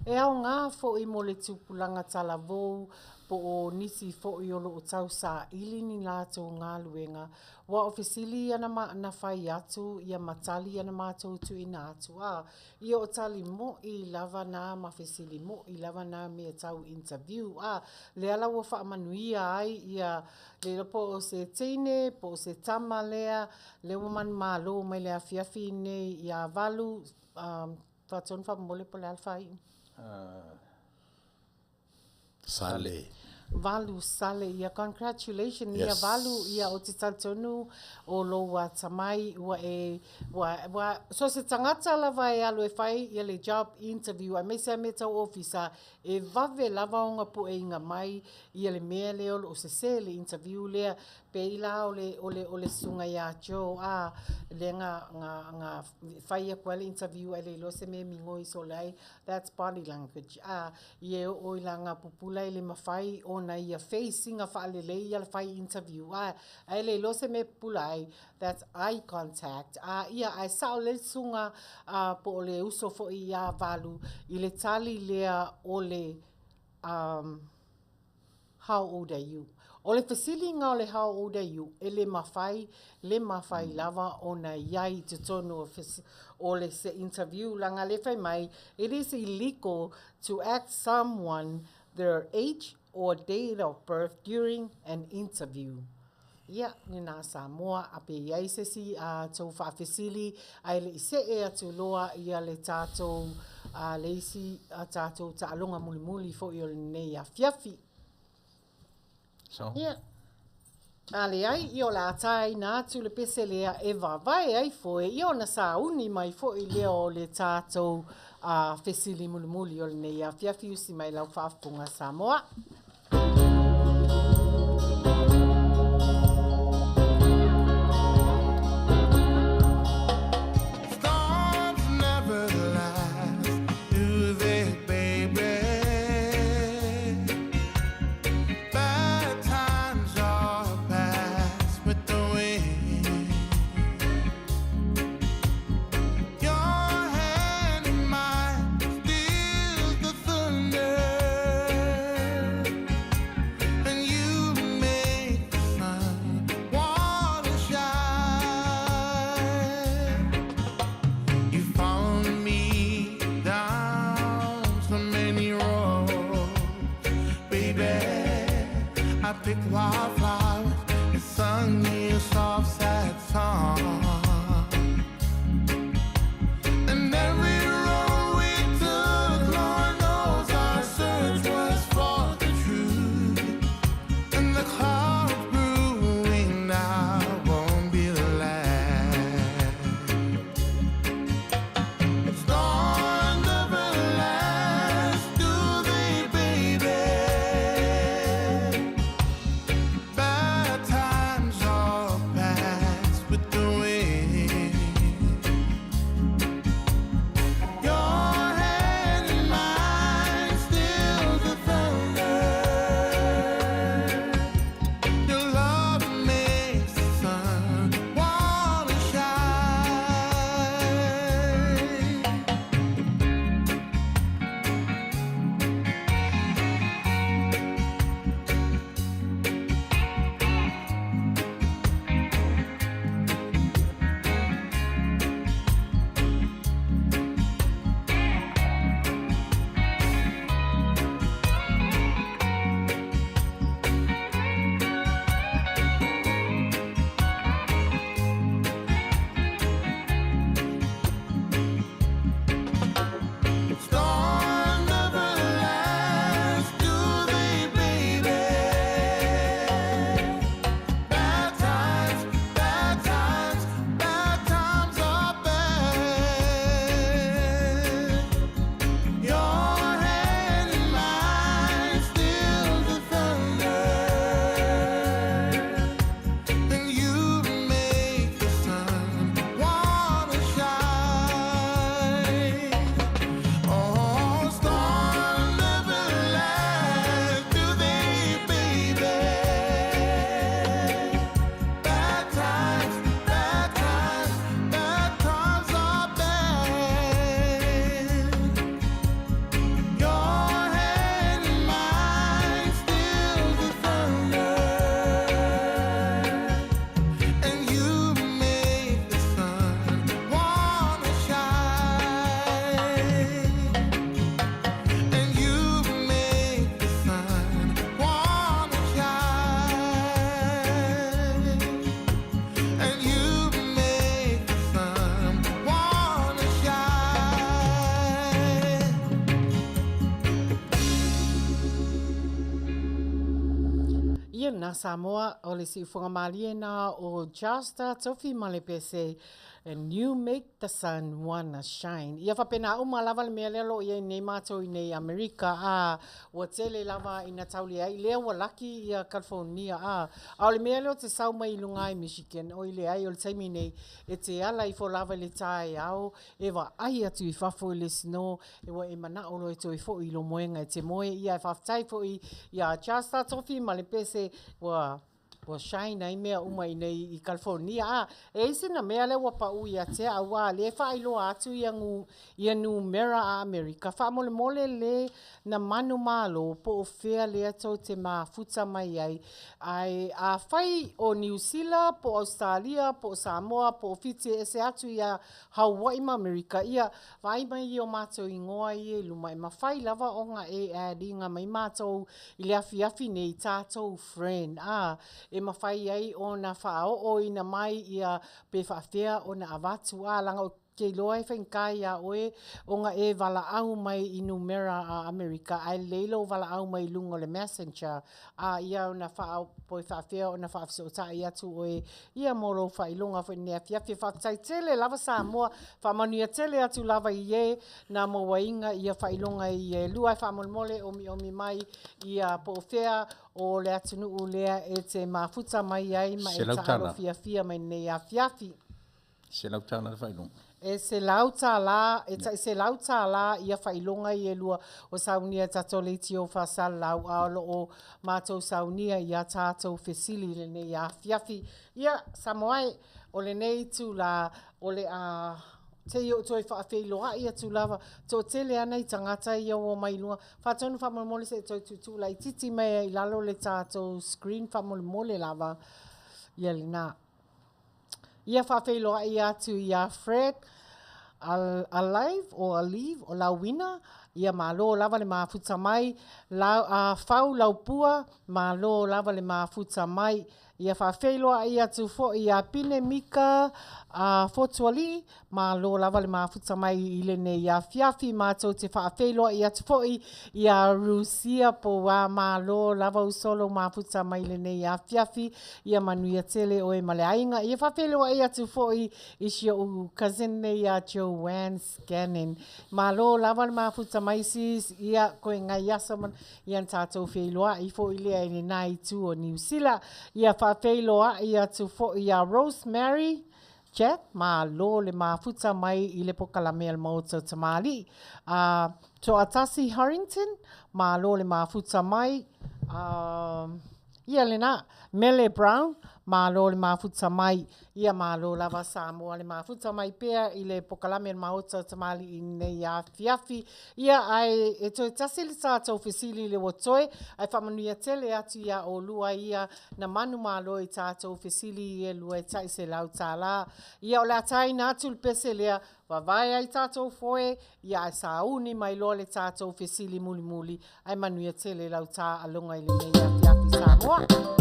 E au ngā fo I mo le tupulanga talavou po o nisi fo I olo o tau sa ili ni lato ngā luenga. Wa ofisili ana na whai atu, ia matali ana mātou tu ina atu. Ia o tali mo I lava na mawhisili mo I lava na mea tau interview. Le ala wa wha Manuia ai, ia le po o se teine, po o se tamalea, le waman malo mai le Afiafi nei, ia valu, whaton wha mole po le alwhai. Sale. Valu sale ia congratulations ia valu ia o te tatonu o lo wa tamai wa so se tangata lava e alu e whai ia le job interview a me se me tau ofisa e vave lava onga po e inga mai ia le mea le o se le interview lea pe ila o le sunga ia jo le nga whai a kwa le interview ele lo se me mingo I so lai that's body language ia o ila nga pupula le mawhai ona ia facing a whaalele ia le whai interview ele lo se me pulai that's eye contact ia ai sao le sunga po le uso fo ia valu I le tali lea o le how old are you o le fasili nga o le how old are you le mawhai lava ona iai te tono o le se interview langa le whai mai it is illegal to ask someone their age or date of birth during an interview. Ia, ni nā Samoa, ape iai se si tau whaafesili, ai le ise e atu loa ia le tātou leisi tātou taalonga muli fo I o le nei Afiafi. So? Ia. Ale ai, I o la atai nā atu le pese lea e vavai ai fo I o na sa uni mai fo I leo le tātou fesili muli o le nei Afiafi usi mai lau whaafunga Samoa. Your hand in mine, still the thunder. wildflowers and sung me a soft, sad song. And every road we took, Lord knows our search was for the truth. And the clouds brewing now won't be the last. Storms never last, do they, baby? Bad times all pass with the wind. Your hand in mine stills the thunder. Your love makes the sun wanna shine. Storms never last, do they, baby? Bad times are bad. Your hand in mine stills the thunder, and you make the sun wanna shine. Oh, storms never last, do they, baby? Bad times are bad. Your hand in mine stills the thunder, and you make the sun wanna shine. And you make the sun wanna shine. And you make the sun wanna shine. Ia na Samoa o le si whangamali na o Justa tofi male pese and you make the sun wanna shine. Ia whapena uma lava le mea lelo ia nei mātou i nei Amerika a ua tele lava ina tauli ai lea ua laki ia California a le mea leo te sau mai lunga i Michigan o i le ai o le taimi nei e te ala i fo lava le tae au e wa ai atu i whafo i le snow e wa e mana olo e to i fo i lo moenga e te moe ia e whaftai fo i ia Justa tofi male pese wa shine ai mea uma i nei i California. E isi na mea le wapa ui a te awa le wha ilo atu i nu mera a Amerika. Wha mole mole le na manu malo po o whea le ato te mafuta mai ai. Ai a whai o New Zealand, po Australia, po Samoa, po Fiji e se atu i a Hawaii ma Amerika. Ia vai mai i o mātou i ngoa i e luma. E ma whai lava o nga e ringa mai mātou i le afiafi nei tātou friend. E mawhai ai o na whao o ina mai ia pe whawhea o na avatu langa o ke loa e whenkai a oe o nga e wala au mai i numera a Amerika ai leilo wala au mai lungo le messenger ia o na whao po e whawhea o na whawhisa o tai atu oe ia moro whailonga whenea whiawhi whawhai tele lava Samoa Manuia tele atu lava i e na mawainga ia whailonga i e lua e whamolmole omi mai ia po whea o le atunu u lea e te mafuta mai ai ma e taharo whiawhia mai nei a whiawhi. Se lautana le whailonga. E se lauta la, se lauta la ia whailonga i e lua o saunia tatole ti o whasal lau aolo o mātou saunia ia tātou whesili le nei a whiawhi. Ia Samoa o le nei tu la o le a te i o toi whaafeiloa ia tu lava tō tele ana i tangata i o mai lunga. Whatonu whamole se toi tutu la i titi mea i lalo le tātou screen whamole lava ia le nā. Ia whaafeiloa i atu i a Fred Alive o Alive o Lawina ia malo lava le mafuta mai, fau laupua, malo lava le mafuta mai, ia whawheloa ia tufo ia pine mika fotuali, malo lava le mafuta mai ile ne ia Afiafi mātou te whawheloa ia tufo ia Rusia po wa malo lava usolo mafuta mai ile ne ia Afiafi, ia Manuia tele o e maleainga, ia whawheloa ia tufo isio u kazene ia Joanne Scanlan, malo lava le mafuta mai sis ia koe ngai asaman ia tātou wheloa i fo ile e nai tu o New Zealand, ia whawheloa ia tufo ia Rosemary Jack, malo le mafuta mai i le pokalame al Maota O Tamali'i. To Atasi Harrington, malo le mafuta mai. Ia lena, Mele Brown, malo le mafuta mai. Ia malo lava Samoa le mafuta mai pea i le pokalame al Maota O Tamali'i nei Afiafi. Ia ai e toi tasi le tātou fesili le wotoe, ai whamanuia tele atu ia o lua ia na manu malo i tātou fesili e lua i tai se lau tāla. Ia o le atai na atu le pese lea, wawai ai tātou foe, ia ai sauni mai loa le tātou fesili muli muli, ai manuia tele lau tā alonga i le nei Afiafi Samoa.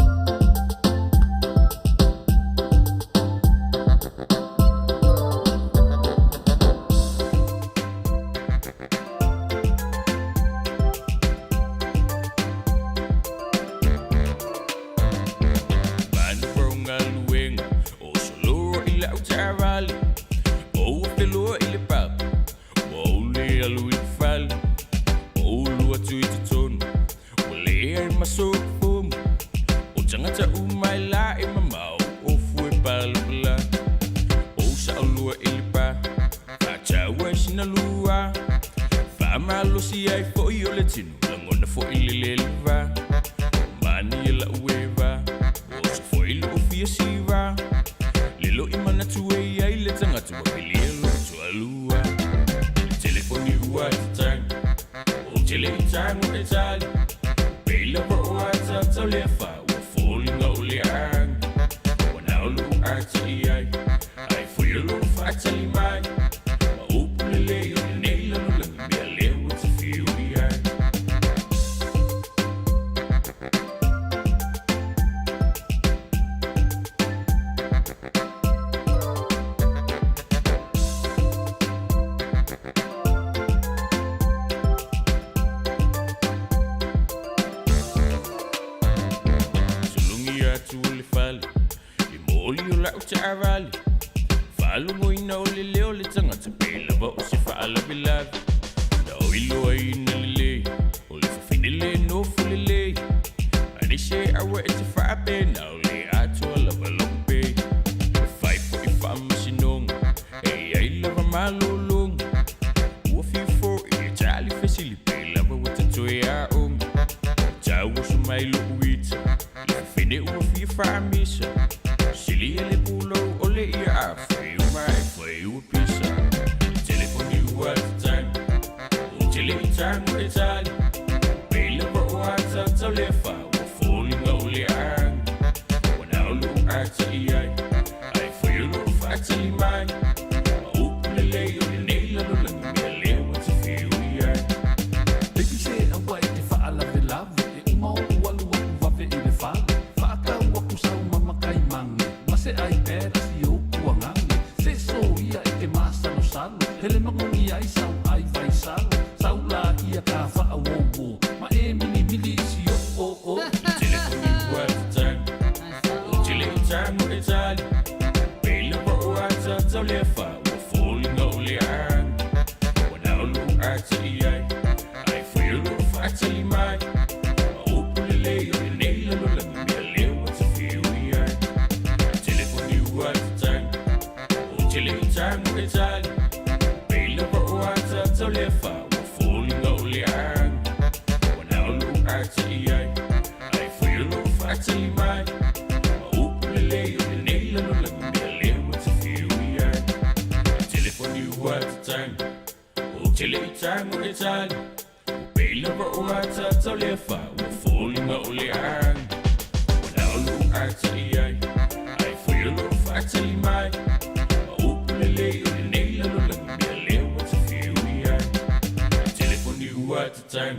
turn.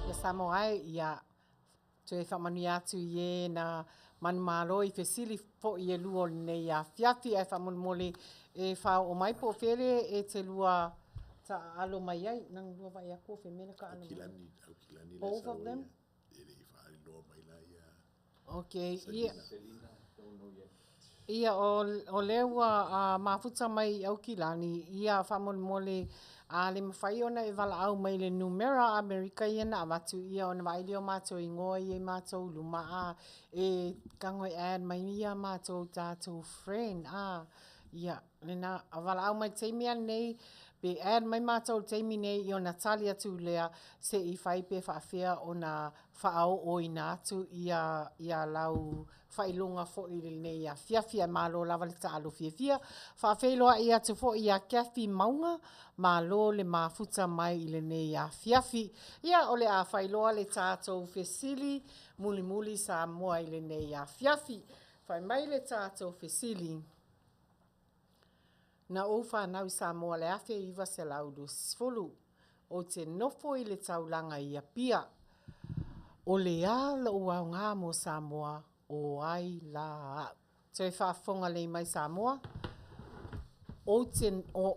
Ia Samoa ia te whamania atu i na manumaro i fesili po i lua nei a Afiafi ai whamonmole e whao o mai po where e te lua ta alo mai ai nang lua vai a kofi mena ka alo mai. Both of them? Okay, ia o lewa a mafuta mai au kilani ia whamonmole a le mawhai ona e wala au mai le numera Amerika ia na watu ia ona waili o mātou i ngoa i mātou luma a e kangoi ad mai ia mātou tātou friend a ia lena a wala au mai teimia nei pe ad mai mātou teimi nei i o Natalia tu lea se i whai pe whaafea o na whaao o ina atu ia lau whailunga fo i nei a Afiafi malo lava le taalo fiafia whaafeiloa ia tu fo i a Kafi Mauga malo le mafuta mai i le nei a Afiafi ia o le a whailoa le tātou fesili muli Samoa i le nei a Afiafi whai mai le tātou fesili na o whanau Samoa le afe iwa se laudu sfulu o te nofo i le taulanga i a pia o le ala o au ngā mo Samoa o ai la te whaafonga le mai Samoa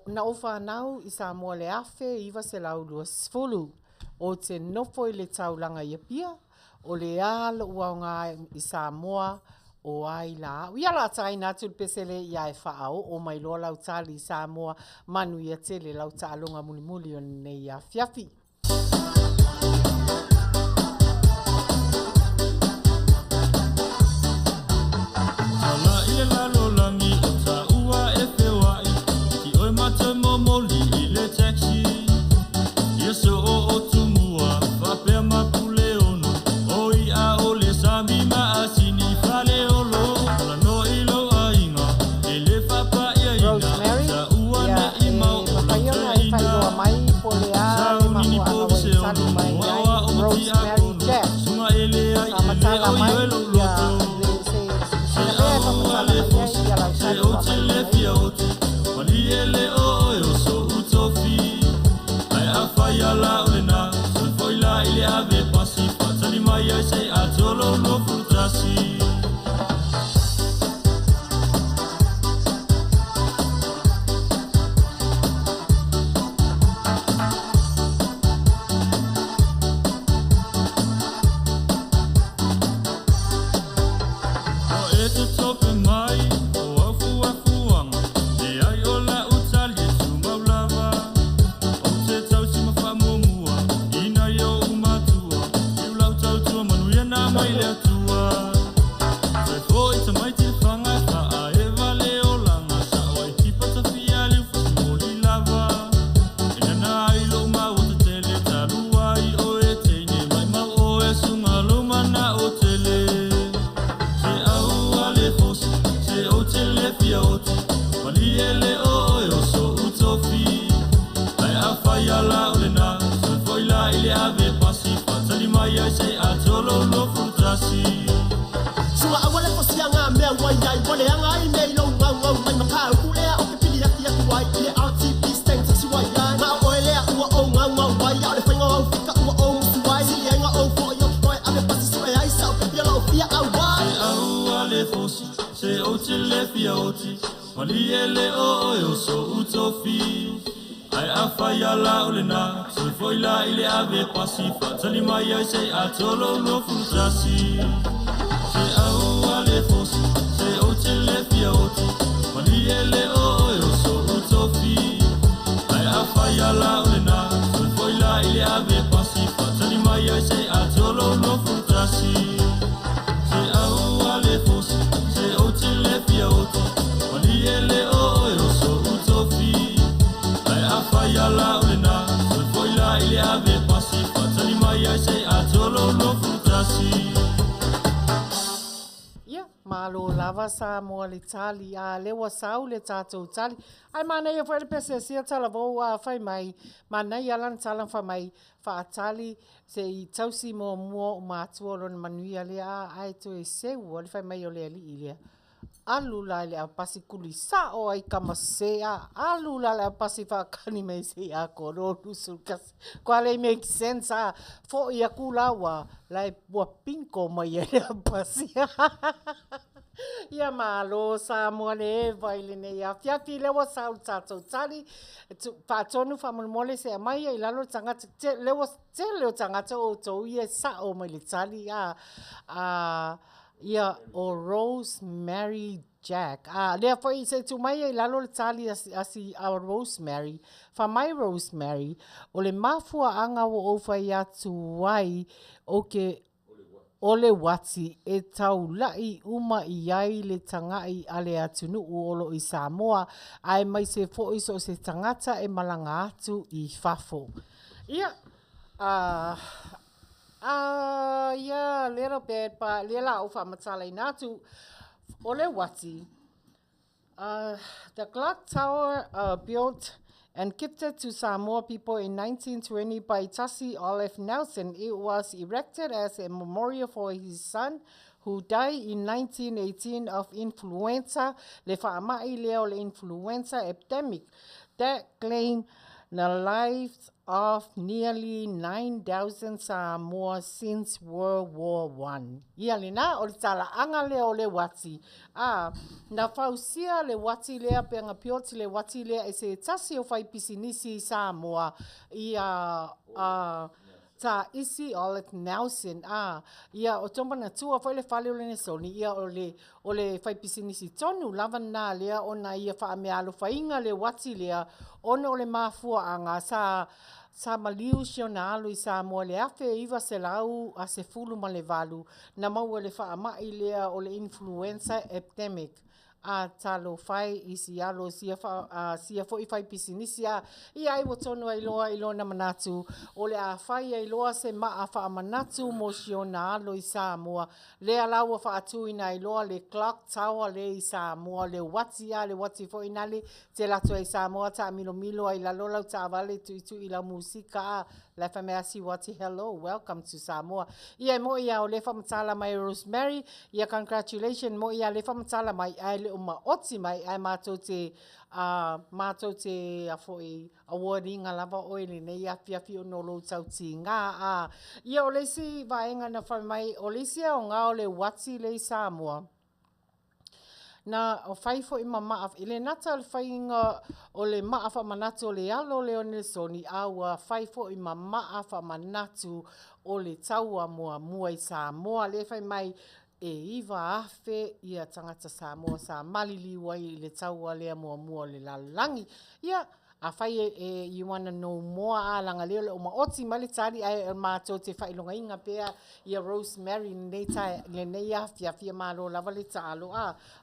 na o whanau i Samoa le afe iwa se laudu sfulu o te nofo i le taulanga i a pia o le ala o au ngā i Samoa o ai la. Ia la tai na tu pesele ia e whaao o mai loa lau tali Samoa Manuia tele lau tālonga muli o nei a Afiafi. Ala ile la lolangi o ta ua e whewai ki oi mata momoli i le taxi ia so o tumua whapea mapule ono oi a ole sami maasini fale olo ala no ilo ainga e le whapa ia ina ta ua na i mau o la teina mai po le a le mahu ana o i tali mai ai Rosemary Jack sunga ele ai ele o i elo loto se o te le fia o te wali ele o o so utofi ai a fai ala o na so foi la ile ave pasi patali mai ai sei a tolo no frutasi Tolo no frutasi se au ale fosi se o te le fia oti mali ele o so utofi ai a fai ala olena so foi la ile ave pasi fatali mai ai se a tolo no frutasi se au ale fosi se o te le fia oti mali ele o so utofi ai a fai ala olena so foi la ile ave pasi fatali mai ai se a tolo no frutasi malo lava sa mo le tali a le wa sau le tatou tali ai mana ia foi pese sia tala vo a fai mai mana ia lan tala fa mai fa tali se i tausi mo mo ma tuolo Manuia le a ai to e se o le fai mai o le ali ile alula le a pasi kuli sa o ai kamasea alula le a pasi whakani mei se a kororu sulkas kwa le make sense a fo i a kulawa lai bua pinko mai e a pasi ia malo sa mua le vai le nei a fiafi lewa sa u tatou tali whaatonu whamolmole se a mai i lalo tangata lewa te leo tangata o tau ia sa o mai le tali ia o Rosemary Jack. Lea foi se tu mai e lalo le tali asi a Rosemary. Fa mai Rosemary, o le mafua anga o ofai atu wai o ke ole wati e tau lai uma i ai le tangai ale atu nu olo i Samoa. Ai mai se foi so se tangata e malanga atu i fafo. Ia, yeah, a little bit, but lela ufa matalai natu ole wati. The clock tower built and gifted to Samoa people in 1920 by Tasi Olive Nelson. It was erected as a memorial for his son who died in 1918 of influenza, le whaamai leo le influenza epidemic that claimed the lives of nearly 9,000 Samoa since World War I. Ia le nā, o le tala anga leo le wati. Na whausia le wati lea peanga pioti le wati lea e se tasi o whai pisinisi Samoa. Ia ta isi Olive Nelson. Ia o tombana tua whai le whale o le nesoni. Ia o le whai pisinisi tonu lava nā lea o na ia wha me alo whainga le wati lea ono o le mafua anga sa maliu sio na alu i Samoa le afe iwa se lau a se fulu ma le valu na mau le wha mai lea o le influenza epidemic a talo fai i si alo sia fo i fai pisinisia i ai wotonu ai loa na manatu o le a fai ai loa se maa wha manatu mo sio na alo i Samoa lea lau a wha atu ina ai loa le clock tower le i Samoa le wati fo inale te lato ai Samoa ta milo ai la lola ta vale tu i la musika la famea si wati hello welcome to Samoa ia mo ia o le fa mtala mai Rosemary ia congratulations mo ia le fa mtala mai ai le uma oti mai ai mato te a foi awarding lava oile nei Afiafi o no lo tauti nga ia o le si vaenga na fa mai o le si o nga o le wati le Samoa na o faifo i mama ile nata le fainga o le maafa manatu o le alo le onesoni aua faifo i mama afa manatu o le taua mua i Samoa le fai mai e iwa afe ia tangata Samoa sa malili wai le taua le mua le lalangi ia a fai you wanna know more langa leo le uma oti mali tali ai mato te fai longa inga pea ia Rosemary neta le nei Afiafi malo lava le talo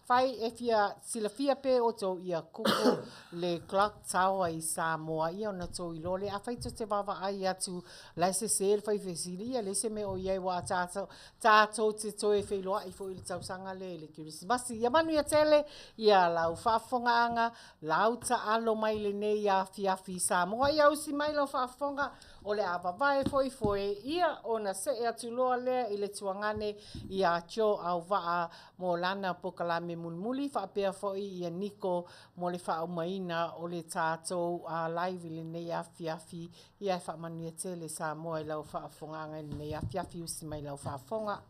fai e fia silafia pe oto ia kuko le clock tower i Samoa ia ona to ilole a fai te vava ai atu la se ser fai fesili le se me o ia wa tato te to e fai loa i fo il tausanga le Christmas ia Manuia tele ia lau fafonga anga lau ta alo mai le nei Afiafi Samoa ia usi mai lo whaafonga o le awawai foi ia ona se e atu loa lea i le tuangane i a tio Auvaa mo lana pokalame mulmuli whaapea foi i a Niko mo le whaumaina o le tātou live i le nei Afiafi ia e whaamanuia tele Samoa i lau whaafonganga i le nei Afiafi usi mai lau whaafonga.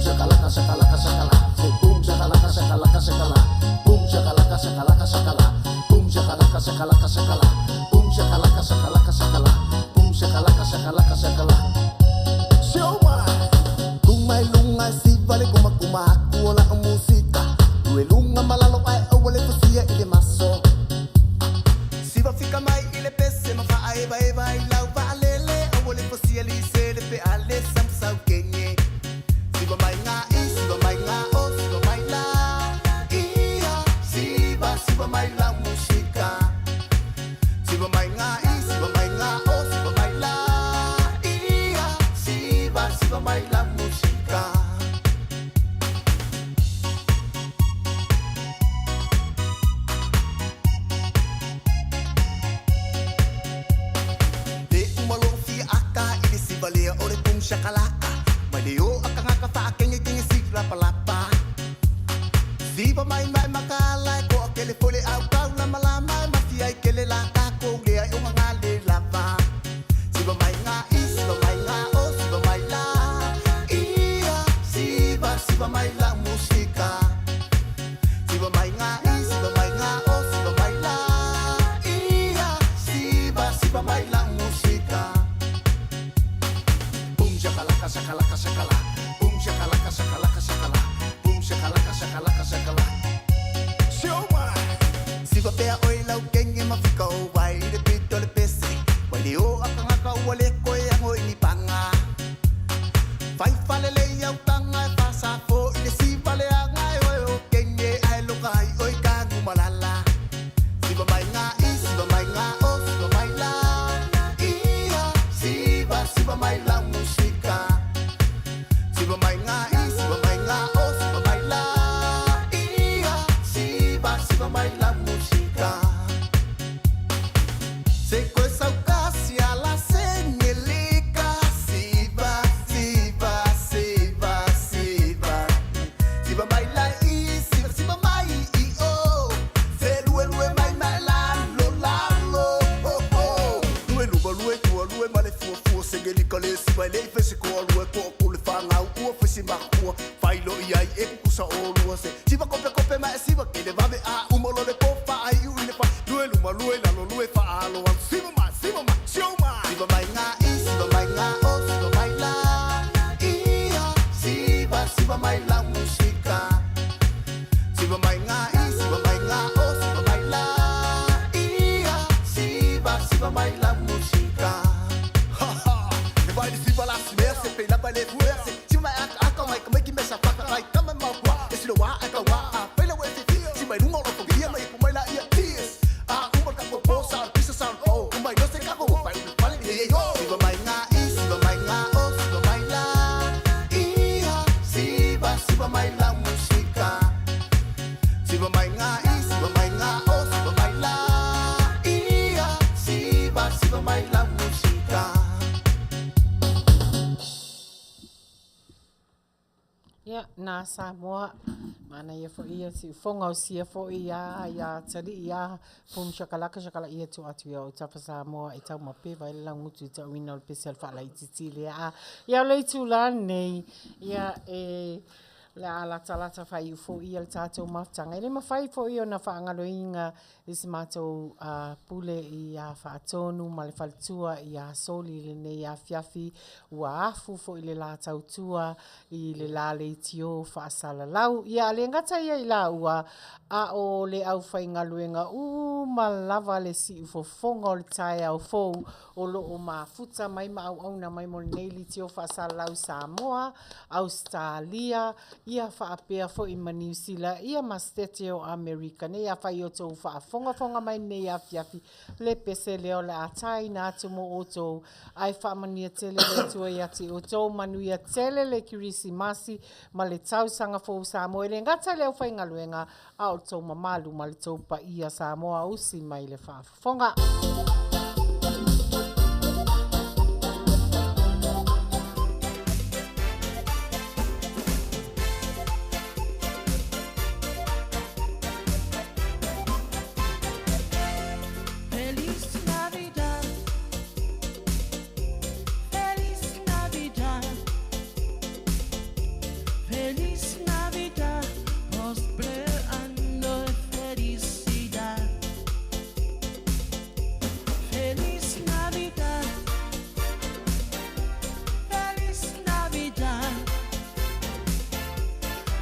Shakalaka, shakalaka, shakalaka. Boom, shakalaka, shakalaka, shakalaka. Boom, shakalaka, shakalaka, shakalaka. Boom, shakalaka, shakalaka, shakalaka. Boom, shakalaka, shakalaka, shakalaka. Boom, shakalaka, shakalaka, shakalaka. Shoma. Lumai lunga si vale kuma kuola musika. Lue lunga malalo ai awale kusia ile maso. Si va fika mai ile pese ma fa ai vai lau va. kengi kengi si lapa lapa. Siva mai mai makala ko akele fole au kau lama lama mafia ikele la kako lea o ngale lava. Siva mai nga siva mai nga o siva mai la. Ia siva mai la musika. Siva mai nga o siva mai la. Ia siva mai la musika. Boom shakalaka shakalaka shakala. Boom shakalaka shakalaka shakala. Boom shakalaka shakalaka shakala. Show my. Siva pea oi lau kengi mafika o wai de pito le pesi. Wali o akanga wale koe ango ini panga. Fai fale le yau tanga pasa fo ile si fale anga o kengi ai lokai oi kangu malala. Siva mai nga siva mai nga o siva mai la. Ia siva mai la musika. Siva mai nga o siva mai la. Ia siva mai la musika. Se coisa o casi a la señelica. Siva Siva mai la siva mai o. Se lue mai la lo oh oh. Lue lue male fu señelica le siva le fese ko lue ko le fanga o fese ma ko. Failo ai e kusa o lue se. Siva kope ma siva ke le va a umolo le pofa ai u le fa. Lue la lo lue fa alo. Siva ma show ma. Siva mai nga o siva mai la. Ia siva mai la musika. Siva mai nga o siva mai la. Ia siva mai la musika. Ha ha. E vai de siva la se pena vai le fuerse. Siva mai aka mai como que me sapaca vai kama ma kwa. Esse lo wa aka wa. Pela we se. Siva mai lungo lo fogia mai como la ia tears. Uma capo posa, pisa sound oh. Mai no se cago vai vale yo. Siva mai nga o siva mai la. Ia siva mai la musika. Siva mai nga o siva mai la. Ia siva mai la musika. Ya, na Samoa. Mana ia fo ia si fonga o sia fo ia tari ia pum shakalaka ia tu atu ia o tapa Samoa i tau mape vai la ngutu i tau wina o pesel fa la i titile a. Ia o leitu la nei ia la ala talata fai u fo ia le tātou maftanga. Ele mawhai fo ia o na whaangalo inga i si mātou pule i a whaatonu ma le whalitua i a soli le nei a Afiafi ua afu fo i le la tautua i le la le itio whaasala lau. Ia le ngata ia i la ua a o le au whaingaluenga ma lava le si u fo fonga o le tae au fo o lo o mafuta mai ma au auna mai mo nei li tio whaasala lau Samoa, Australia, ia whaapea fo i New Zealand, ia mastete o Amerika, ne ia whai o tau whaafonga mai nei a Afiafi, le pese leo le atai na atu mo o tau, ai whaamania tele le tua i ati o tau Manuia tele le kirisi masi, ma le tau sanga fo Samoa, le ngata leo whaingaluenga, a o tau mamalu ma le tau pa ia Samoa, usi mai le whaafonga.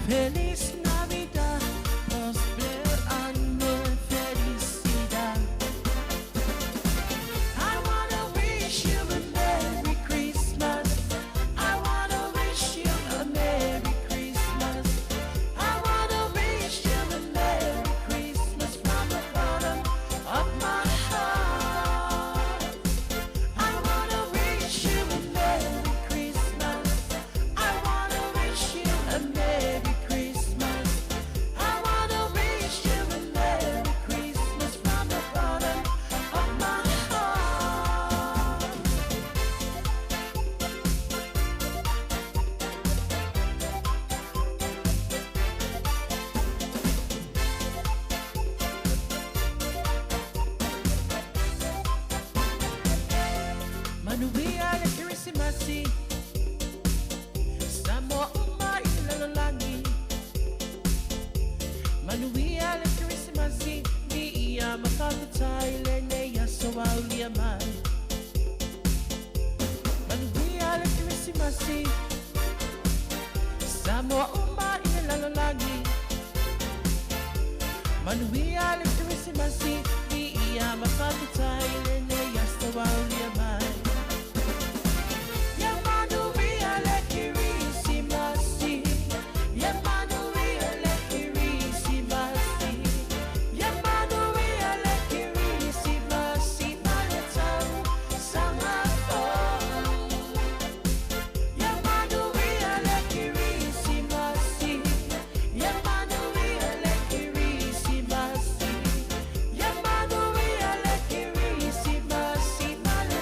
Feliz Navidad, próspero año, felicidad. I wanna wish you a Merry Christmas. I wanna wish you a Merry Christmas. I wanna wish you a Merry Christmas from the bottom of my heart. I wanna wish you a Merry Christmas. I wanna wish you a Merry Christmas. Samoa uma i lalolagi Manuia le Christmasi i ia mawhakutai le ne yasta waulia mai Ya Manuia le Christmasi Ya Manuia le Christmasi Ya Manuia le Christmasi na le tau sangako Ya Manuia le Christmasi Ya Manuia le Christmasi Ya Manuia le Christmasi na le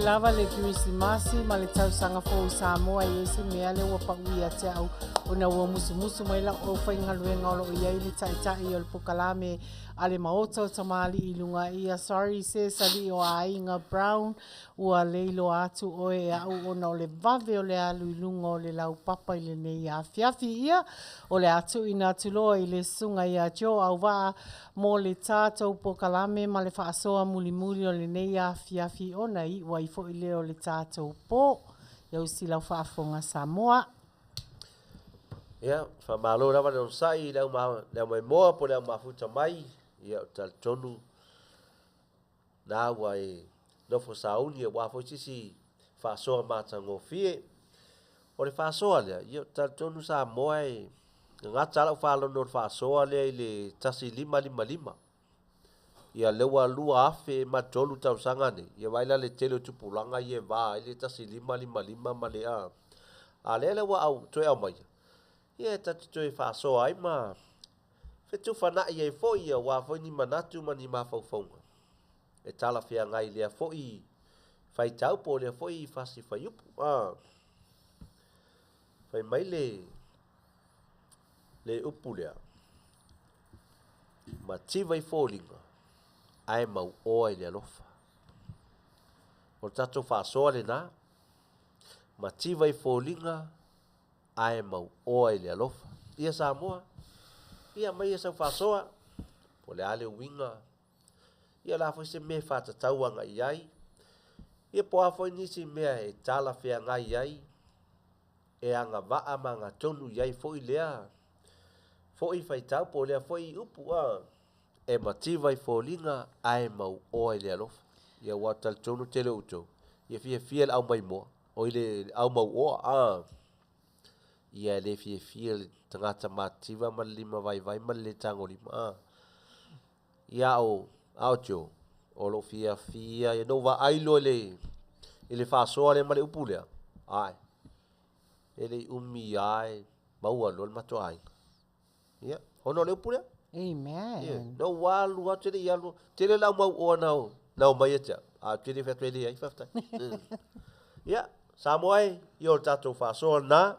lava le Kirisimasi ma le tausanga fo Samoa i ese mea le ua pauia te au o na ua musu mai la o whaingaluenga o lo iai le taitai o le pukalame a le Maota O Tamali'i i lunga ia sorry se sali o Ainga Brown ua leilo atu o e au o na o le vave o le alu i lunga o le lau papa i le nei Afiafi ia o le atu i nga tuloa i le sunga ia jo Auvaa mo le tātou pukalame ma le whaasoa muli o le nei Afiafi o na i wai fo i leo le tātou po iau silau whaafonga Samoa. Ia, whamalo rawa le onsai, leo mai moa po leo mafuta mai, ia o tal tonu, nā wai nofo sauni e wafo sisi whaasoa mātango fie, o le whaasoa lea, ia o tal tonu Samoa e, ngā tala whaalono le whaasoa lea i le tasi 555. Ia lewa lua afe ma tolu tau sangane. Ia waila le tele tupulanga ia vaa. Ile tasi 555 ma lea. A lea lewa au toe au mai. Ia tatu toe whaasoa ai ma. Fetu whana ia fo ia wa fo ni manatu ma ni mawhauwhaunga. E tala whea ngai lea fo i whai taupo lea fo i whasi whaiupu. Whai mai le upu lea. Ma tiva i fōlinga. Ai mau oa i le alofa. O tato whaasoa le nā. Ma tiva i fōlinga. Ai mau oa i le alofa. Ia Samoa. Ia mai ia sau whaasoa. Po le ale winga. Ia la fo se me whaatatauanga i ai. Ia po a fo nisi mea e tala whea ngai ai. E anga waa ma ngā tonu i ai fo i lea. Fo i whaitau po lea fo i upu e mativa i fōlinga ai mau oa i le alofa. Ia watal tonu tele utou. Ia fia au mai moa. O i le au mau oa. Ia le fia tangata mativa ma lima vai ma le tango lima. Ia au tio. O lo fia ia no va ailo i le whaasoa le ma le upu lea. Ai. Ele umi ai. Maua lol mato ai. Ia. Hono le upu lea? Amen. Yeah. No walu wa tele yalu tele la mau o nau mai eta a tele fa tele ai fafta. Ya, Samoa yo tato fa so na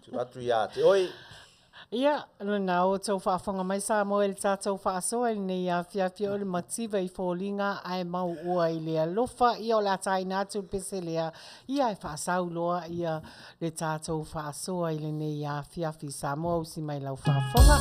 tu atu ya te oi. Ia, na o tau whaafonga mai Samoa i le tātou whaasoa i nei Afiafi o le mativa i fōlinga ai mau ua i le alofa ia o la tai nātu pese lea ia e whaasau loa ia le tātou whaasoa i le nei Afiafi Samoa usi mai lau whaafonga.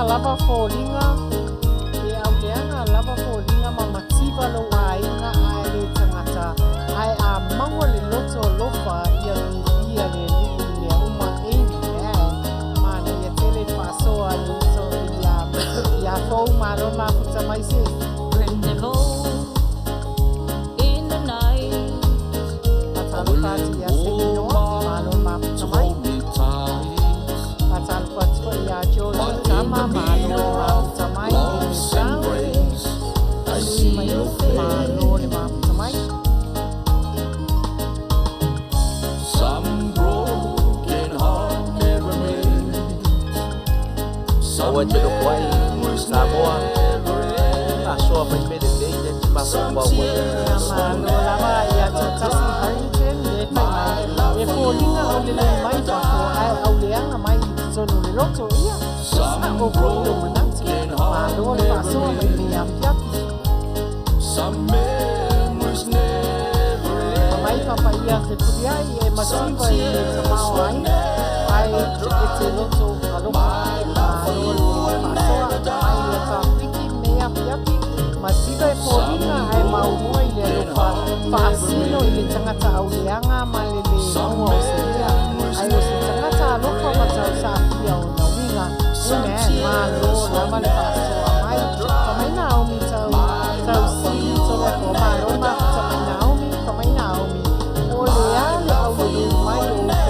Lava fōlinga, e auleanga lava fōlinga ma mativa lo ainga ai le tangata, ai a maua le loto lofa ia le li uma amen, mana ia tele whaasoa loto ia fōu maro ma puta mai se. In the night, atalo pati ia se inoa, maro ma puta mai. Atalo pati ia jolo. Mama, I see your face. Some broken heart never made. Some Samoa. I saw my meditation. My some broken heart some memories never end. Some tears will never end. My love for you will never whaasino I le tangata au leanga ma le ongo o se lea. Ai o se tangata alofa ma tau sa apia o na winga. Une ma lo lava le whaasoa mai. Kamaina au mi tau si tole ko ma roma kamaina au mi. O lea le au le mai o ko ina I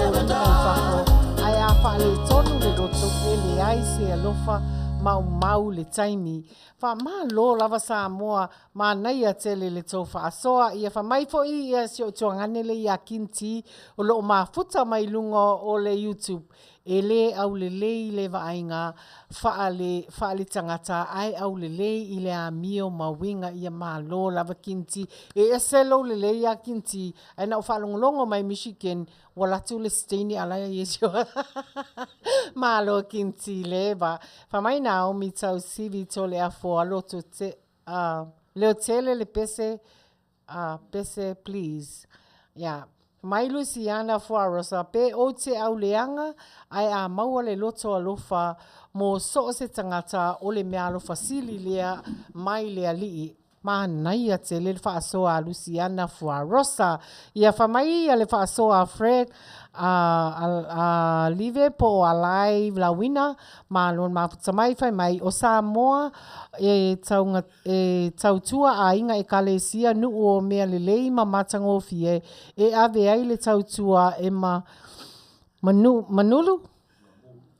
whako. Ai a wha le tonu le roto e le ai se alofa mau le taimi. Fa ma lo lava Samoa ma nei a tele le tau whaasoa. Ia fa mai fo I ia si o tuangane le ia kinti o lo ma futa mai lungo o le YouTube. E le au le lei le vainga fa le tangata ai au le lei I le amio mawinga ia ma lo lava kinti. E selo le lei ia kinti. Ai na o whalongolongo mai Michigan wala tu le steini ala yesio. Ma lo kinti leva. Fa mai na o mi tau sivi to le afo aloto te leo tele le pese please. Yeah. Mai Luciana Fuarosa pe o te au leanga ai a maua le loto alofa mo so se tangata o le mea alofa sili lea mai lea lii. Ma nai a te le whaasoa Luciana Fuarosa. Ia whamai a le whaasoa Fred live po a live la wina ma lon ma tamai fai mai o Samoa e tautua a inga e kalesia nu o mea le lei ma matango fie e ave ai le tautua e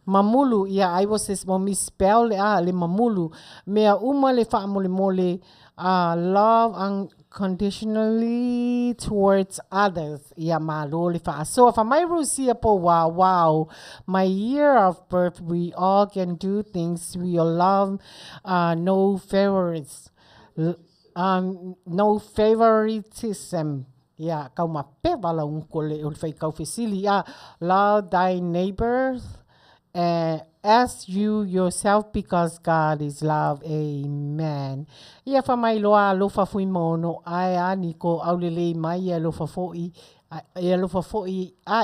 mamulu ia I was this mo misspell le mamulu mea uma le fa mole love unconditionally towards others ia malo le fa so if my Rusia po wow my year of birth we all can do things we all love no favorites no favoritism. Yeah, kau mape wala ungkole ul fai kau fesili love thy neighbors as you yourself because God is love. Amen. Ia fa mai loa lofa fui mono ai a Niko au lele mai ia lofa foi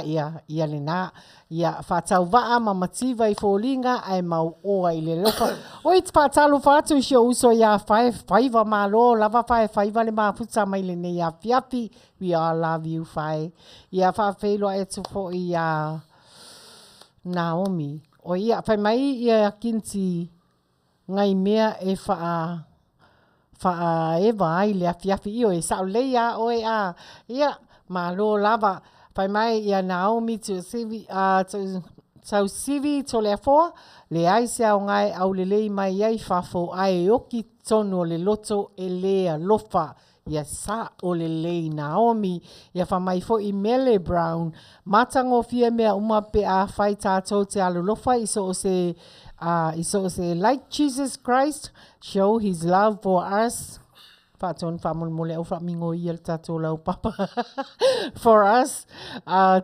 ia le na ia fa tau va ma mativa I folinga ai mau o ai le lofa oi fa tau fa tu sho uso ia 5 ma lo lava 5 le ma futa mai le ne ia Afiafi we all love you 5 ia fa felo e tu fo ia Naomi o ia fai mai ia kinti ngai mea e fa e vai le Afiafi io e sa le ia o ia ma lo lava fai mai ia Naomi tu sivi tau sivi to le fo le ai se au ngai au le lei mai ai fafo ai oki tono le loto e lea lofa ia sa o le lei Naomi ia fa mai fo I Mele Brown matango fia mea uma pe a fai tātou te alu lofa iso se like Jesus Christ show his love for us Faton famul mole o famingo iel tato lau papa for us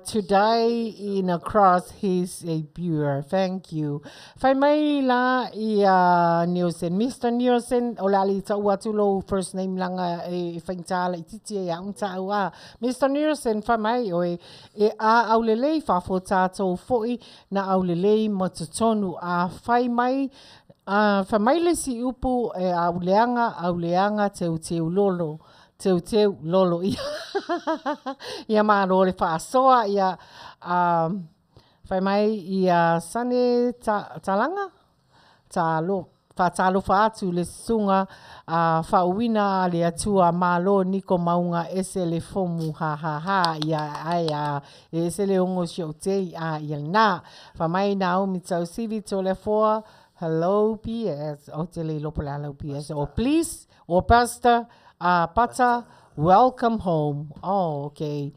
to die in a cross he's a pure thank you fai mai la ia Nielsen Mr. Nielsen o lali ta watu lo first name langa e faintala ititi ya unta wa Mr. Nielsen fai mai o e a aulelei fa fo tato foi na aulelei matutonu a fai mai fa mai le si upu e auleanga teu lolo ia ma lo le fa soa ia fa mai ia sane talanga talo fa atu le sunga fa wina le atua malo Niko maunga ese le fomu ha ia ese le ongo shote ia na fa mai na o mi tau sivi to le foa hello PS tele lopolalo PS or please or pastor pata welcome home okay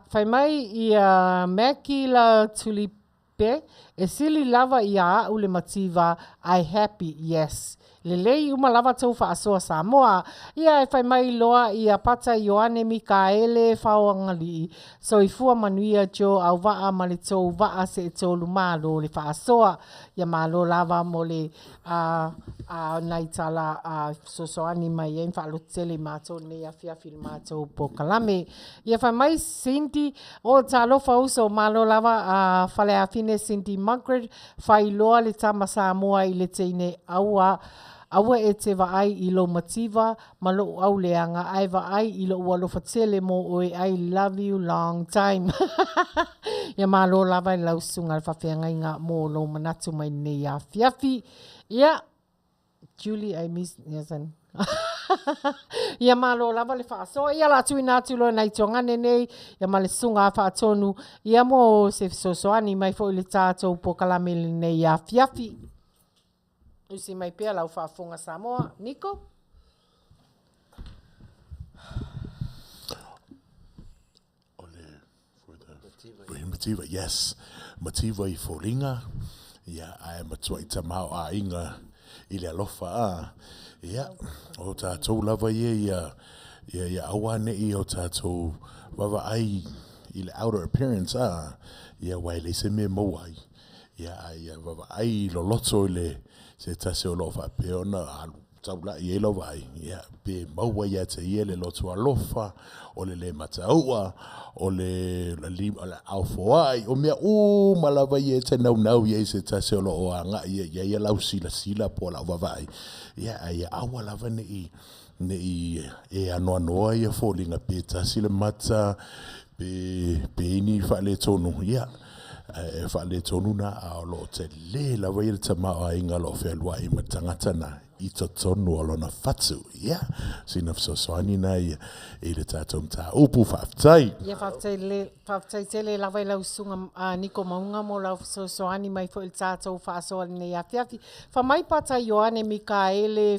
fai mai ia meki la tulipe e sili lava ia ule mativa I happy yes lelei uma lava tau whaasoa Samoa ia fai mai loa ia pata Ioane Mikaele whaoangali so I fua Manuia jo Auvaa mali tau waa se tolu malo le whaasoa ia malo lava mo le naitala sosoani mai e whaalotele mato ne Afiafi mato po kalame ia fai mai Cindy o talofa uso malo lava fale afine Cindy Margaret fai loa le tama Samoa I le teine aua Aua e te vaai I lo mativa, ma lo au leanga, ai vaai I lo ua lo fatele mo oe, I love you long time. Ia malo lava I lau sunga al whawhianga inga mo lo manatu mai nei Afiafi. Ia, Julie, I miss, yasan. Ia malo lava le whaasoa, ia la tui nātu lo nei tonga nei, ia ma le sunga whaatonu, ia mo se sosoani mai fo I le tātou po kalamele nei Afiafi. Usi mai pia lau whaafonga Samoa. Niko? Mativa, yes. Mativa I Foringa. Ia, ai matua I tamau a inga I le alofa a. Ia, o tātou lava ia awane I o tātou wawa ai I le outer appearance a. Ia, wai le se me mawai. Ia, wawa ai lo loto le se tase o lofa peona a taula I elo vai. Ia, pe maua ia te ia le loto alofa, o le mataua, o le Auvaa, o mea malawa ia te nau ia se tase o lo anga ia lau sila po la wawai. Ia awa lava nei e anoa ia fōlinga pe tasi le mata pe ini whaale tonu. Ia, whaale tonu na a lo te le lawa ia te maa inga lo whelua I matangatana. I to tonu o lona fatu, ia. Sina fsosoani na ia, e le tātou mta upu whaftai. Ia whaftai tele lawa I lau sunga Niko Maunga mo lau fsosoani mai fo il tātou whaasoa nei Afiafi. Whamai pata Ioane Mikaele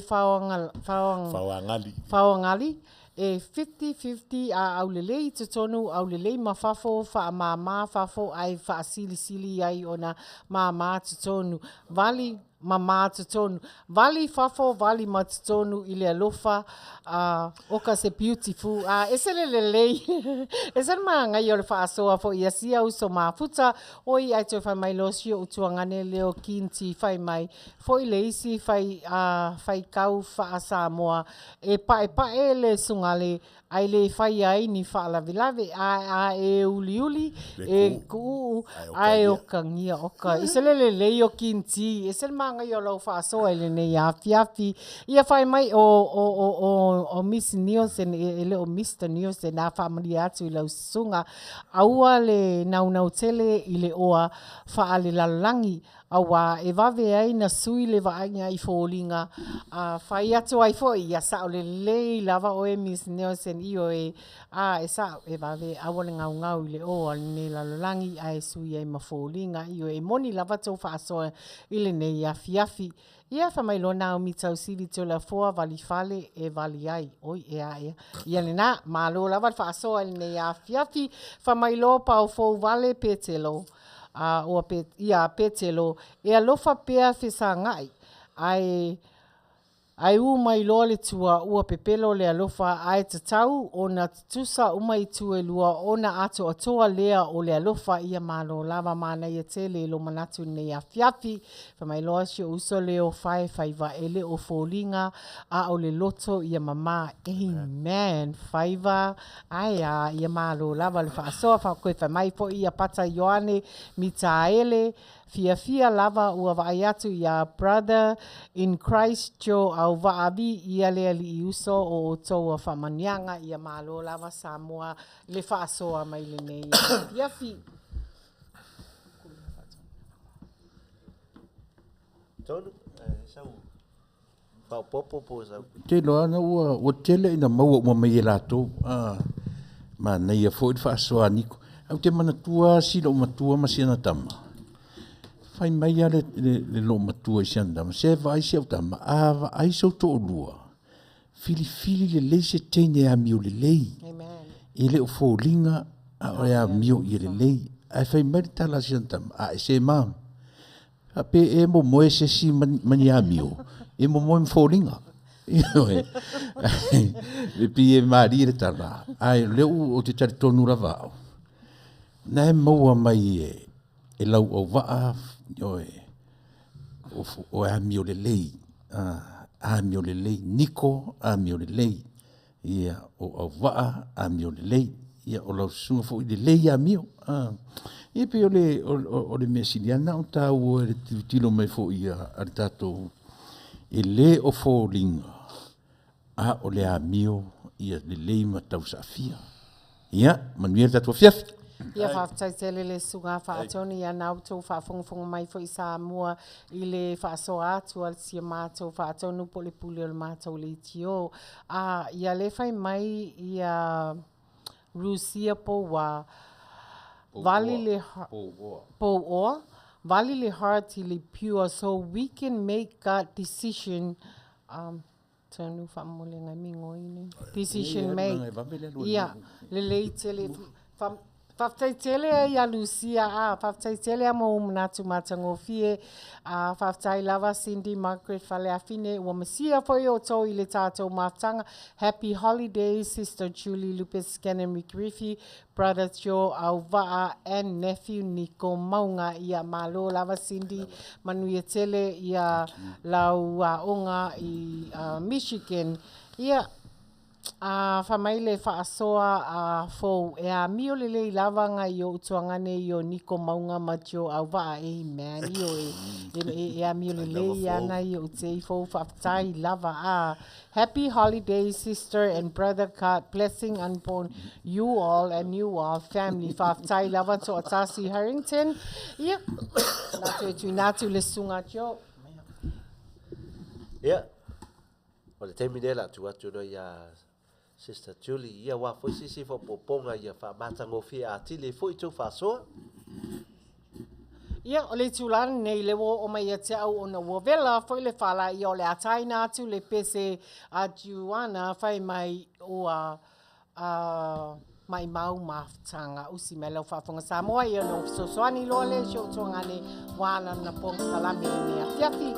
Whaoangali. E 50-50 a aulelei te tonu, aulelei mawhafo, whaamama whafo, ai whaasili ai ona mama te tonu. Vali mama te tonu. Vali whafo, vali ma te tonu I le alofa, oka se beautiful. Ese lelei, ese maa ngai o le whaasoa fo ia sia uso mafuta, oi ai toi whai mai losio utuangane leo kinti whai mai, fo I le isi whai kau wha Samoa, e pae le sungale, ai le whai ai ni whaalavilave, a e uli, e kuu, ai o kangia oka. Ese lelei o kinti, ese maa ngai o lau whaasoa ele nei Afiafi, ia whai mai o Miss Nielsen, e leo Mr. Nielsen, a whamari atu I lau sunga, aua le nau tele I le oa whaale lalangi, awa e vave ai na sui le vaanga I fōlinga, whai atu ai fo ia sao le lei lava o e Miss Nielsen I o e sao e vave awa le ngau I le oa ne lalangi a e sui ai ma fōlinga I o e moni lava tau whaasoa I le nei Afiafi. Ia whamai lona o mi tau siri tō la fōa vali whale e vali ai. Oi, ea. Ia le nā, mālo lava whaasoa I nei Afiafi. Whamai lo pau fōu vale petelo. Ia petelo. E alofa pea whisa ngai. Ai mai loa le tua ua pepelo le alofa ai te tau o na tusa umai tue lua o na ato atoa lea o le alofa ia malo lava mana ia tele lo manatu nei Afiafi. Whamai loa si o uso leo whai whaiva ele o fōlinga a o le loto ia mama. Amen. Whaiva aia ia malo lava le whaasoa whakoe whamai po ia pata Ioane Mikaele. Fia lava ua vai atu ia brother in Christ jo Auvaa ia lea li uso o toa whamanianga ia malo lava Samoa le whaasoa mai le nei. Afiafi. Tonu, sau. Pau popo sau. Te loa na ua tele ina maua ua mai e lato. Ma nei a fo I whaasoa Niko. Au te manatua sila o matua masiana tama. Fai mai ale le lo matua I siandama. Se vai se au tama. Vai se au to lua. Fili le lei se teine a mio le lei. Amen. E le o fōlinga a o a mio I le lei. Ai fai mai tala siandama. E se maa. A pe e mo moe se si mani a mio. E mo moe fōlinga. Le pi e maari le tala. Ai leu o te tari tonu ravao. Na e maua mai e lau Auvaa o a mio le lei. A mio le lei. Niko a mio le lei. Ia o Auvaa a mio le lei. Ia o lau sunga fo I le lei a mio. Ia pe o le mea siliana o tau o le tilo mai fo ia ar tatou E le o fōlinga. A o le a mio ia le leima tau sa fia. Ia, manuia tatu Afiafi. Ia whaftaitele le sunga whaatoni ia nautou whaafongafonga mai fo i Samoa i le whaaso atu al sia mātou whaatonu po le pule o le mātou le itio. Ia le whai mai ia Rusia po wa vali le po oa. Vali le heart i le pure so we can make that decision tonu whamole ngai mingo ini. Decision made. Ia, le leitele whaftaitele ia Lucia, whaftaitele a mo manatu matangofie, whaftai lava Cindy Margaret Fale Afine, ua masia foi o tau i le tātou maftanga. Happy holidays, Sister Julie, Lupe, Scanlan, Uikirifi, Brother Joe, Auvaa, and nephew Niko, Mauga, ia malo lava Cindy, Manuia tele, ia lau onga i Michigan, ia whamaile whaasoa fo e a mio lele lava ngai o utuangane i o Niko Mauga Majo Auvaa amen i o e a mio lele ana i o te fo whaftai lava Happy holidays, sister and brother. God blessing upon you all and you all family. Whaftai lava to Atasi Harrington. Ia, natu e tui natu le sunga tio. Ia, o le teimine la tu atu no ia Sister Julie, ia wa foi sisi fo poponga ia fa matangofia atile foi tu fa so. Ia o le tulani nei le wo o mai te au ona wo vela foi le fala i o le ataina atu le pese a Juana fai mai o mai mau maftanga usi melo fa fonga Samoa ia no so soani lo le sho tongane wana na ponga talame ni Afiafi.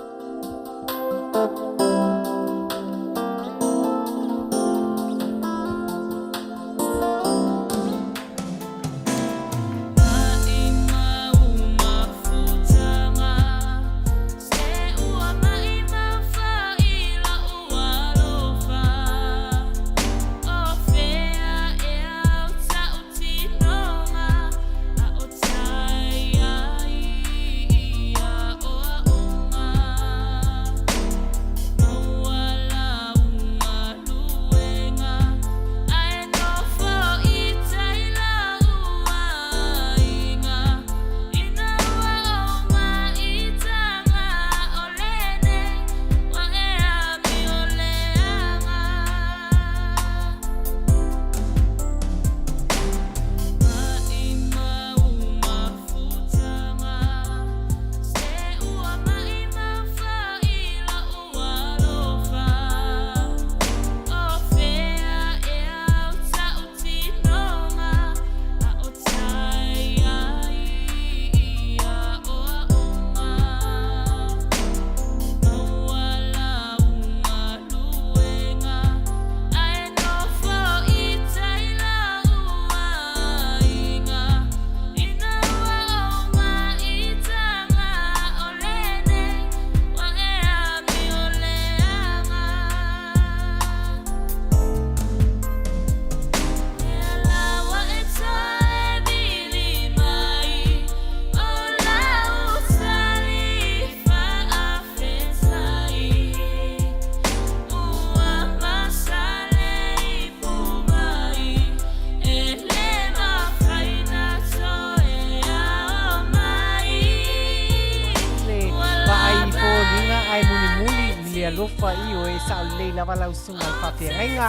Lofa i o e sa le lava lau sunga i whawhiangainga.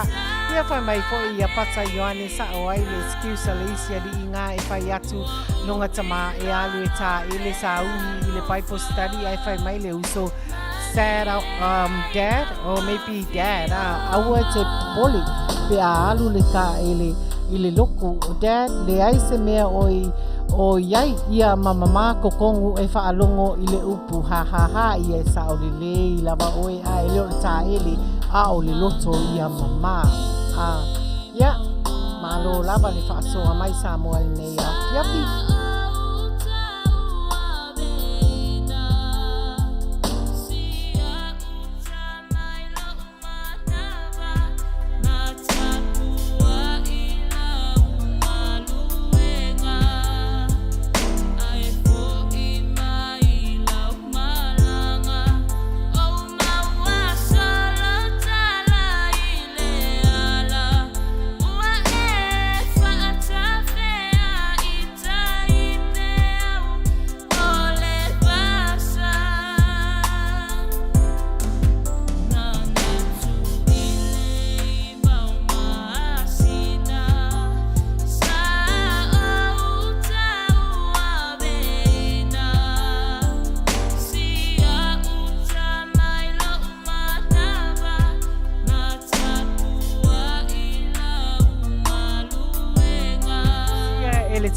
Ia whai mai fo i a pata Ioane sa o ai le skiusa le isia di inga e whai atu longa tama e alu e ta e le sa ui i le Bible study ai whai mai le uso sad dad or maybe dad aua te poli pe a alu le ka e le loku dad le ai se mea o iai ia mamama kokongu e whaalongo i le upu ha ia e sa o le i lava oe a e leo le ta ele a o le loto ia mama ia malo lava le whaasoa mai Samoa i nei Afiafi. Wow.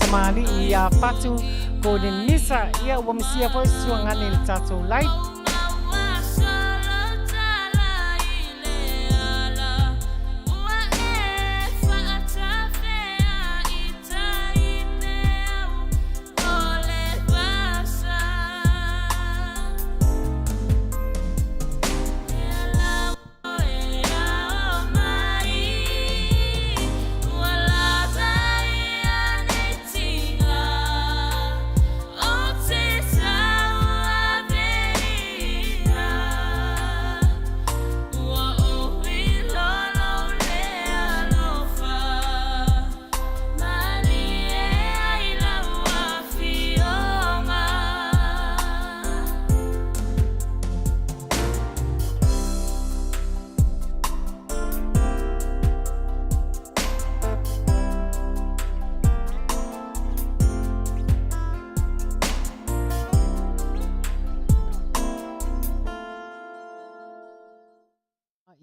Tamali'i ia fatu ko le nisa ia ua misia foi suangane le tatou live.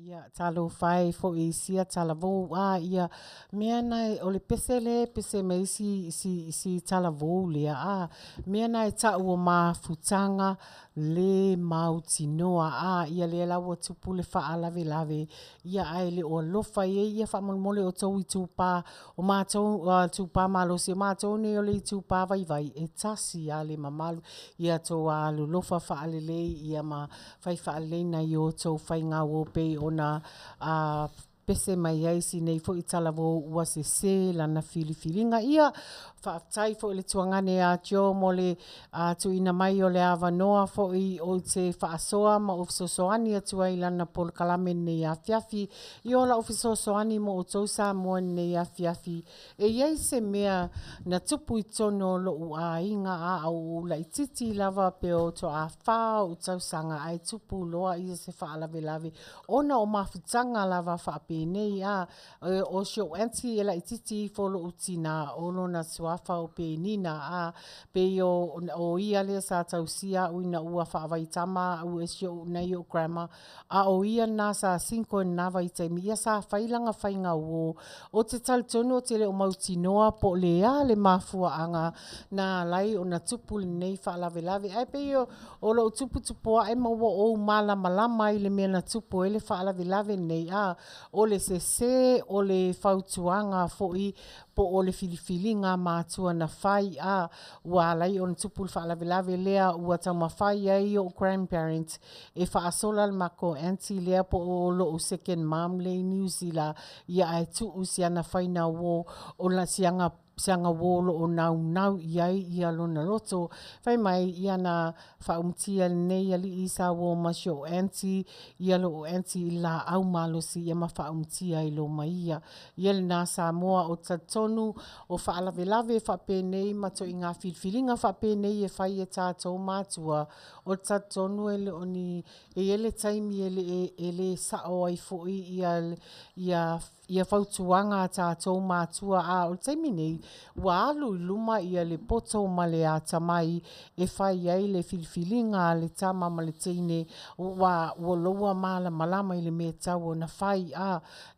Ia talo fai fo I sia talavo ia mea nai o le pese me si talavo lea mea nai ta ua mafutanga le mautinoa ia le lawa tupu le faa lave ia ai le o lofa ia fa mole o tau I tupa o mātou tupa malosi mātou ne o le tupa vai e tasi a le mamalu ia to alu lofa faa lele ia ma fai faa lele na i o tau fai ngā wope ona pese mai ai si nei fo I talavo ua se lana filifilinga ia whaatai fo le tuangane a tio mo le tuina mai o le awanoa fo I o te whaasoa ma ofisosoani atu ai lana pol kalame nei Afiafi I o la ofisosoani mo o tau Samoa nei Afiafi e iei se mea na tupu I tono lo u a inga au la ititi lava pe o to a wha o tau sanga ai tupu loa I se whaalave ona o mafutanga lava whaape nei o show anti e la ititi folo utina o lona suafa o pe nina pe o ia le sa tausia uina ua whaavaitama au e show nei o grandma o ia na sa 5 na vaitami ia sa whailanga whainga o te talitono te le o mautinoa po le le mafua anga na lai o na tupu nei whaalave ai pe o lo tupu e maua o malama I le mea na tupu ele whaalave nei o le se o le fautuanga foi po o le filifilinga mātua na whai ua lai o na tupu whaalave lea ua tau mawhai ai o grandparents e whaasola le mako auntie lea po o lo o second mom le New Zealand ia ai tu usiana whaina o la sianga wolo o nau iai ia lona loto fai mai ia na whaumtia nei ali isa wo masho anti ia lo anti la au malosi ia ma whaumtia I lo maia ia le na Samoa o tatonu o whaalave whape nei mato I ngā whilwhilinga whape nei e whai e tātou mātua o tatonu ele oni e ele taimi ele sao ai foi ia fautuanga tātou mātua o taimi nei ua alu luma ia le poto ma le atamai e whai ai le filfilinga le tama ma le teine ua loa malama I le mea tau na whai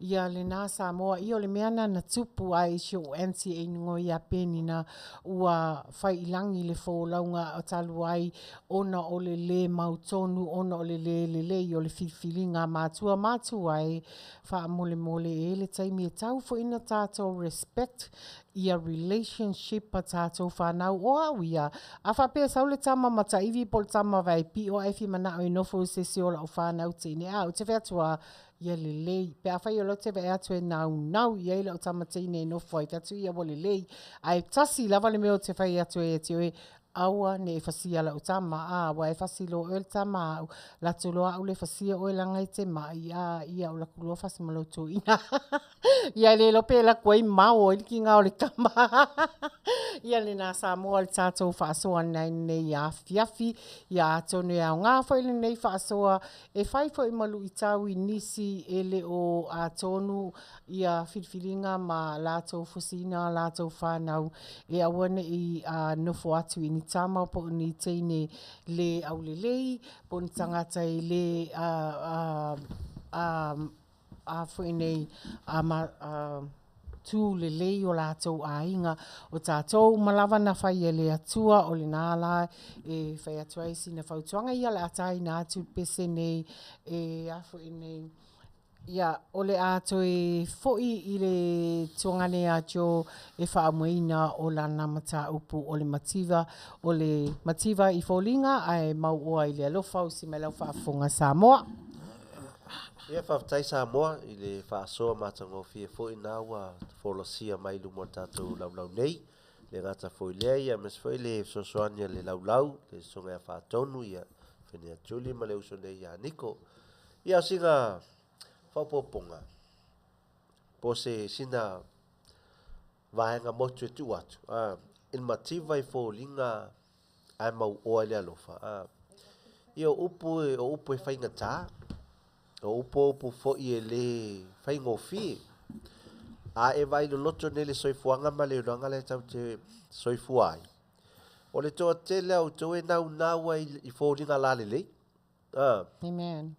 ia le nā Samoa ia le meana na tupu ai show anti e ngo ia penina ua whai ilangi le wholaunga o talu ai ona o le mautonu ona o le o le filfilinga mātua ai wha mole ele taimi e tau fo ina tātou respect ia relationship a tātou whanau o awia. A whapea sau le tama mata iwi pol tama vai pi o efi mana o inofo se se ola o whanau tine. O te whatua ia le lei. Pe a whai o lo te whai atu e nau ia ila o tama tine inofo ai whatu ia wale lei. Ai tasi lava le meo te whai atu e te oe aua ne e whasia la o tama wa e whasi lo o le tama au la tuloa au le whasia o e langa I te mai ia o la kulua whasi maloto ina ia le lope la kuai mau o iliki ngā o le kama ia le nā Samoa le tātou whaasoa nei Afiafi ia atone au ngā whaile nei whaasoa e whai fo I malu I tau I nisi ele o atonu ia whilwhilinga ma lātou fusina lātou whanau e awane I nofo atu I tama po ni teine le au le lei po ni tangata I le fo nei tū le lei o lātou ainga o tātou malawa na whai e le atua o le nāla e whai atua isi na whautuanga ia le atai na atu pese nei e afu i nei. Ia, o le ato e foi i le tuangane a jo e whaamuina o lana mata upu o le mativa i fōlinga ai maua i le alofa o si melau whaafunga Samoa. Ia whaftai Samoa i le whaasoa matangofi e foi nā ua wholosia mai lumo tātou laulau nei. Le ngata foi lea ia mes foi le sosoania le laulau, le songa e whaatonu ia whenea tuli ma le uso nei ia Niko. Ia singa whaupoponga. Po se sina vahenga motu e tu atu. Il mativa i fōlinga ai mau oa le alofa. Ia o upu e whainga tā. O upu fo i e le whainga o fi. A e vai lo loto ne le soifuanga ma le ranga le tau te soifuai. O le toa tele au tau e nau i fōlinga la le lei. Amen.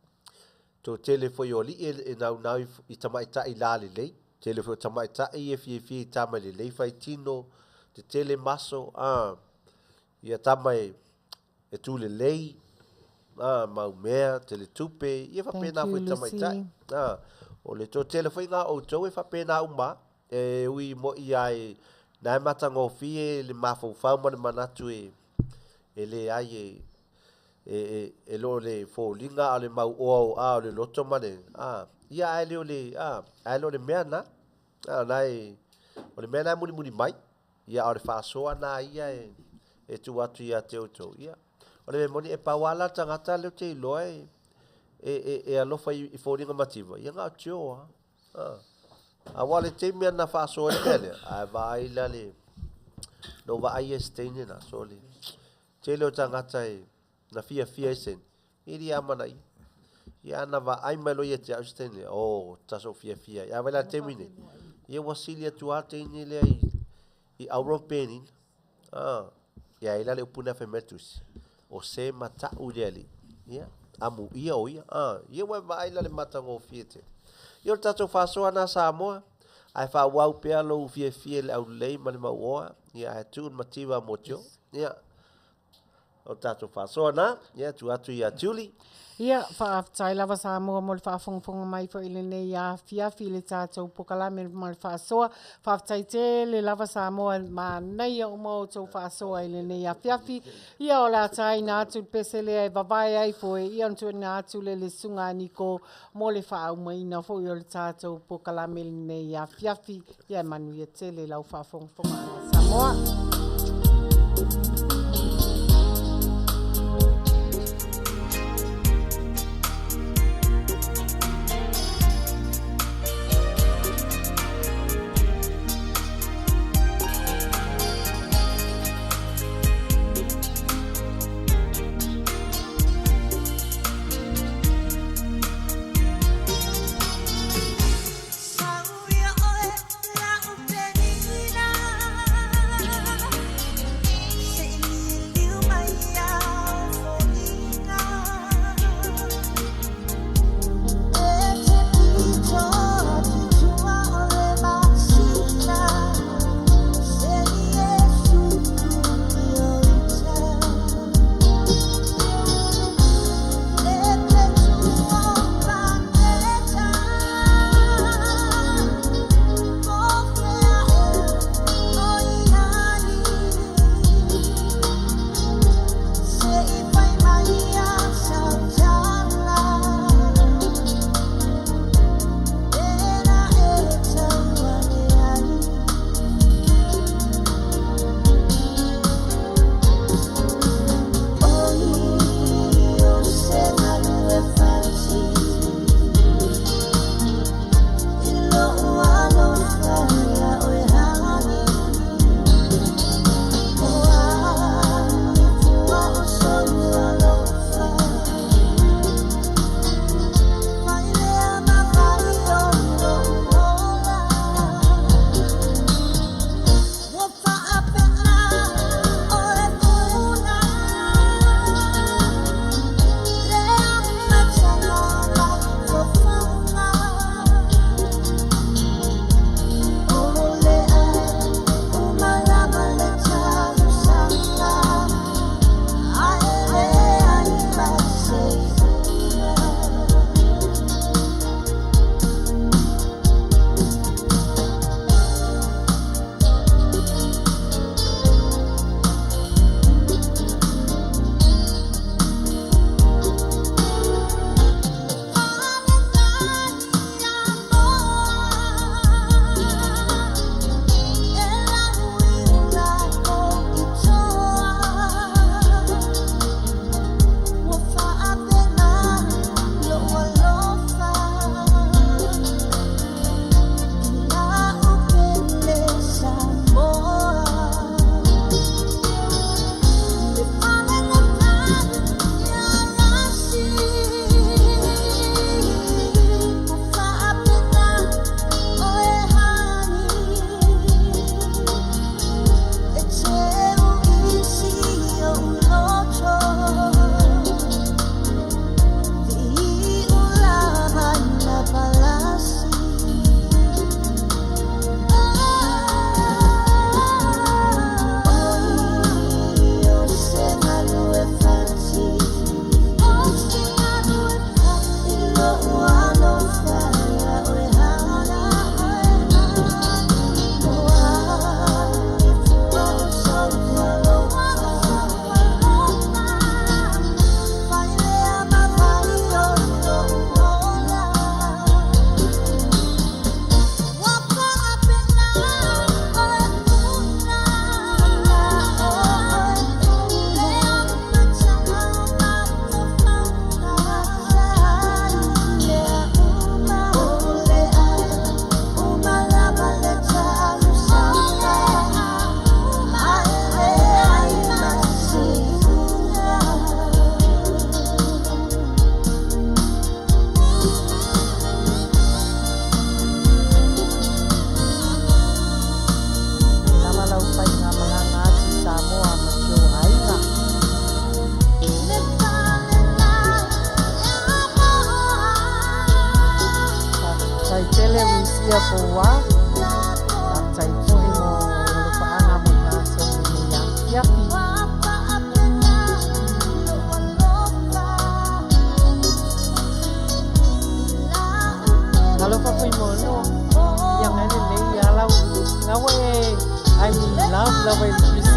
To tele foi oli e nau i tamaita i la le lei. Tele foi tamaita i e tama le lei fai tino te tele maso ia tamai e tu le lei mau mea tele tupe ia fa pena foi tamaita o le to tele foi nga o to e fa pena uma e ui mo i ai na matango fie le mafo fa mo le manatu e le ai e lo le fōlinga a le mau o a le loto mane ia ai le mea na nai o le mea na muni mai ia o le whaasoa na ia e tu atu ia te auto ia o le moni e pawala tangata leo te iloa e alofa i fōlinga mativa ia ngā tio a wale te mea na whaasoa le mea lea a vai la le no va ai e steine na so le te leo tangata na fia isen iri amanai ia na va ai mai lo ia te ausstene taso fia ia vai la temine ia wasilia tuate ini le i European ia ila le upuna femetus o se mata uliali ia amu ia o ia va ai la le matango fiete ia tato faso ana Samoa ai fa wau pe lo fia le au lei ma le maua ia tu mativa motio ia o tato fasona ia tu atu ia tuli ia whaaftai lava Samoa mo le whaafonga mai fo ile nei Afiafi le tātou pokala me le whaasoa whaaftai te le lava Samoa ma nei o mo tau whaasoa ile nei Afiafi ia o la tai na atu pese le ai vavai ai fo ia ntu na atu le sunga Niko mo le whaaumina fo i o le tātou pokala me le nei Afiafi ia Manuia te le lau whaafonga Samoa. See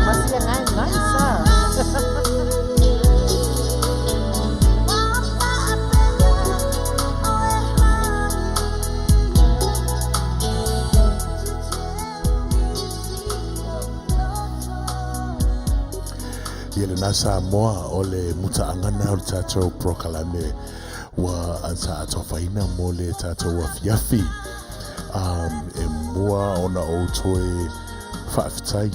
Masia ngai sa. Ele na Samoa o le mutaangana o le tātou prokalame wa ata atofaina mo le tātou Afiafi. E mua ona o toe whaafitai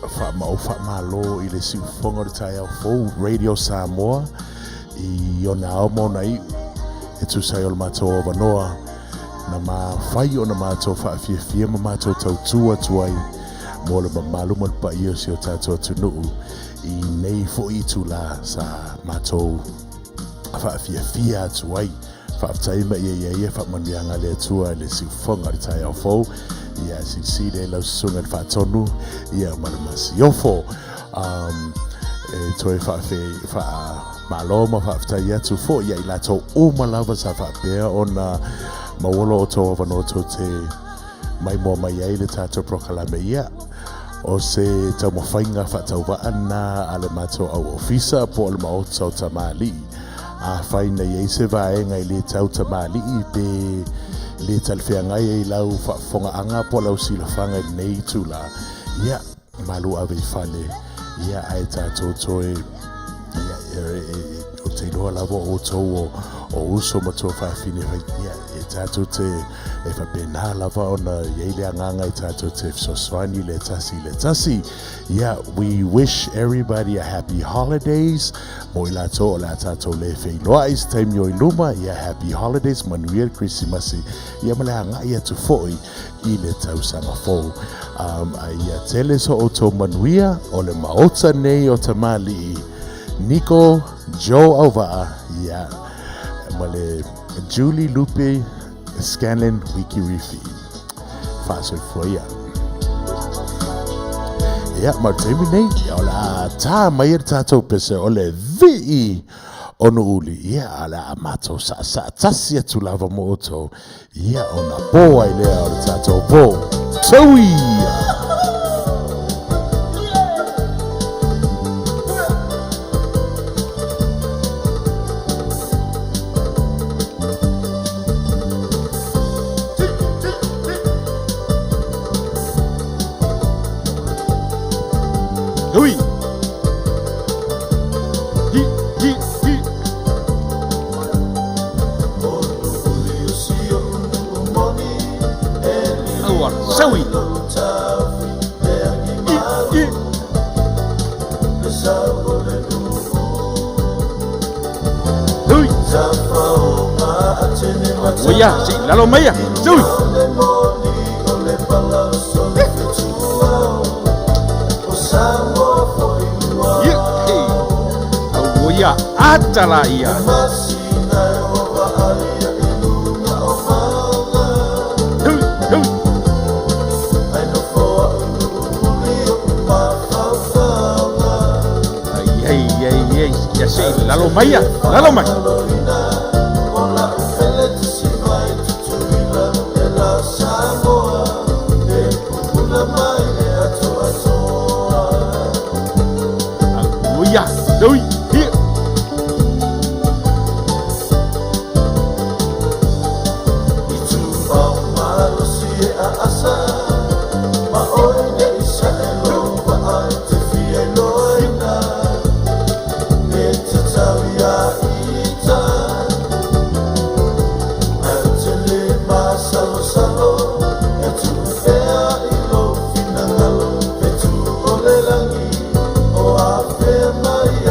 whaamalo I le siufonga le tai au fou Radio Samoa I ona au mona I e tusai o le mātou o wanoa na mā whai o na mātou whaafiafia ma mātou tautua tuai mo le mamalu mo le pai o si o tātou tunuu I nei fo I tula sa mātou whaafiafia tuai whaaftai ma ia whaamanuia ngā lea tua le siufonga le tai au fou ia si le lau sunga le whaatonu ia malamasi ofo e toi whaaloma whaaftai atu fo ia I lato umalawa sa whaapea o na mawolo o toa wanoto te mai mua mai ai le tātou prokalame ia o se tau mawhainga whaatau waana ale mātou au ofisa po le Maota O Tamali'i a whaina iei se vaenga I le tau Tamalii pe le talwhiangai I lau whaafonga anga po lau silafanga I nei tula ia malu awe whale ia ai tātou toe ia o te loa lawa o tau o uso matua whaafine ia e tātou te e whapena lava ona iei le anganga I tātou te fsoswani le tasi yeah we wish everybody a happy holidays mo I lato o la tātou le whailoa is time yo I luma yeah happy holidays Manuia Christmas ia male anga ia tu foi I le tausanga fou ia tele so o to Manuia o le Maota nei o Tamali'i Niko Auvaa yeah male Julie Lupe Scanlan Uikirifi Faso Foya ia martemi nei o la tā mai tātou pese o le vii ono uli ia ala mato sa tasi atu lava mo oto ia ona poa I lea o le tātou po taui Hui. Aua, sawi. Hui. Oya, si, lalo maya. Sawi. Ia atala ia ya sei lalo mai Aguya doi here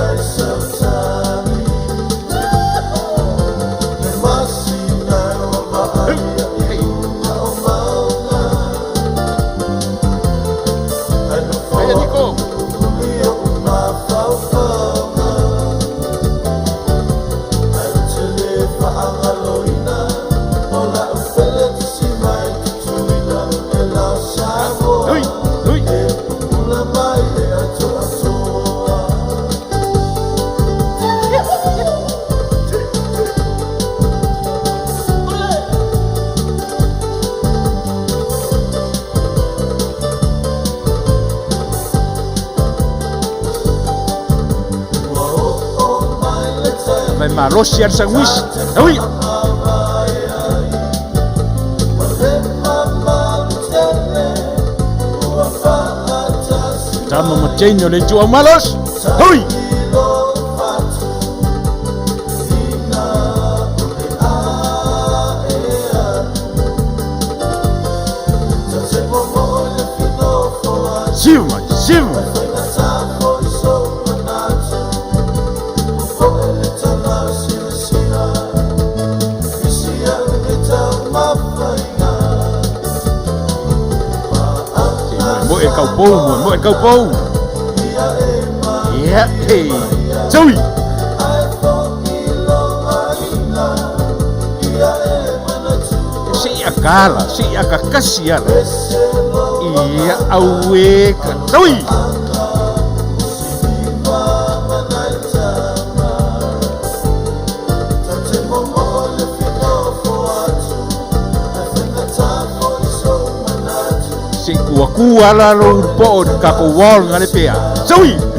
Yes. vai malosi al sanguisi. Oi. Tama matenyo le jua malos. Oi. Silva, Silva. Mỗi câu bông. Yeah, hey, Joey. Si akakasiala. Ia awe katoi. Si kuakua la lo po ka ko wal ngale pea. Joey.